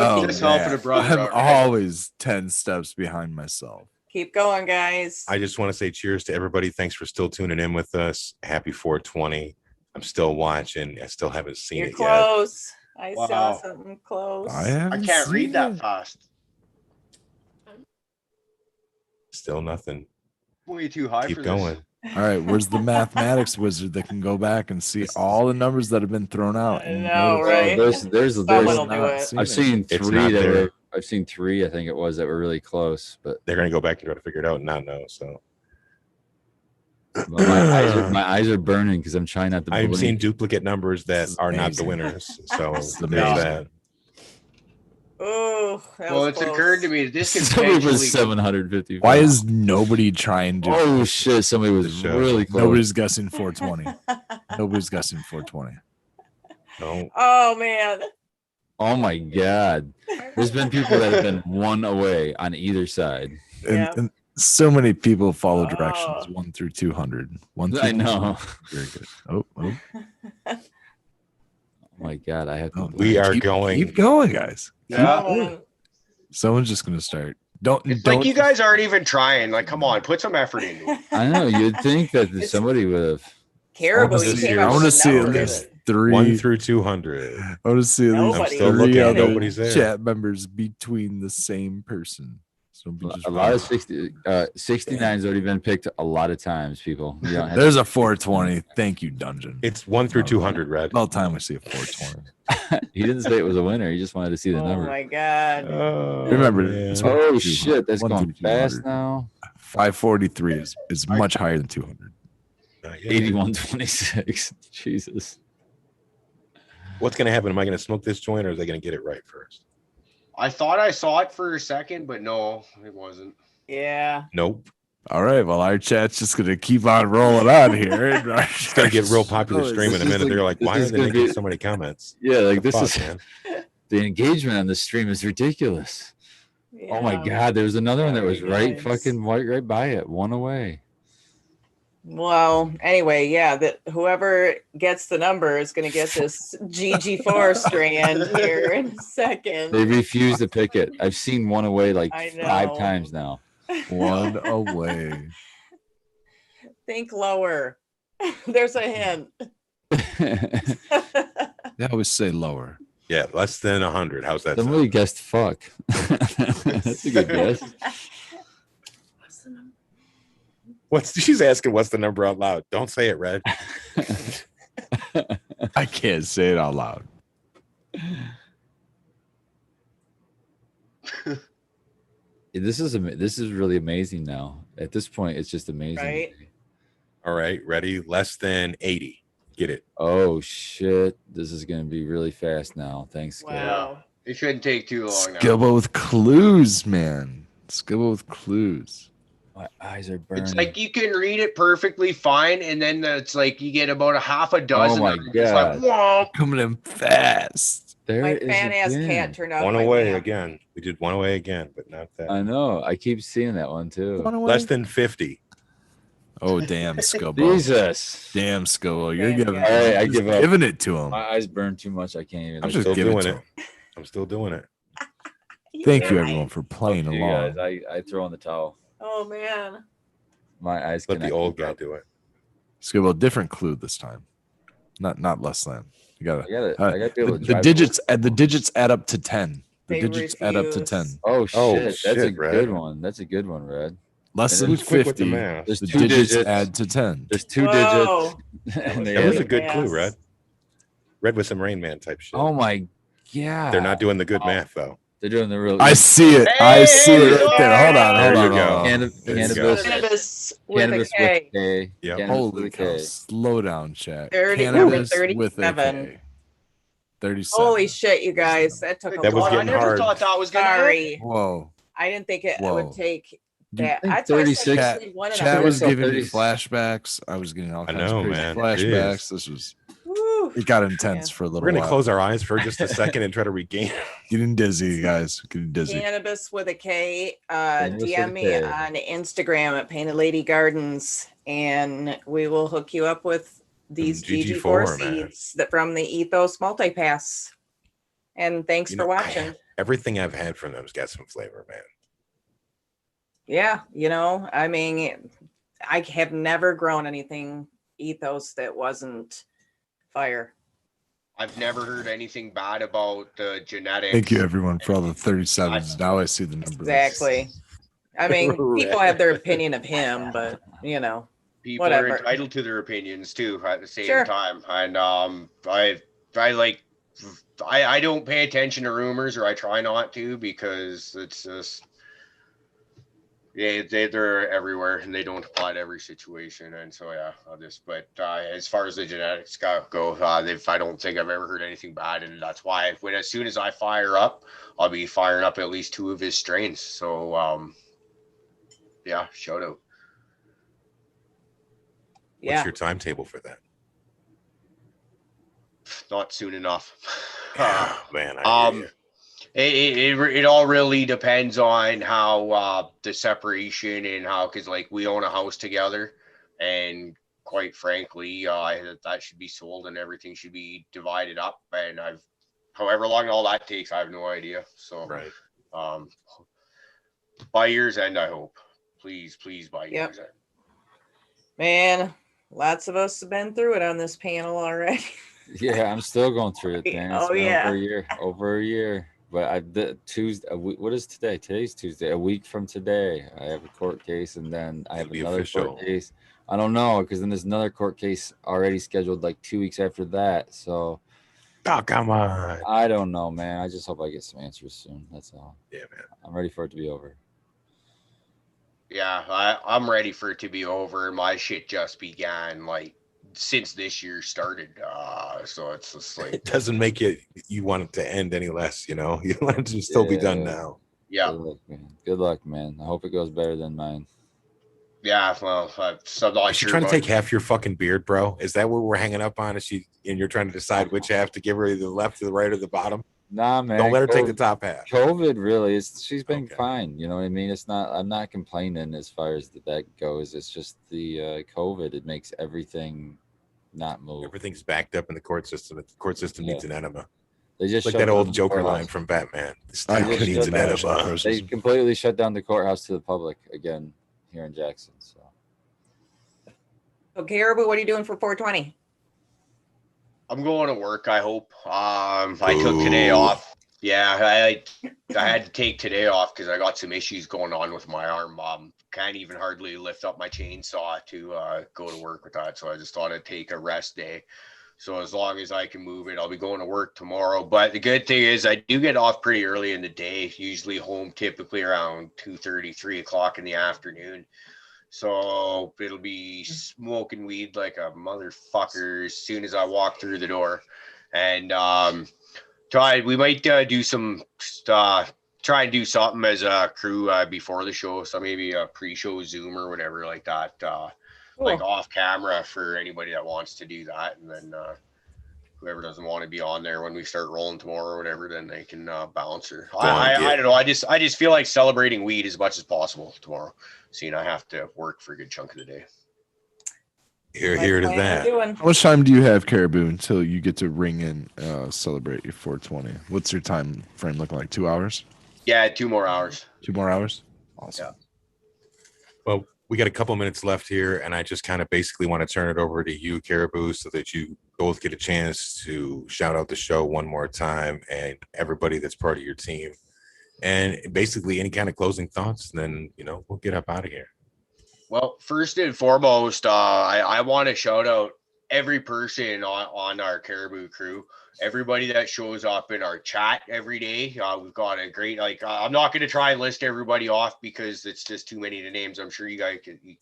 Oh, Just Rookie. helping man. a brother I'm out, right? always 10 steps behind myself. Keep going, guys. I just want to say cheers to everybody. Thanks for still tuning in with us. Happy 420. I'm still watching. I still haven't seen You're it close. I saw Wow. something close. I I haven't can't read seen that it. fast. yet. Still nothing. Way too high Keep for going. this. All right, where's the mathematics wizard that can go back and see all the numbers that have been thrown out? I And know, notice- right? There's Someone will not do it. seen I've seen It's three not that there. were. I've seen three, I think it was, that were really close, but They're gonna go back and try to figure it out and not know. So my eyes are burning because I'm trying not to. I'm blink. seeing duplicate numbers that This is are not the amazing. winners. So This is there's amazing. that. Oh, that Well, was it's close. occurred to me that this could Somebody was potentially 750. Why is nobody trying to? Oh shit! Somebody was The show. really close. Nobody's guessing 420. Nobody's guessing 420. No, Oh man. Oh my god! There's been people that have been one away on either side. Yeah. And so many people follow directions Oh. 1 through 200. 1 through I know. 200. Very good. Oh. Oh my god! I have to. Oh, we are keep going. going, guys. Yeah. Oh, Someone's just gonna start. Don't. It's don't like you guys aren't even trying. Like, come on, put some effort into it. I know. You'd think that It's- somebody would have. Caribou, wanna you see- came I up I with want to the see at number. least 3. 1 through 200. I want to see at least Nobody. Still 3 looking, other nobody's there. chat members between the same person. So don't be just A lot of running. 69's already been picked a lot of times. People. You don't have There's a 420. Thank you, Dungeon. It's 1 through 200, Red. About time we see a 420. he didn't say it was a winner. He just wanted to see the Oh number. my god. Remember, man. it's Oh shit! That's 1 going through fast 200. now. 543 is much higher than 200. Not yet. 8126. Jesus. What's gonna happen? Am I gonna smoke this joint, or are they gonna get it right first? I thought I saw it for a second, but no, it wasn't. Yeah. Nope. All right, well, our chat's just gonna keep on rolling on here. It's gonna get real popular stream in a This is minute. like- They're like, this why is are they gonna making be- so many comments? Yeah, like The this fuck, is man. the engagement on the stream is ridiculous. Oh my Yeah. god, there was another one that was Very right nice. fucking right by it, one away. Well, anyway, yeah, that whoever gets the number is going to get this GG4 strand here in a second. They refuse to pick it. I've seen one away like I 5 know. times now. 1 away. Think lower. There's a hint. They always say lower. Yeah, less than 100. How's that? Somebody Sound? guessed fuck. That's a good guess. She's asking? What's the number out loud? Don't say it, Red. I can't say it out loud. This is really amazing now. At this point, it's just amazing. Right? All right, ready? Less than 80. Get it? Oh shit! This is gonna be really fast now. Thanks, Gil. Wow. It shouldn't take too long now. Skibble with clues, man. Skibble with clues. My eyes are burning. It's like you can read it perfectly fine, and then it's like you get about a half a dozen. my of them. It's like, God. whoa. Coming in fast. there My it is fan ass again. cat turned out. One my away map. again. We did one away again, but not that. I know. I keep seeing that one too. Less than 50. Oh, damn, Skibble. Jesus. Damn, Skibble. You're Damn, giving, guys. All right, I just give up. giving it to him. My eyes burn too much. I can't even. I'm Just still give it doing to it. him. I'm still doing it. Thank you, Yeah. everyone, for playing Fuck you along. guys. I throw in the towel. Oh man. My eyes. Let the cannot old keep guy up. do it. Skibble, different clue this time. Not less than. You gotta. I gotta be able to The drive digits add up to 10. The They digits add up to refuse. 10. Oh shit! Oh, That's a shit, good Red. one. That's a good one, Red. Less And than Who's quick with the 50. math? There's The 2 digits digits. add to 10. There's 2 Whoa. digits. And they That was add a up. good Yes. clue, Red. Red with some Rain Man type shit. Oh my god! They're not doing the good Oh. math, though. They're doing the real. I see it. I see it right there. Hold on. There Hold you on. go. Cannabis. There you go. Cannabis. Cannabis with Cannabis a K. with K. Yep. Cannabis Holy with a cow. K. Slow down, chat. 30 Cannabis with a 37. K. 37. Holy shit, you guys. That took a That was lot. I getting never hard. thought that was gonna happen. Sorry. Whoa. I didn't think it Whoa. would take You that. think I thought 36 I said one and a Chat half. was so giving me 30. flashbacks. I was getting all I kinds know, of crazy man. flashbacks. This was Woo. it got intense for a little We're going to while. close our eyes for just a second and try to regain. Getting dizzy, guys. Getting dizzy. Cannabis with a K. Cannabis with DM a me K. on Instagram at Painted Lady Gardens, and we will hook you up with these GG4, GG4 man. seeds that from the Ethos Multipass. And thanks You for know, watching. Everything I've had from them's got some flavor, man. Yeah, I mean, I have never grown anything Ethos that wasn't fire. I've never heard anything bad about the genetics. Thank you, everyone, for all the 37s. Now I see the number. Exactly. I mean, people have their opinion of him, but people Whatever. are entitled to their opinions too at the same Sure. time. And I like I don't pay attention to rumors, or I try not to, because it's just they're everywhere and they don't apply to every situation. And so yeah, I'll just, but as far as the genetics go, I don't think I've ever heard anything bad, and that's why as soon as I fire up, I'll be firing up at least 2 of his strains. So yeah, shout out. What's Yeah. your timetable for that? Not soon enough. Man, I hear you. It all really depends on how the separation and how, because like we own a house together, and quite frankly, that should be sold and everything should be divided up. And however long all that takes, I have no idea. So Right. By year's end, I hope. Please by Yep. year's end. Man, lots of us have been through it on this panel already. Yeah, I'm still going through it, man. It's Oh, been yeah. over a year. But Tuesday. What is today? Today's Tuesday. A week from today, I have a court case, and then I have It'll be another official. court case. I don't know, because then there's another court case already scheduled like 2 weeks after that. So Oh, come on. I don't know, man. I just hope I get some answers soon. That's all. Yeah, man. I'm ready for it to be over. Yeah, I'm ready for it to be over. My shit just began like since this year started. So it's just like, It doesn't make you want it to end any less, you know. You want it to still be done now. yeah. Good luck, man. Good luck, man. I hope it goes better than mine. Yeah, well, I'm not Is she sure. trying to about take half your fucking beard, bro? Is that what we're hanging up on? And you're trying to decide which half to give her, the left, or the right, or the bottom? Nah, man. Don't let her take the top half. COVID really she's been Okay. fine. You know what I mean? I'm not complaining as far as that goes. It's just the COVID. It makes everything not move. Everything's backed up in the court system. The court system needs an enema. They just Like shut that down old the Joker courthouse. line from Batman. This I town just needs shut an down enema. They completely shut down the courthouse to the public again here in Jackson. So So Caribou, what are you doing for 420? I'm going to work, I hope. I took today off. Yeah, I had to take today off because I got some issues going on with my arm. Can't even hardly lift up my chainsaw to go to work with that. So I just thought I'd take a rest day. So as long as I can move it, I'll be going to work tomorrow. But the good thing is I do get off pretty early in the day, usually home typically around 2:30, 3 o'clock in the afternoon. So it'll be smoking weed like a motherfucker as soon as I walk through the door. And we might do some try and do something as a crew before the show. So maybe a pre-show Zoom or whatever like that. Like off camera for anybody that wants to do that. And then whoever doesn't want to be on there when we start rolling tomorrow or whatever, then they can bounce her. I don't know. I just feel like celebrating weed as much as possible tomorrow. Seeing I have to work for a good chunk of the day. Here to that. How much time do you have, Caribou, until you get to ring and celebrate your 420? What's your time frame looking like? 2 hours? Yeah, 2 more hours. 2 more hours? Awesome. Yeah. Well, we got a couple minutes left here, and I just kind of basically want to turn it over to you, Caribou, so that you both get a chance to shout out the show one more time and everybody that's part of your team. And basically any kind of closing thoughts, then, we'll get up out of here. Well, first and foremost, I want to shout out every person on our Caribou crew, everybody that shows up in our chat every day. We've got a great, I'm not going to try and list everybody off because it's just too many to names. I'm sure you guys could. We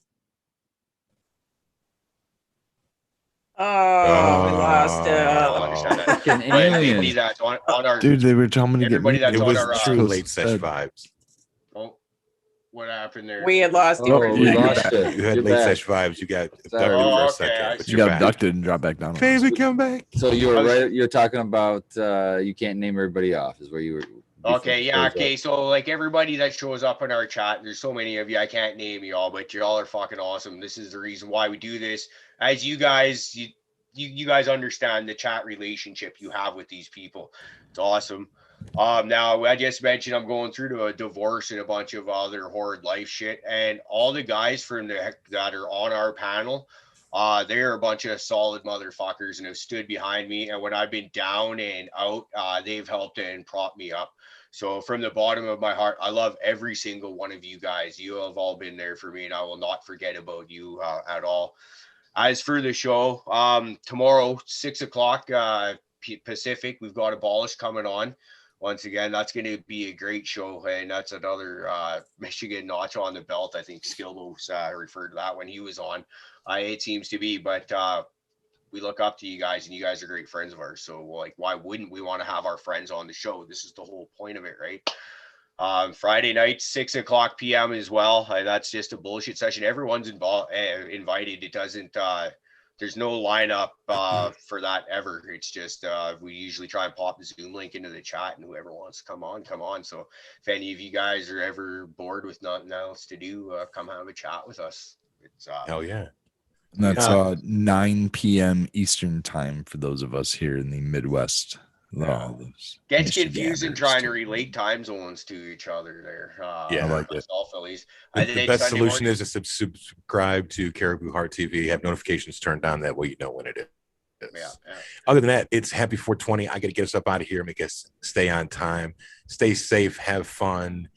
lost fucking alien. that's on our, Dude, they were telling me to get everybody me. that's It on was our true late sesh vibes. oh, what happened there? We had lost you. Oh, for a we second. lost you. You had You're late back. sesh vibes. You got abducted Sorry. for Oh, a okay, second. I But see. You you're got back. abducted and dropped back down. Baby, come back. So you were right. You're talking about you can't name everybody off. Is where you were. Okay, yeah, okay. So like everybody that shows up in our chat, there's so many of you, I can't name you all, but y'all are fucking awesome. This is the reason why we do this. As you guys, you guys understand the chat relationship you have with these people. It's awesome. Now I just mentioned I'm going through to a divorce and a bunch of other horrid life shit, and all the guys from that are on our panel, they're a bunch of solid motherfuckers and have stood behind me. And when I've been down and out, they've helped and propped me up. So from the bottom of my heart, I love every single one of you guys. You have all been there for me, and I will not forget about you at all. As for the show, tomorrow, 6 o'clock Pacific, we've got Abolish coming on. Once again, that's going to be a great show, and that's another Michigan notch on the belt. I think Skilbo's referred to that when he was on. It seems to be, but we look up to you guys, and you guys are great friends of ours. So, like, why wouldn't we want to have our friends on the show? This is the whole point of it, right? Friday night, 6 o'clock p.m. as well. That's just a bullshit session. Everyone's invited. It doesn't. There's no lineup for that ever. It's just we usually try and pop the Zoom link into the chat, and whoever wants to come on. So if any of you guys are ever bored with nothing else to do, come have a chat with us. It's Hell yeah. And that's 9 p.m. Eastern time for those of us here in the Midwest. Gets confusing trying to relate time zones to each other there. Yeah, I like myself, at least. The best solution is to subscribe to Cariboo Hart TV, have notifications turned on. That way you know when it is. Yeah. Other than that, it's happy 420. I got to get us up out of here, make us stay on time, stay safe, have fun.